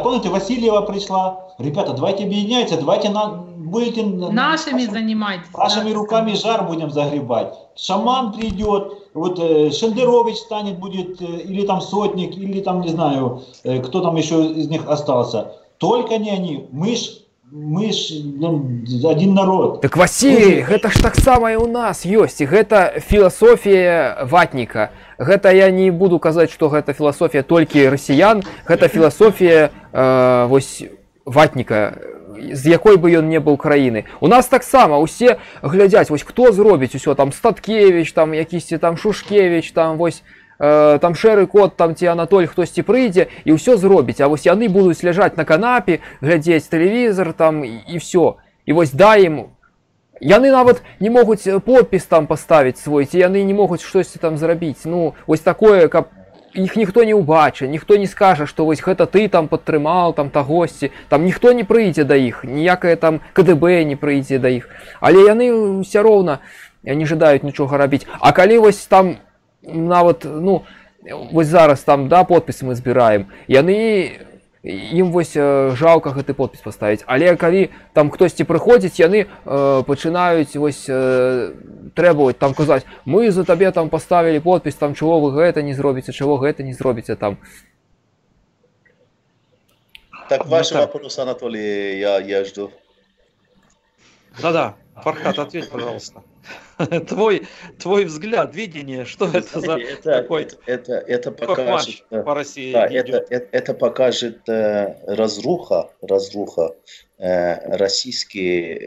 помните, Васильєва прийшла. Ребята, давайте объединяйтесь, давайте будете... Нашими занимайтесь. Нашими руками жар будем загребать. Шаман придет, вот Шендерович станет, будет, или там Сотник, или там, не знаю, кто там еще из них остался. Только не они. Мы ж один народ. Так, Василий, гэта ж таксама і у нас ёсць, і гэта філасофія ватніка. Гэта я не буду казаць, што гэта філасофія толькі расіян, гэта філасофія вось ватніка, з якой бы ён не быў краіны. У нас таксама усе глядзяць, вось хто зробіць усё, там Статкевич, там якісьці там Шушкевич, там вось там шэры кот, там ці Анатоль хтосьці прыйдзе і ўсё зробіць, а вось яны будуць ляжаць на канапе, глядзець тэлевізор там і всё. І вось дай ім, яны нават не могуць подпіс там паставіць свой, ці яны не могуць штосьці там зрабіць. Ну, вось такое, каб іх ніхто не ўбачыць, ніхто не скажа, што вось гэта ты там падтрымаў, там тагосьці, там ніхто не прыйдзе да іх, ніякае там КДБ не прыйдзе да іх. Але яны ўсё роўна не жадаюць нічога рабіць. А калі вось там нават, ну, вось зараз там, да, подпісы мы збіраем, яны, ім вось жалка гэты подпіс паставіць, але калі там хтосьці прыходзіць, яны пачынаюць вось трэбаваць, там казаць, мы за табе там паставілі подпіс, там чаго вы гэта не зробіце, чаго гэта не зробіце там. Так, ваш вопрос, Анатолий, я жду. Да-да, Фархад, ответь, пожалуйста. Твой взгляд, видение, что это за такой это покажет, по России, да, это покажет разруха российского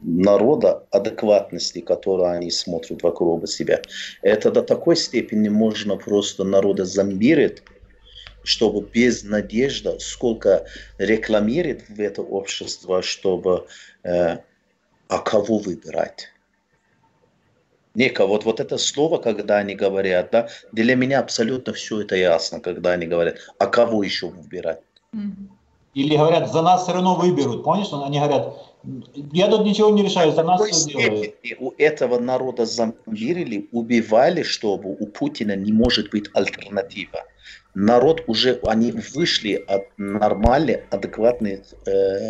народа, адекватности, которую они смотрят вокруг себя. Это до такой степени можно просто народа зомбировать, чтобы без надежды, сколько рекламирует в это общество, чтобы а кого выбирать? Некого. Вот это слово, когда они говорят, да, для меня абсолютно все это ясно, когда они говорят, а кого еще выбирать? Или говорят, за нас все равно выберут. Помнишь, они говорят, я тут ничего не решаю, за нас все делают. У этого народа зомбировали, убивали, чтобы у Путина не может быть альтернатива. Народ уже, они вышли от нормальной, адекватной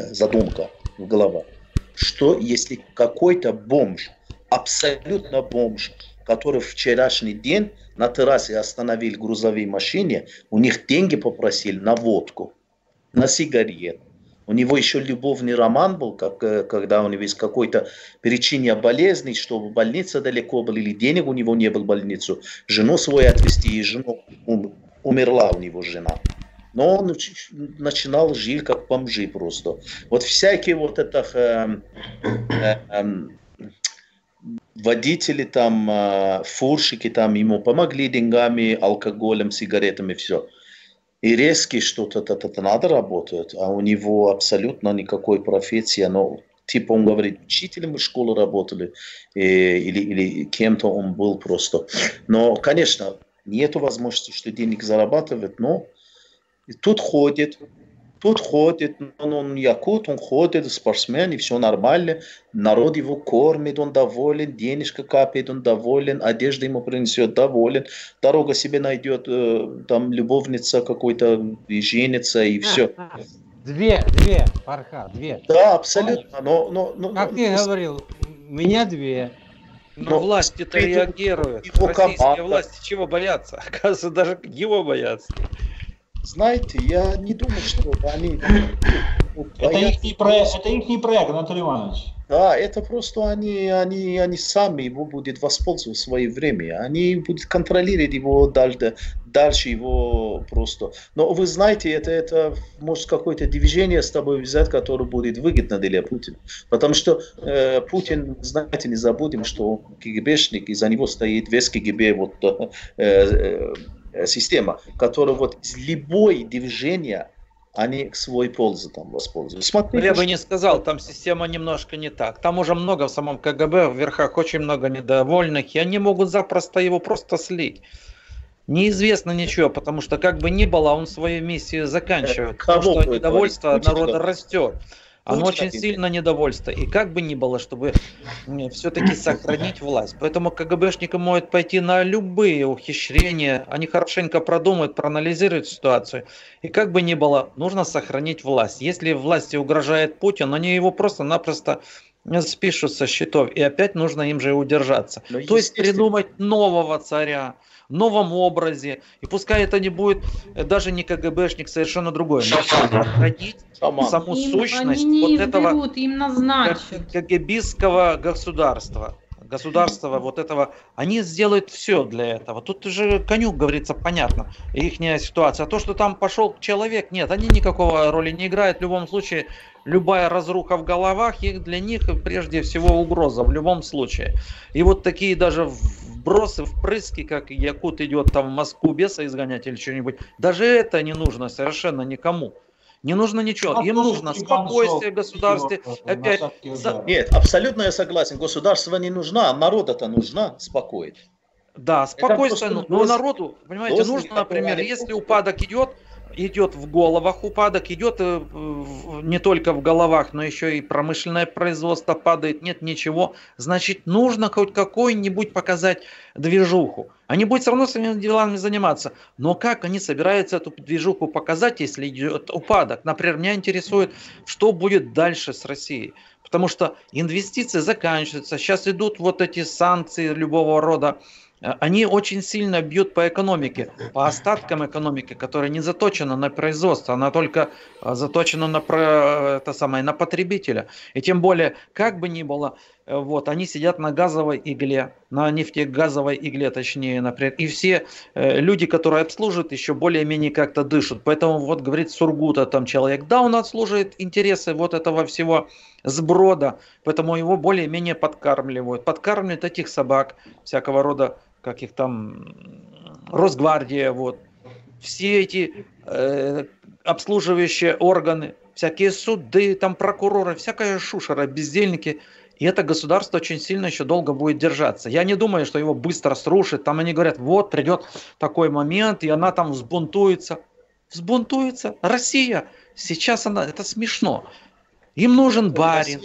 задумки в голове. Что если какой-то бомж, абсолютно бомж, который вчерашний день на террасе остановил грузовые машины, у них деньги попросили на водку, на сигарет. У него еще любовный роман был, когда у него из какой-то причины болезни, чтобы больница далеко была, или денег у него не было в больницу, жену свою отвезти, и жена умерла у него жена. Но он начинал жить как бомжи просто. Вот всякие вот это водители там, фурщики там ему помогли деньгами, алкоголем, сигаретами, все. И резко что-то надо работать, а у него абсолютно никакой профессии. Но типа он говорит, учителем в школе работали, или кем-то он был просто. Но, конечно, нет возможности, что денег зарабатывать, но тут ходит, он якут, он ходит, спортсмен, и все нормально, народ его кормит, он доволен, денежка капает, он доволен, одежда ему принесет, доволен, дорога себе найдет, там любовница какой-то, женится, и все. Две, Фархад, две. Да, абсолютно, но как ты говорил, у меня две. Но власти-то реагируют. Российские власти чего боятся? Оказывается, даже его боятся. Знаете, я не думаю, что они Это их проект, Анатолий Иванович. Да, это просто они сами его будут воспользоваться в свое время. Они будут контролировать его дальше его просто. Но вы знаете, это может какое-то движение с тобой взять, которое будет выгодно для Путина. Потому что Путин, знаете, не забудем, что КГБшник, и за него стоит весь КГБ система, которая из любой движения они к своей пользе там воспользуются. Смотрите, я бы не сказал, там система немножко не так. Там уже много в самом КГБ, в верхах очень много недовольных, и они могут запросто его просто слить. Неизвестно ничего, потому что как бы ни было, он свою миссию заканчивает. Потому что недовольство народа растет. Оно очень сильно недовольство. И как бы ни было, чтобы все-таки сохранить власть. Поэтому КГБшники могут пойти на любые ухищрения. Они хорошенько продумают, проанализируют ситуацию. И как бы ни было, нужно сохранить власть. Если власти угрожает Путин, они его просто-напросто спишут со счетов. И опять нужно им же удержаться. То есть придумать нового царя, в новом образе. И пускай это не будет даже не КГБшник, совершенно другой. Но сохранить саму сущность вот этого КГБистского государства. Государства вот этого. Они сделают все для этого. Тут уже коню, говорится, понятно. Ихняя ситуация. А то, что там пошел человек, нет, они никакого роли не играют. В любом случае, любая разруха в головах, их для них прежде всего угроза. В любом случае. И вот такие даже вбросы, впрыски, как якут идет там в Москву беса изгонять или что-нибудь. Даже это не нужно совершенно никому. Не нужно ничего. Им нужно спокойствие в государстве. Опять. Нет, абсолютно я согласен. Государство не нужно, а народу-то нужно спокойно. Да, спокойствие. Но народу, понимаете, нужно, например, если упадок идет в головах упадок, идет не только в головах, но еще и промышленное производство падает, нет ничего, значит нужно хоть какой-нибудь показать движуху. Они будут все равно своими делами заниматься. Но как они собираются эту движуху показать, если идет упадок? Например, меня интересует, что будет дальше с Россией. Потому что инвестиции заканчиваются, сейчас идут вот эти санкции любого рода. Они очень сильно бьют по экономике, по остаткам экономики, которая не заточена на производство, она только заточена на потребителя. И тем более, как бы ни было, вот, они сидят на газовой игле, на нефтегазовой игле, точнее, например, и все люди, которые обслуживают, еще более-менее как-то дышат. Поэтому, вот, говорит Сургута, там человек, да, он обслуживает интересы вот этого всего сброда, поэтому его более-менее подкармливают. Подкармливают этих собак, всякого рода, как их там, Росгвардия, вот. Все эти обслуживающие органы, всякие суды, там прокуроры, всякая шушера, бездельники. И это государство очень сильно еще долго будет держаться. Я не думаю, что его быстро срушит. Там они говорят, вот придет такой момент, и она там взбунтуется. Взбунтуется Россия. Сейчас она, это смешно. Им нужен барин.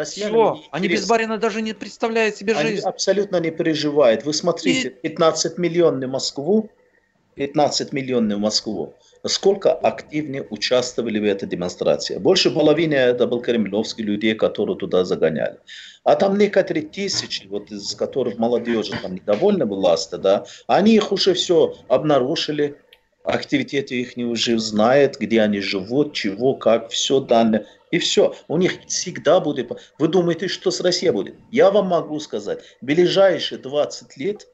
Все. Они без барина даже не представляют себе жизнь. Они абсолютно не переживают. Вы смотрите, 15 миллионов в Москву. Сколько активнее участвовали в этой демонстрации? Больше половины это был кремлевские люди, которые туда загоняли. А там некоторые тысячи, вот из которых молодежь там недовольна властью, да, они их уже все обнаружили. Активитеты их не уже знают, где они живут, чего, как, все данные. И все. У них всегда будет... Вы думаете, что с Россией будет? Я вам могу сказать, в ближайшие 20 лет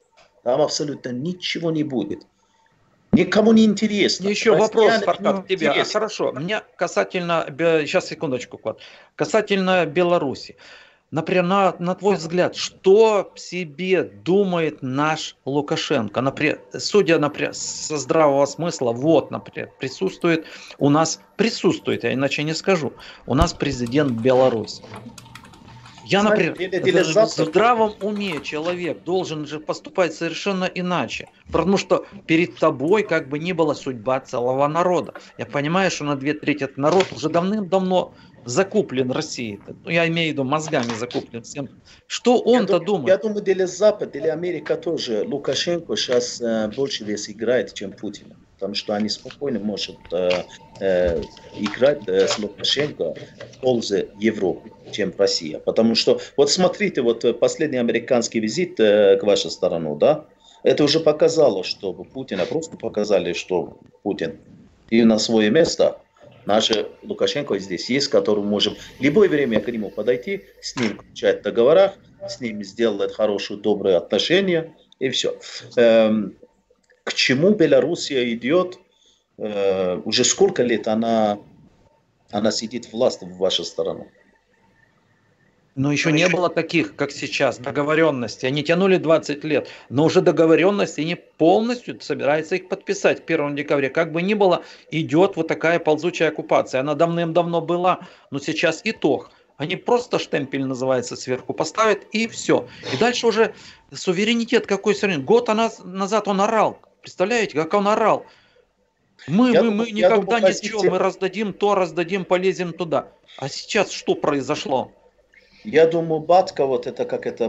там абсолютно ничего не будет. Никому не интересно. Еще вопрос, Фархад, к тебе. Хорошо. Мне касательно... Сейчас, секундочку, Клад. Касательно Беларуси. Например, на твой взгляд, что себе думает наш Лукашенко? Например, судя, например, со здравого смысла, вот, например, присутствует, я иначе не скажу, у нас президент Беларуси. Я, например, в здравом уме человек должен же поступать совершенно иначе. Потому что перед тобой как бы ни было судьба целого народа. Я понимаю, что на 2/3 этот народ уже давным-давно закуплен Россией. Я имею в виду мозгами закуплен всем. Что он-то думает? Я думаю, для Запада, для Америки тоже Лукашенко сейчас больше вес играет, чем Путин. Потому что они спокойно могут играть с Лукашенко в пользу Европы, чем Россия. Потому что, вот смотрите, вот последний американский визит к вашей стороне, да, это уже показало, что Путина, просто показали, что Путин и на свое место. Наш Лукашенко здесь есть, который можем в любое время к нему подойти, с ним включать в договорах, с ним сделать хорошие, добрые отношения, и все. К чему Белоруссия идет? Уже сколько лет она сидит в власти в вашу сторону? Но еще не было таких, как сейчас, договоренностей. Они тянули 20 лет, но уже договоренности они полностью собираются их подписать к 1 декабря. Как бы ни было, идет вот такая ползучая оккупация. Она давным-давно была, но сейчас итог. Они просто штемпель, называется, сверху поставят, и все. И дальше уже суверенитет какой суверенитет. Год назад он орал. Представляете, как он орал? Мы никогда ничего, мы раздадим то, раздадим, полезем туда. А сейчас что произошло? Я думаю, батка, вот это как это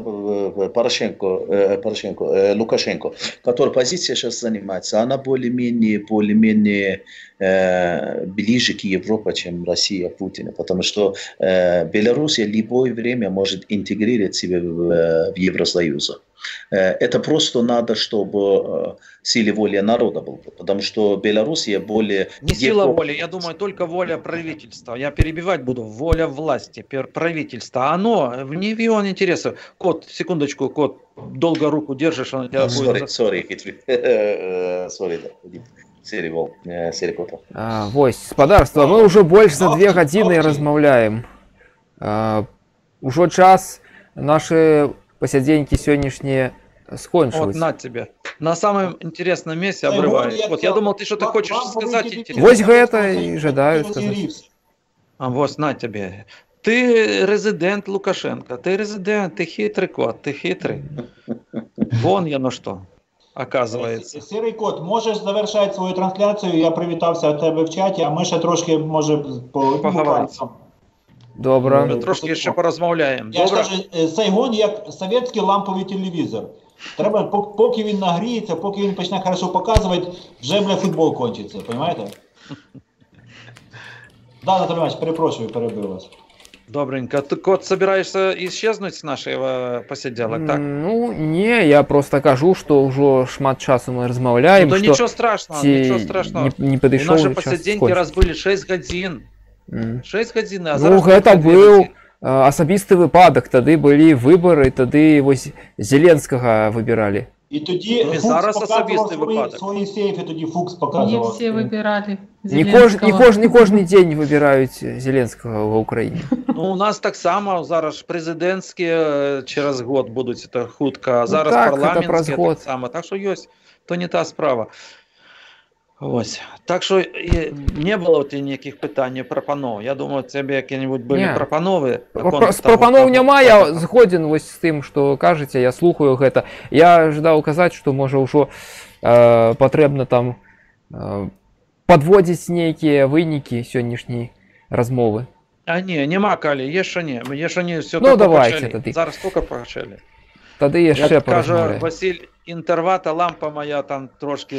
Лукашенко, который позиция сейчас занимается, она более-менее ближе к Европе, чем Россия, Путина. Потому что Белоруссия в любое время может интегрировать себя в Евросоюз. Это просто надо, чтобы сила воли народа была. Потому что Белоруссия более... Не сила воли, я думаю, только воля правительства. Я перебивать буду. Воля власти, правительства. Оно не в его интересах. Кот, секундочку, кот, долго руку держишь, он тебя будет... Вось, спадарства, мы уже больше за 2 гадзіны размаўляем. Ужо час наши посядзенькі сённяшнія скончились. Вот на тебе. На самом интересном месте обрывает. Вот я думал, ты что-то хочешь сказать интересно. Вось гэта и жадаю сказать. А вот на тебе. Ты резидент Лукашенко, ты резидент, ты хитрый кот, ты хитрый. Вон я на что, оказывается. Сірий кот, можеш завершати свою трансляцію, я привітався від тебе в чаті, а ми ще трошки, може, поговоримо. Добре. Ми трошки ще порозмовляємо. Я ж кажу, Сайгон як совєтський ламповий телевізор. Треба, поки він нагріється, поки він почне хорошо показувати, вже, бля, футбол кончиться, розумієте? Да, Наталій Іванович, перепрошую, перебив вас. Добренько. Ты, кот, собираешься исчезнуть с нашего посиделок, так? Ну, не, я просто кажу, что уже шмат часу мы размаўляем. Ну, да ничего страшного, ничего страшного. Не подошел. У наши посиденьки раз были 6 годин. 6 годин, а зараз... Ну, это был асабісты выпадок, тады былі выборы, тады вось Зеленскага выбирали. І тоді Фукс показував свої сейфи, тоді Фукс показував. Не всі вибирали Зеленского. Не кожний день вибирають Зеленского в Україні. Ну, у нас так само, зараз президентські через год будуть, це хутко, а зараз так, парламентські так само. Так що ось, то не та справа. Ось. Так що не було у тебе ніяких питань, пропанов. Я думаю, у тебе які-небудь були пропанови. Пропанов няма, я згоден ось з тим, що кажете, я слухаю гэта. Я жадаў казаць, што можа ўжо патрэбна там подводзіць нейкія вынікі сённяшняй размовы. А не, нема калі, яшчэ не. Яшчэ не все ну, давайте тады. Зараз толькі пачалі. Тады яшчэ кажа Василь, інтервата лампа моя там трошки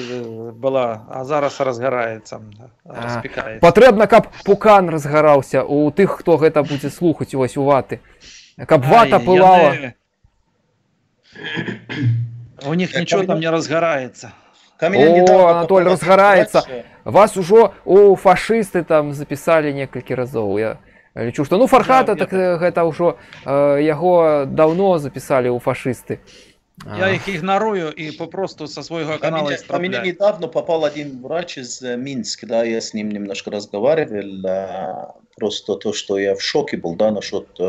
была, а зараз разгараецца, распікаецца. Патрэбна, каб пукан разгараўся у тых, хто гэта будзе слухаць вось у ваты. Каб вата пылала. У них нічого там не разгараецца. О, Анатоль, разгараецца. Вас ужо у фашысты там запісалі некалькі разоў. Я лічу, што ну Фархата, так гэта ўжо яго даўно запісалі ў фашысты. Я их игнорую и попросту со своего канала исправляю. Ко мне недавно попал один врач из Минска, да, я с ним немножко разговаривал, просто то, что я в шоке был, да, насчет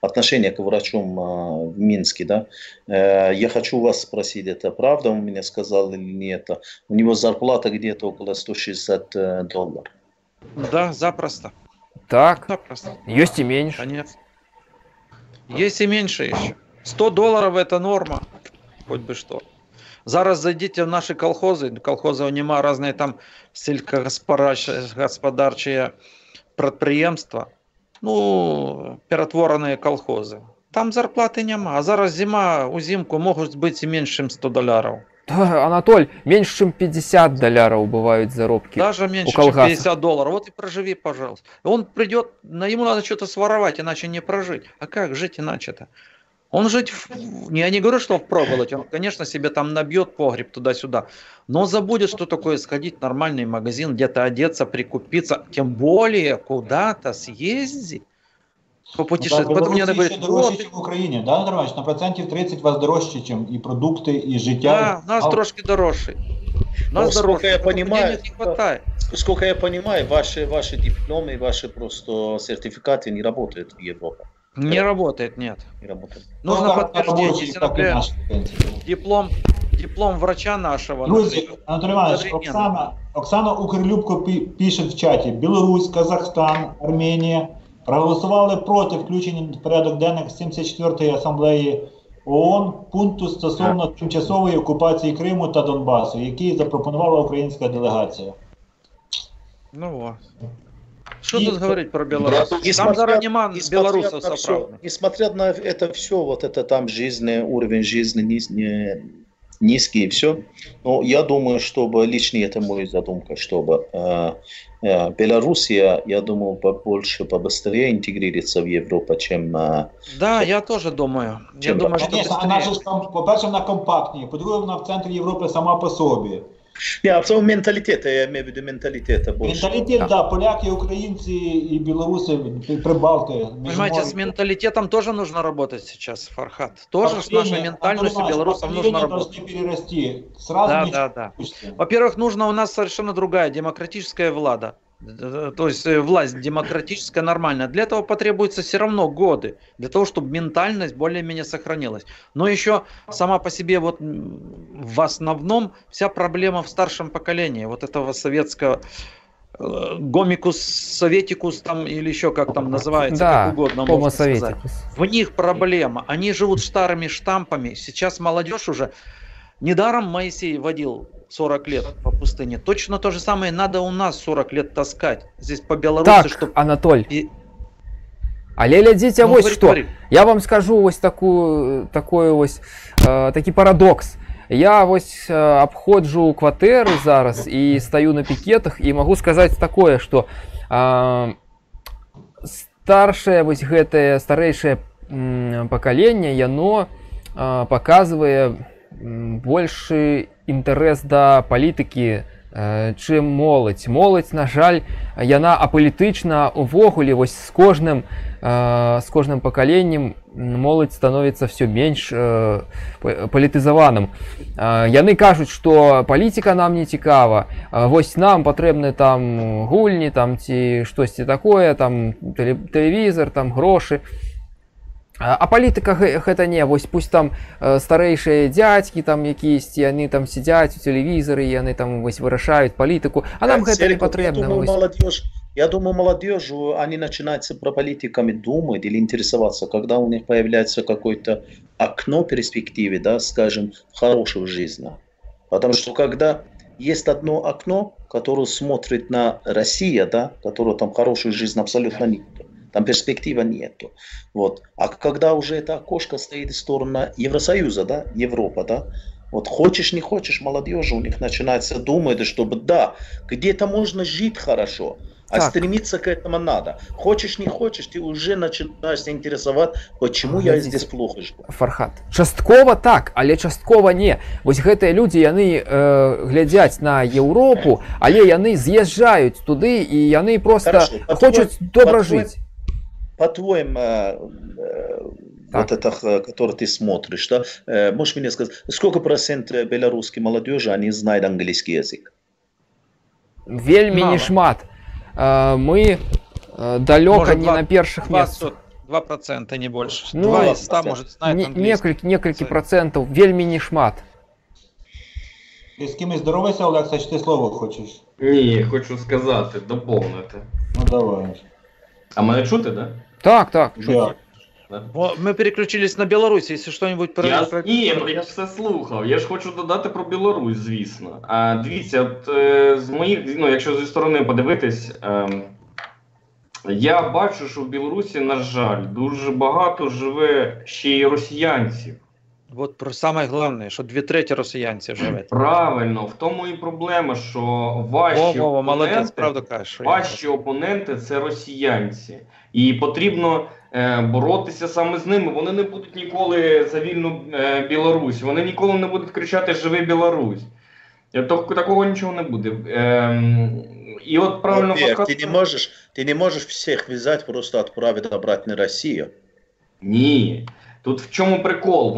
отношения к врачам в Минске, да. Я хочу вас спросить, это правда, он мне сказал или нет? У него зарплата где-то около $160. Да, запросто. Так, запросто. Есть и меньше. Конец. Есть и меньше еще. $100 это норма, хоть бы что. Зараз зайдите в наши колхозы, колхозов нема, разные там сельскохозяйственные предприемства, ну, перетворенные колхозы. Там зарплаты нема, а зараз зима, узимку могут быть и меньше, чем $100. Да, Анатоль, меньше, чем $50 бывают заработки. Даже меньше, чем $50. Вот и проживи, пожалуйста. Он придет, ему надо что-то своровать, иначе не прожить. А как жить иначе-то? Он жить, я не говорю, что впроголодь, он, конечно, себе там набьет погреб туда-сюда, но забудет, что такое сходить в нормальный магазин, где-то одеться, прикупиться, тем более куда-то съездить, попутешествовать. Ну, Потом мне Білорусі ще говорят, дорожче, вот, ніж в Україні, да, Андрій Іванович? На процентів 30 вас дорожче, ніж і продукти, і життя. да, нас трошки дорожче. Нас Насколько дорожче, я потому что понимаю, денег не хватает. Сколько я понимаю, ваши дипломы, ваши просто сертификаты не работают в Европе. Не работает, нет. Не работают. Нужно Ну, подтверждение, робочі, если, так і например, наші, в принципі. диплом врача нашего. Друзі, например, Анатолій Іванович, современного. Оксана Укрлюбко пише в чаті: Білорусь, Казахстан, Арменія проголосували проти включення в порядок денний 74-ї асамблеї ООН пункту стосовно тимчасової окупації Криму та Донбасу, який запропонувала українська делегація. Ну вот. Что И- тут говорить про Беларусь? Там Несмотря- даже нема несмотря белорусов на всё- соправдных. Несмотря на это все, вот это там жизнь, уровень жизни низкий и все, но я думаю, чтобы, лично это моя задумка, чтобы Белоруссия, я думаю, побольше, побыстрее интегрируется в Европу, чем... Да, я тоже думаю. Я Чем думаю, что Звісно, вона быстрее. ж там, по-перше, вона компактніє, по-друге, вона в центрі Європи сама по собі. Не, а менталитета, я имею в виду менталитета больше. Менталітет, да, поляки, українці і білоруси, прибалти. Понимаете, с менталитетом тоже нужно работать сейчас, Фархат. Тоже с нашей ментальностью белорусам нужно работать. Должны перерасти. Сразу Да, не да, да. получится. Во-первых, нужно у нас совершенно другая демократическая влада. То есть власть демократическая, нормальная. Для этого потребуется все равно годы, для того, чтобы ментальность более-менее сохранилась. Но еще сама по себе вот в основном вся проблема в старшем поколении. Вот этого советского гомикус, советикус там или еще как там называется, Да, как угодно Homo можно сказать. советикус. В них проблема. Они живут старыми штампами. Сейчас молодежь уже... Недаром Моисей водил 40 лет по пустыне. Точно то же самое надо у нас 40 лет таскать. Здесь по Беларуси, Так, чтобы... Анатоль, И... але глядзіце Ну, вось говори, што. говори. Я вам скажу вось такі парадокс. Я вось абходжу кватэры зараз і стаю на пікетах і магу сказаць такое, што старшае вось гэтае старэйшае пакаленне, яно паказвае большы інтарэс да палітыкі, чым моладзь. Моладзь, на жаль, яна апалітычна увогуле, вось з кожным пакаленнем моладзь становіцца все менш палітызаваным. Яны кажуць, што палітыка нам не цікава, вось нам патрэбны там гульні, там ці штосьці такое, там тэлевізор, там грошы. А палітыка гэта не, вось пусть там старэйшыя дзядзькі там якісьці, яны там сядзяць у тэлевізары, яны там вось вырашаюць палітыку, а нам гэта не патрэбна. Я думаю, молодежь, они начинают про политиками думать или интересоваться, когда у них появляется какое-то окно в перспективе, да, скажем, хорошей жизни. Потому что когда есть одно окно, которое смотрит на Россию, да, которое там хорошей жизни абсолютно нет. Там перспектива нету. Вот. А когда уже это окошко стоит в сторону Евросоюза, да, Европа, да, вот хочешь не хочешь, молодежь у них начинается думать, чтобы да, где-то можно жить хорошо, а так. Стремиться к этому надо. Хочешь не хочешь, ты уже начинаешь интересовать, почему я здесь плохо живу. Фархат. Часткова так, але часткова не. Вось гэтыя людзі, яны глядзяць на Еўропу, але яны з'язджаюць туды і яны просто хочуць добра жыць. По-твоему, вот это, который ты смотришь, да, можешь мне сказать, сколько процентов белорусской молодежи они знают английский язык? Вельмі не шмат. Мы далёка не на першых месцах. 2%, не больше. Ну, 2 из 100, может, знает английский. Некалькі процентов, вельмі не шмат. Ти з кимось здоровайся, Олекса, чи ти слово хочеш? Ні, хочу сказати, доповнити. Ну давай. А мене чути, да? Так, так. Да. Мы переключились на Беларусь, если что-нибудь про... Я ж все слухав. Я ж хочу додати про Білорусь, звісно. Дивіться, от з моїх, ну, якщо зі сторони подивитись, я бачу, що в Білорусі, на жаль, дуже багато живе ще й росіянців. От про саме головне, що 2/3 росіянців живе. Правильно, в тому і проблема, що ваші Вова, молодець, опоненти, правду кажеш. що ваші опоненти це росіянці. І потрібно боротися саме з ними. Вони не будуть ніколи за вільну Білорусь. Вони ніколи не будуть кричати «Живи Білорусь». Такого нічого не буде. І от правильно ты не можешь всех вязать, просто отправить обратно на Россию. Ні. Тут в чому прикол?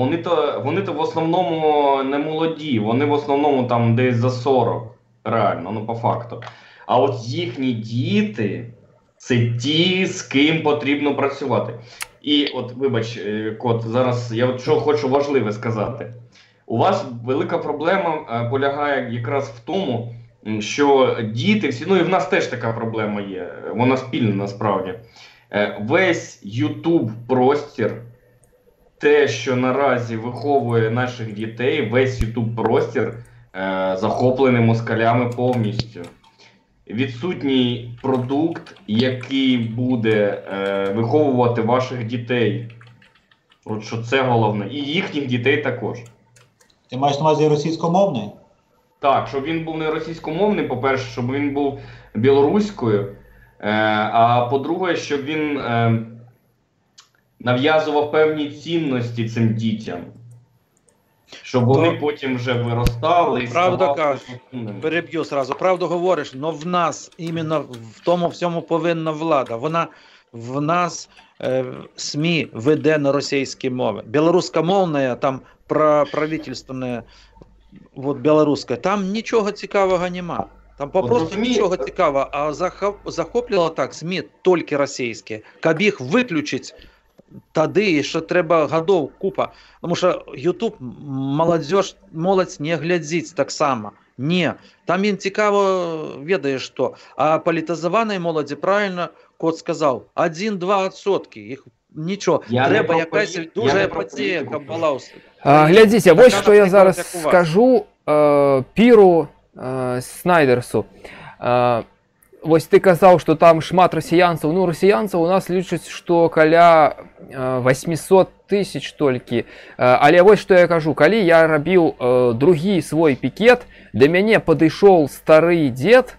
Вони-то в основному не молоді, вони в основному там десь за 40, реально, ну по факту. А от їхні діти – це ті, з ким потрібно працювати. І от, вибач, Кот, зараз я от що хочу важливе сказати. У вас велика проблема полягає якраз в тому, що діти всі, ну і в нас теж така проблема є, вона спільна насправді. Весь YouTube-простір, те, що наразі виховує наших дітей, весь YouTube-простір захоплений москалями повністю. Відсутній продукт, який буде виховувати ваших дітей. От що це головне. І їхніх дітей також. Ти маєш на увазі російськомовний? Так, щоб він був не російськомовний, по-перше, щоб він був білоруською, а по-друге, щоб він нав'язував певні цінності цим дітям. Щоб вони потім вже виростали і правда ставали кажеш, переб'ю сразу, правду говориш, але в нас, іменно в тому всьому повинна влада. Вона в нас СМІ веде на російській мові. Білоруськомовне, там правительственне, от білоруське, там нічого цікавого нема. Там просто нічого цікавого, а захоплювало так СМІ тільки російські. Каб їх виключить, тоді ще треба годов купа. Тому що YouTube молодь не глядить так само. Ні, там їм цікаво, ведає що. А політизованій молоді, правильно Кот сказав, 1-2%. Їх нічого. Треба якась дуже епатія, кабала. Глядзіце, вось што я зараз скажу Піру Снайдерсу. Вось ты казаў, што там шмат расіянцаў. Ну, расіянцаў у нас лічаць, што каля 800 тысяч толькі. Але вось што я кажу, калі я рабіў другі свой пікет, да мяне падышоў стары дзед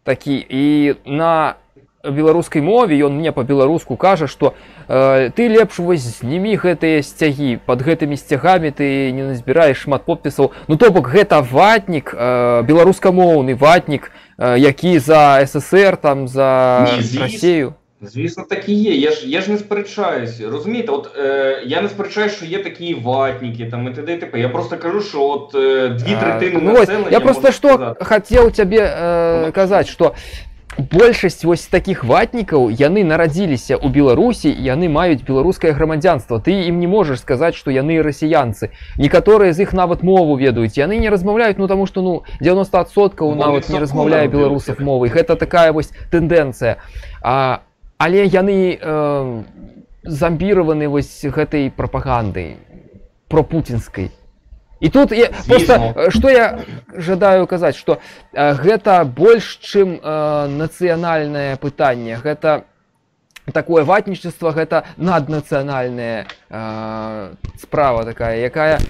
такі, і на беларускай мове ён мне па-беларуску кажа, што ты лепш вось знімі гэтыя сцягі, пад гэтымі сцягамі ты не назбіраеш шмат подпісаў. Ну то бок гэта ватнік, беларускамоўны ватнік, які за СССР, там за Росію. Звісно, так і є. Я ж не сперечаюсь. Розумієте, от я не сперечаюсь, що є такі ватники, там і т.д. і т.п. Я просто кажу, що от 2/3 населення... Я просто що хотів тебе казати, що большасць вось такіх ватнікаў, яны нарадзіліся ў Беларусі, яны маюць беларускае грамадзянства. Ты ім не можаш сказаць, што яны расіянцы. Некаторыя з іх нават мову ведаюць. Яны не размаўляюць, ну таму што 90% нават не размаўляе беларусаў мовай. Гэта такая вось тэндэнцыя. Але яны замбіраваны вось гэтай прапагандай пропутінскай. І тут просто, што я жадаю казаць, што гэта больш, чым нацыянальнае пытанне, гэта такое ватнічества, гэта наднацыянальная справа такая, якая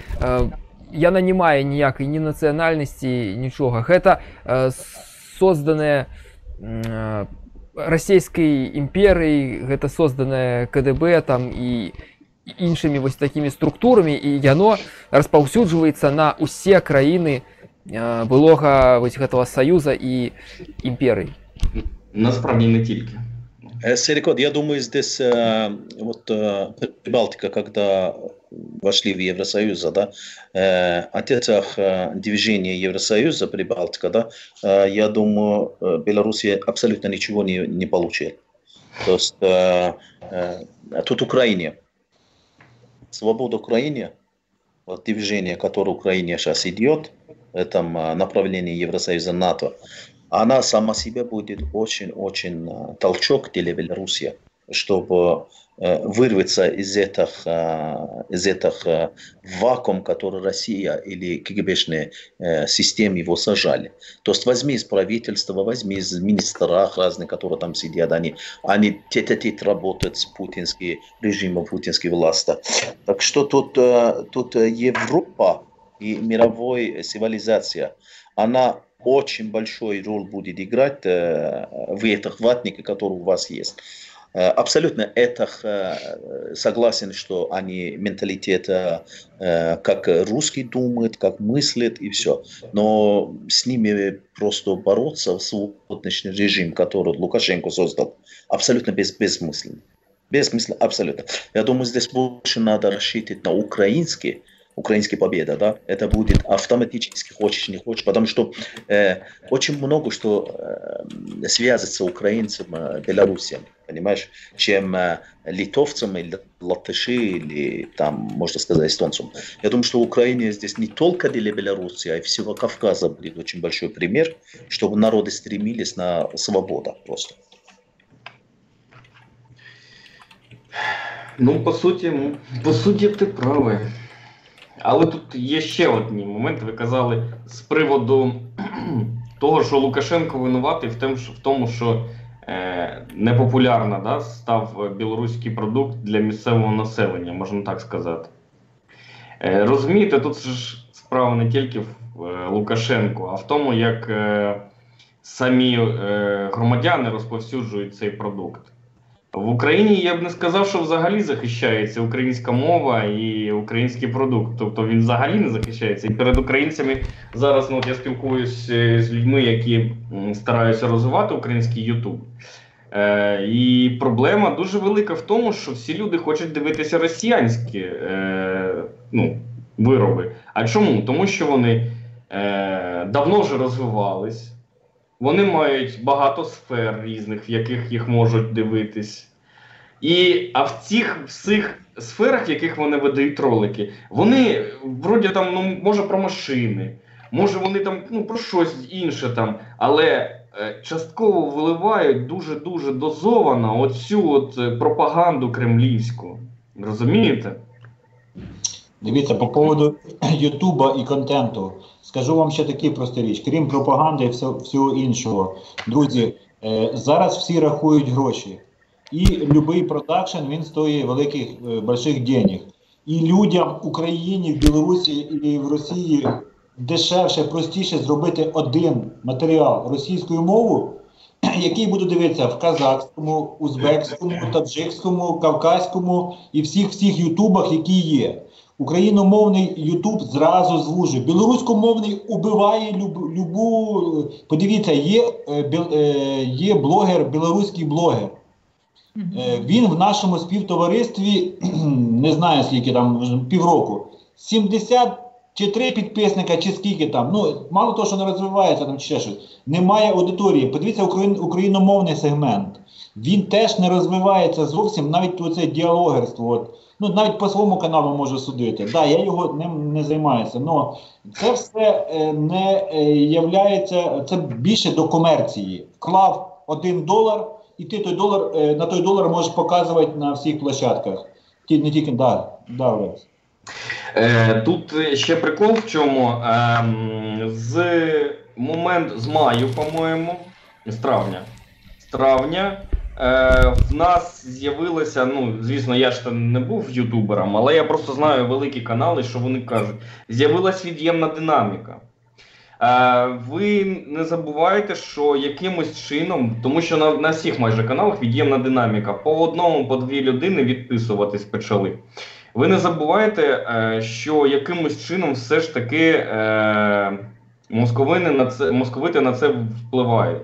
яна не мае ніякай ні нацыянальнасці, нічога. Гэта созданае расійскай імперыяй, гэта созданае КДБ там і іншымі вось такімі структурамі, і яно распаўсюджваецца на ўсе краіны былога вось гэтага саюза і імперыі. Насправді не тільки. Серикот, я думаю, здесь вот Прибалтика, когда вошли в Евросоюз, да, отец движения Евросоюза, Прибалтика, да, я думаю, Беларусь абсолютно ничего не получил. То есть тут Украине. Свобода Украине, вот движение, которое Украине сейчас идет, в этом направлении Евросоюза, НАТО, она сама себе будет очень-очень толчок для Беларуси, чтобы вырваться из этих вакуум, который Россия или КГБшные системы его сажали. То есть возьми из правительства, возьми из министров разных, которые там сидят, они тет-а-тет работают с путинским режимом, путинской власти. Так что тут Европа и мировая цивилизация, она очень большой роль будет играть в этих ватниках, которые у вас есть. Абсолютно это согласен, что они менталитет, как русский думает, как мыслит и все. Но с ними просто бороться в сегодняшний режим, который Лукашенко создал, абсолютно бессмысленно. Бессмысленно, абсолютно. Я думаю, здесь больше надо рассчитывать на украинские победа, да, это будет автоматически, хочешь не хочешь, потому что очень много что связывается украинцем, белорусем, понимаешь, чем литовцам или латыши, или там, можно сказать, эстонцам. Я думаю, что Украина здесь не только для Беларуси, а и всего Кавказа будет очень большой пример, чтобы народы стремились на свободу просто. Ну, по суті, ти правий. Але тут є ще один момент, ви казали, з приводу того, що Лукашенко винуватий в тому, що непопулярно, да, став білоруський продукт для місцевого населення, можна так сказати. Розумієте, тут ж справа не тільки в Лукашенку, а в тому, як самі громадяни розповсюджують цей продукт. В Україні я б не сказав, що взагалі захищається українська мова і український продукт. Тобто він взагалі не захищається. І перед українцями зараз я спілкуюся з людьми, які стараються розвивати український YouTube. І проблема дуже велика в тому, що всі люди хочуть дивитися росіянські вироби. А чому? Тому що вони давно вже розвивались. Вони мають багато сфер різних, в яких їх можуть дивитись. А в цих всіх сферах, в яких вони видають ролики, вони, вроді там, може про машини, може вони там, про щось інше там, але частково виливають дуже-дуже дозовано оцю пропаганду кремлівську. Розумієте? Дивіться, по поводу Ютуба і контенту. Скажу вам ще такі прості річ. Крім пропаганди і всього іншого. Друзі, зараз всі рахують гроші. І будь-який продакшн, він стоїть великих, больших денег. І людям в Україні, в Білорусі і в Росії дешевше, простіше зробити один матеріал російською мовою, який буде дивитися в казахському, узбекському, таджикському, кавказькому і всіх ютубах, які є. Україномовний Ютуб зразу звужує. Білоруськомовний убиває любу... Подивіться, є блогер, білоруський блогер. Він в нашому співтоваристві, не знаю скільки там, півроку, 73 підписника чи скільки там. Мало того, що не розвивається там чи ще щось. Немає аудиторії. Подивіться україномовний сегмент. Він теж не розвивається зовсім, навіть оце діалогерство. Навіть по своєму каналу можу судити. Да, я його ним не займаюся. Но це все не являється, це більше до комерції. Вклав $1, і ти на той долар можеш показувати на всіх площадках. Не тільки, Олесь. Тут ще прикол в чому. З маю, по-моєму, з травня, в нас з'явилося, звісно, я ж не був ютубером, але я просто знаю великі канали, що вони кажуть, з'явилась від'ємна динаміка. Ви не забувайте, що якимось чином, тому що на всіх майже каналах від'ємна динаміка, по одному, по дві людини відписуватись почали. Ви не забувайте, що якимось чином все ж таки московити на це впливають.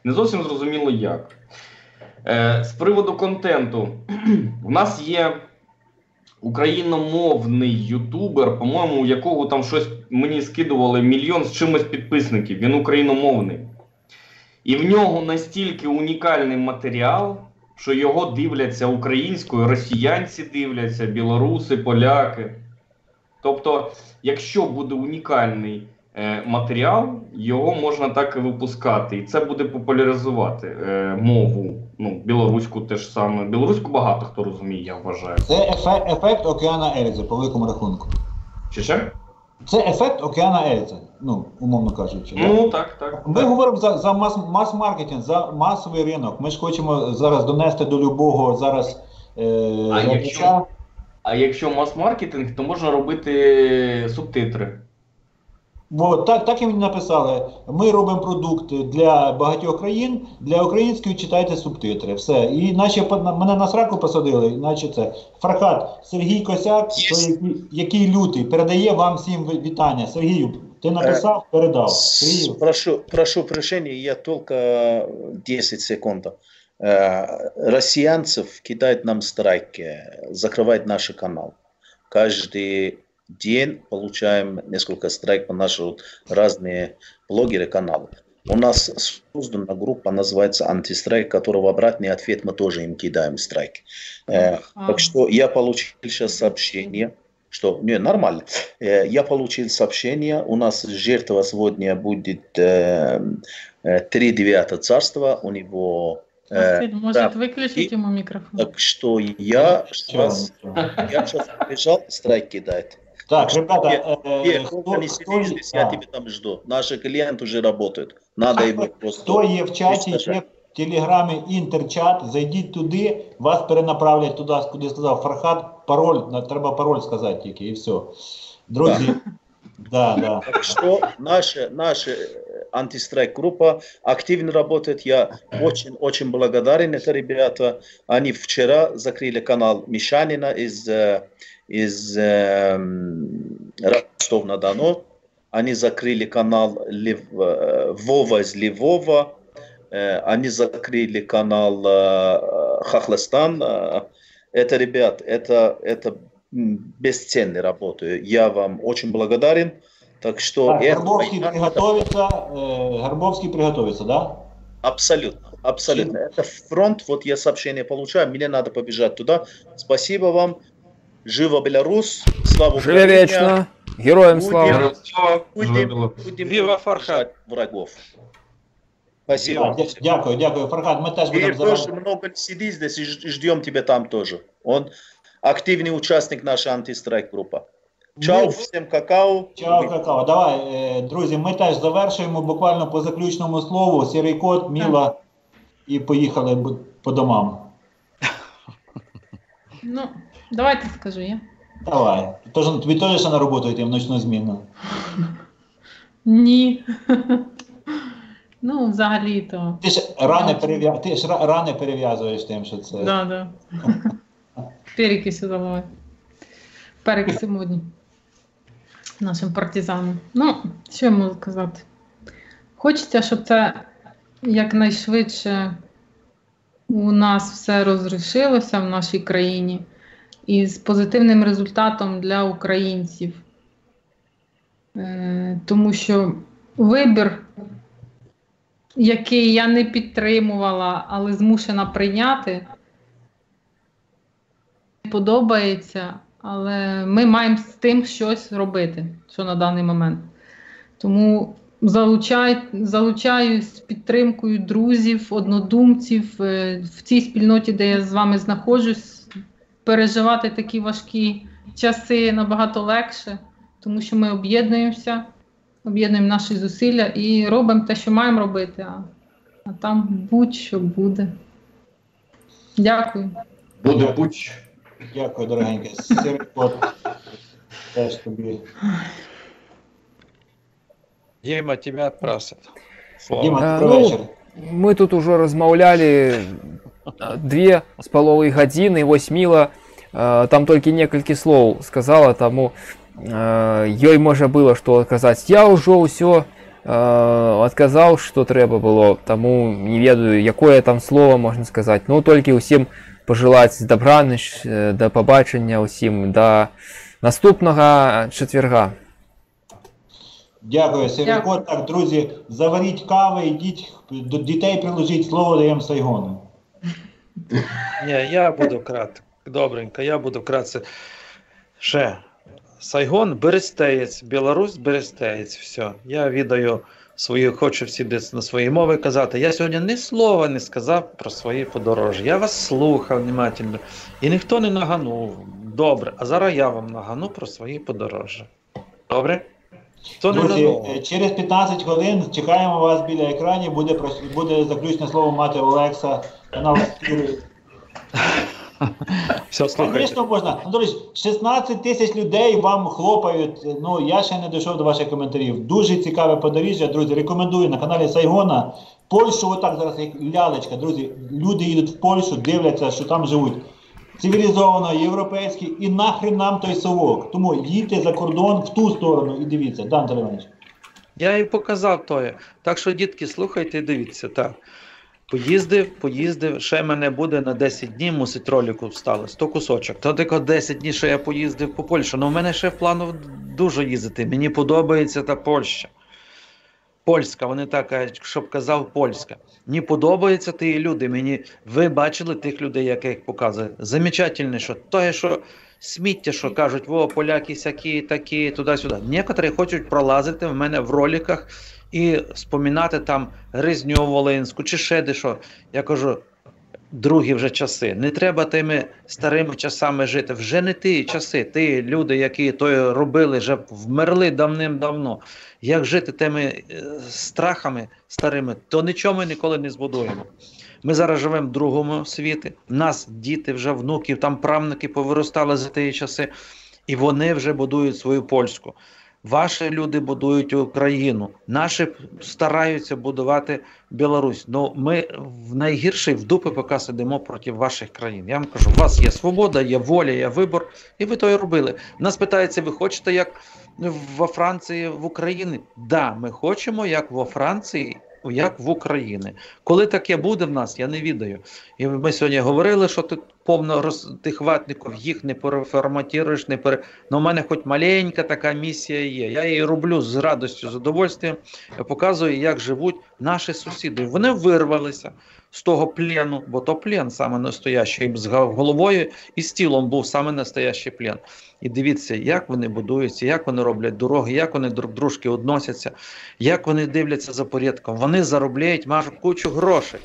Не зовсім зрозуміло як. З приводу контенту. У нас є україномовний ютубер, по-моєму, у якого там щось мені скидували 1 мільйон з чимось підписників. Він україномовний. І в нього настільки унікальний матеріал, що його дивляться українською, росіянці дивляться, білоруси, поляки. Тобто, якщо буде унікальний матеріал, його можна так і випускати. І це буде популяризувати мову. Ну, білоруську теж саме. Білоруську багато хто розуміє, я вважаю. Це ефект океана Ельзи, по великому рахунку. Чи? Це ефект океана Ельзи, ну, умовно кажучи. Ну, так. Ми говоримо за мас-маркетинг, за масовий ринок. Ми ж хочемо зараз донести до любого зараз глядача. А якщо мас-маркетинг, то можна робити субтитри. Бо так і мені написали. Ми робимо продукт для багатьох країн, для української читайте субтитри. Все. І наче мене на сраку посадили, наче це. Фархад, Сергій Косяк, який лютий, передає вам всім вітання. Сергію, ти написав, передав. Сергію. Прошу прощения, я только 10 секунд. Россиянцев кидают нам страйки, закрывать наш канал. Каждый день получаем несколько страйков наши разные блогеры каналы. У нас создана группа, называется «Антистрайк», которого обратный ответ мы тоже им кидаем страйки. Так что я получил сейчас сообщение, что не, нормально. Я получил сообщение, у нас жертва сегодня будет 3-9 царства, у него... Василь, может выключить ему микрофон? Так что я сейчас побежал страйк кидать. Так, ребята, я тебя там жду. Наши клиенты уже работают. Надо его просто... Хто є в чаті, є в телеграмі інтерчат, зайдіть туди, вас перенаправлять туди, куди сказав Фархад, пароль, треба пароль сказати тільки, і все. Друзі, да. Так что наша антистрайк-группа активно работает. Я очень благодарен, это ребята. Они вчера закрыли канал Мишанина из Ростова-на-Дону. Они закрыли канал Вова из Львова. Они закрыли канал Хохлостан. Это, ребят, это бесценная работа. Я вам очень благодарен. Так что... Горбовский приготовится, да? Абсолютно. Это фронт, вот я сообщение получаю, мне надо побежать туда. Спасибо вам. Живо Беларусь, слава Украине. Живе вечно. Героям слава. Будем Вива Фархад. Врагов. Спасибо. Дякую, Фархад. Мы тоже будем тоже много сиди здесь и ждем тебя там тоже. Он активный участник нашей антистрайк-группы. Чао, всім какао. Чао, какао. Давай, друзі, ми теж завершуємо буквально по заключному слову. Сірий кот, Міла, і поїхали по домам. Ну, давайте скажу я. Давай. Тобі теж ще на роботу йти в ночну зміну? Ні. Ну, взагалі-то. Ти ж рани перев'язуєш тим, що це... Да. Перекисю давай. Перекисю модні. Нашим партизанам. Ну, що я можу сказати? Хочеться, щоб це якнайшвидше у нас все розрішилося в нашій країні і з позитивним результатом для українців. Тому що вибір, який я не підтримувала, але змушена прийняти, не подобається. Але ми маємо з тим щось робити, що на даний момент. Тому залучаю з підтримкою друзів, однодумців в цій спільноті, де я з вами знаходжусь, переживати такі важкі часи набагато легше, тому що ми об'єднуємося, об'єднуємо наші зусилля і робимо те, що маємо робити, а там будь-що буде. Дякую. Буде будь-що. Дякую, дорогенький. Сірий кот, теж тобі. Дима, тебя просят. Дима, добрий вечір. Мы тут уже размаўлялі 2,5 гадзіны, вось Міла там толькі некалькі слоў сказала, таму ёй можа было што адказаць. Я ўжо ўсё адказаў, што трэба было, таму не ведаю, якое там слово можна сказаць. Ну, толькі ўсім пожелаць дабраніч, да пабачення ўсім, да наступнага чацверга. Дякую, Сірий кот. Так, друзі, заваріть кави, йдіть, до дітей приложіть, слово даємо Сайгону. Не, я буду кратко, добренько, я буду кратце. Ще Сайгон берестеєць, Білорусь берестеєць. Все. Я віддаю свої, хочу всі десь на своїй мові казати. Я сьогодні ні слова не сказав про свої подорожі. Я вас слухав внимательно. І ніхто не наганув. Добре. А зараз я вам нагану про свої подорожі. Добре? То не Друзі, надовго. через 15 хвилин чекаємо вас біля екранів, буде заключне слово мати Олекса, канал «Спіри». Все, слухайте. Звісно, можна. Ну, до речі, 16 тисяч людей вам хлопають. Ну, я ще не дійшов до ваших коментарів. Дуже цікаве подоріжжя, друзі. Рекомендую на каналі Сайгона. Польщу, отак зараз як лялечка, друзі. Люди їдуть в Польщу, дивляться, що там живуть. Цивілізовано, європейські, і нахрен нам той совок. Тому їдьте за кордон в ту сторону і дивіться. Да, Анатолій Іванович? Я і показав тоє. Так що, дітки, слухайте і дивіться. Так. Поїздив, ще мене буде на 10 днів, мусить ролику всталося, то кусочок. То тільки 10 днів, що я поїздив по Польщі. Ну, в мене ще в плану дуже їздити. Мені подобається та Польща. Польська, вони так, щоб казав польська. Мені подобаються ті люди. Ви бачили тих людей, яких показує. Замечательно, що те, що сміття, що кажуть, поляки сякі, такі, туди-сюди. Некоторі хочуть пролазити в мене в роликах і спомінати там Резню Волинську чи ще де-що. Я кажу, другі вже часи. Не треба тими старими часами жити. Вже не ті часи. Ті люди, які то робили, вже вмерли давним-давно. Як жити тими страхами старими, то нічого ми ніколи не збудуємо. Ми зараз живемо в другому світі. В нас діти, вже внуків, там правнуки повиростали за ті часи. І вони вже будують свою польську. Ваші люди будують Україну, наші стараються будувати Білорусь. Ну, ми в найгірший в дупи поки сидимо проти ваших країн. Я вам кажу, у вас є свобода, є воля, є вибір, і ви то і робили. Нас питається, ви хочете як во Франції, в Україні? Да, ми хочемо як во Франції, як в Україні. Коли таке буде в нас, я не відаю. І ми сьогодні говорили, що тут повно тих ватників, їх не переформатуєш, но в мене хоч маленька така місія є. Я її роблю з радістю, з задовольствием. Я показую, як живуть наші сусіди. Вони вирвалися з того плену, бо то плен саме настоящий, з головою і з тілом був саме настоящий плен. І дивіться, як вони будуються, як вони роблять дороги, як вони друг дружки відносяться, як вони дивляться за порядком. Вони заробляють майже кучу грошей.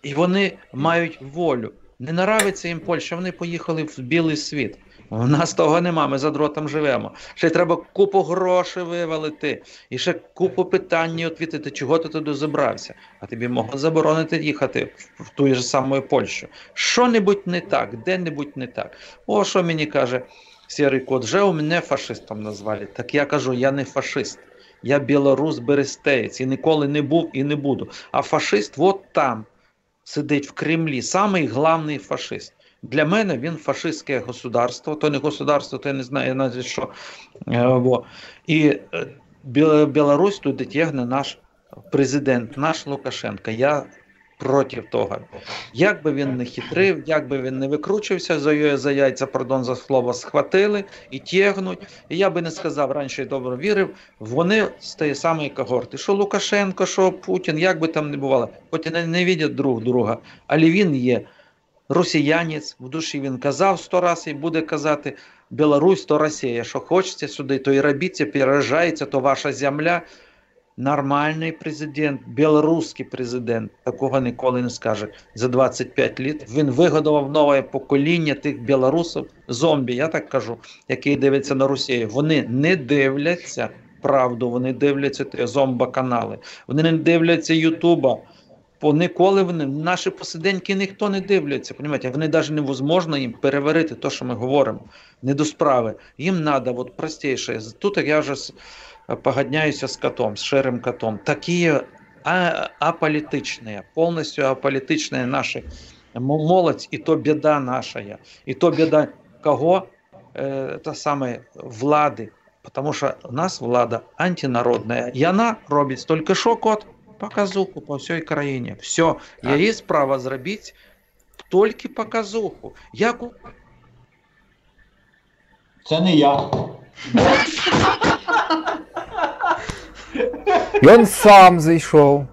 І вони мають волю. Не нравиться їм Польща, вони поїхали в білий світ. У нас того нема, ми за дротом живемо. Ще треба купу грошей вивалити, і ще купу питань відповідати, чого ти туди забрався. А тобі можуть заборонити їхати в ту ж саму Польщу. Що-небудь не так, де-небудь не так. О, що мені каже Сірий кот, вже у мене фашистом назвали. Так я кажу, я не фашист. Я білорус-берестеєць, і ніколи не був і не буду. А фашист от там сидить в Кремлі, самий головний фашист. Для мене він фашистське государство, то не государство, то я не знаю навіть що. І Білорусь туди тягне наш президент, наш Лукашенко. Я проти того. Як би він не хитрив, як би він не викручився, за яйця, пардон за слово, схватили і тягнуть. І я би не сказав, раніше я добре вірив, вони з тієї самої когорти. Що Лукашенко, що Путін, як би там не бувало, хоч і не видять друг друга, але він є росіянець, в душі він казав 100 разів і буде казати Білорусь, то Росія, що хочеться сюди, то і робіться, переїжджається, то ваша земля. Нормальний президент, білоруський президент, такого ніколи не скаже. За 25 років він вигодував нове покоління тих білорусів, зомбі, я так кажу, які дивляться на Росію. Вони не дивляться правду, вони дивляться зомбо-канали, вони не дивляться Ютуба. Ніколи вони, наші посиденьки ніхто не дивляться, розумієте? Вони навіть невозможно їм переварити те, що ми говоримо, не до справи. Їм треба, от простіше, тут я вже погодняюся з котом, з шерим котом, такі аполітичні, повністю аполітичні наші молодь, і то біда наша, і то біда кого? Та саме влади, тому що у нас влада антинародна, і вона робить тільки що кот? Показуху по всій країні. Все, я є право зробити тільки показуху. Це не я. Він сам зайшов.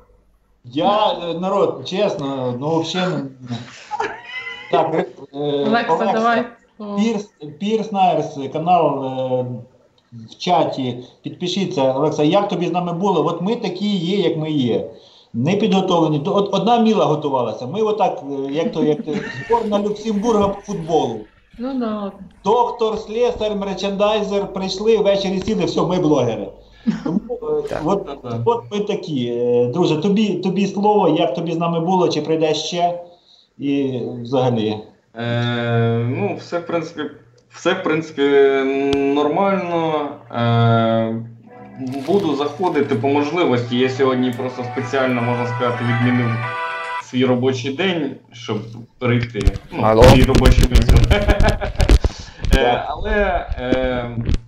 Я, народ, чесно, ну взагалі... Так, Олекса, давай. Пірс Найерс, канал в чаті, підпишіться, Олекса, як тобі з нами було? От ми такі є, як ми є. Не підготовлені. От одна Міла готувалася. Ми отак, як зборна Люксембурга по футболу. Ну да. Доктор, слесар, мерчендайзер прийшли, ввечері сіли, все, ми блогери. Тому от ми такі. Друже, тобі слово, як тобі з нами було, чи прийдеш ще? І взагалі. Ну, все в принципі нормально. Буду заходити по можливості. Я сьогодні просто спеціально, можна сказати, відмінив свій робочий день, щоб перейти. Ну, свій робочий день. Але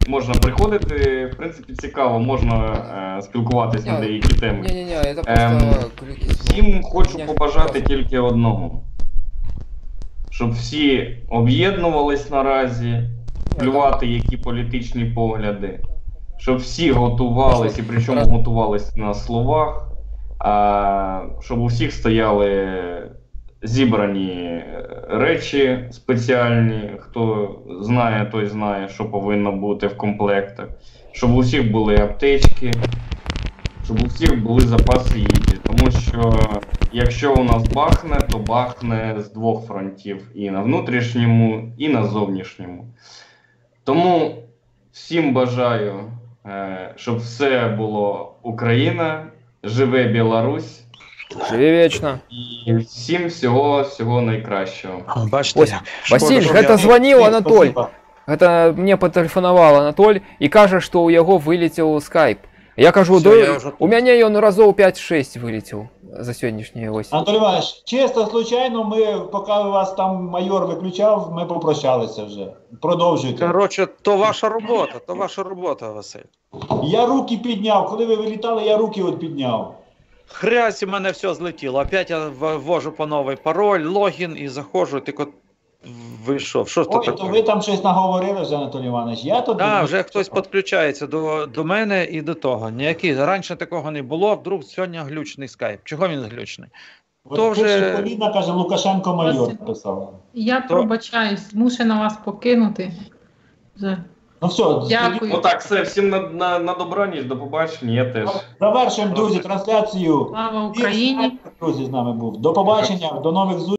можна приходити, в принципі, цікаво, можна спілкуватись на деякі теми. Всім хочу побажати тільки одного. Щоб всі об'єднувались наразі, плювати які політичні погляди, щоб всі готувались, і причому готувались на словах, щоб у всіх стояли зібрані речі спеціальні, хто знає, той знає, що повинно бути в комплектах, щоб у всіх були аптечки, щоб у всіх були запаси їжі, тому що якщо у нас бахне, то бахне з двох фронтів, і на внутрішньому, і на зовнішньому. Тому всім бажаю, щоб все було Україна, живе Білорусь. Живи вечно. І всім всього найкращого. Бачите, Ось, Василь, это звонил Анатоль. Это мне потелефонував Анатоль і каже, що у його вилетів скайп. Я кажу, у мене він разів 5-6 вилетів за сьогоднішній ось. Анатолій Іванович, чисто случайно, поки вас там майор виключав, ми попрощалися вже. Продовжуйте. Коротше, то ваша робота, Василь. Я руки підняв, коли ви вилітали, я руки от підняв. Хрясь, у мене все злетіло. Опять я ввожу по новий пароль, логін і заходжу, тільки вийшов. Що Ой, то ви там щось наговорили вже, Анатолій Іванович. Так, вже хтось підключається до мене і до того. Раніше такого не було, вдруг сьогодні глючний скайп. Чого він глючний? То вже... Поліна каже, Лукашенко майор писав. Я пробачаюсь, змушена вас покинути. Ну все, дякую. Отак, все, всім на добраніч, до побачення, я теж. Завершуємо, друзі, трансляцію. Слава Україні! Друзі, з нами був. До побачення, до нових зустрічей.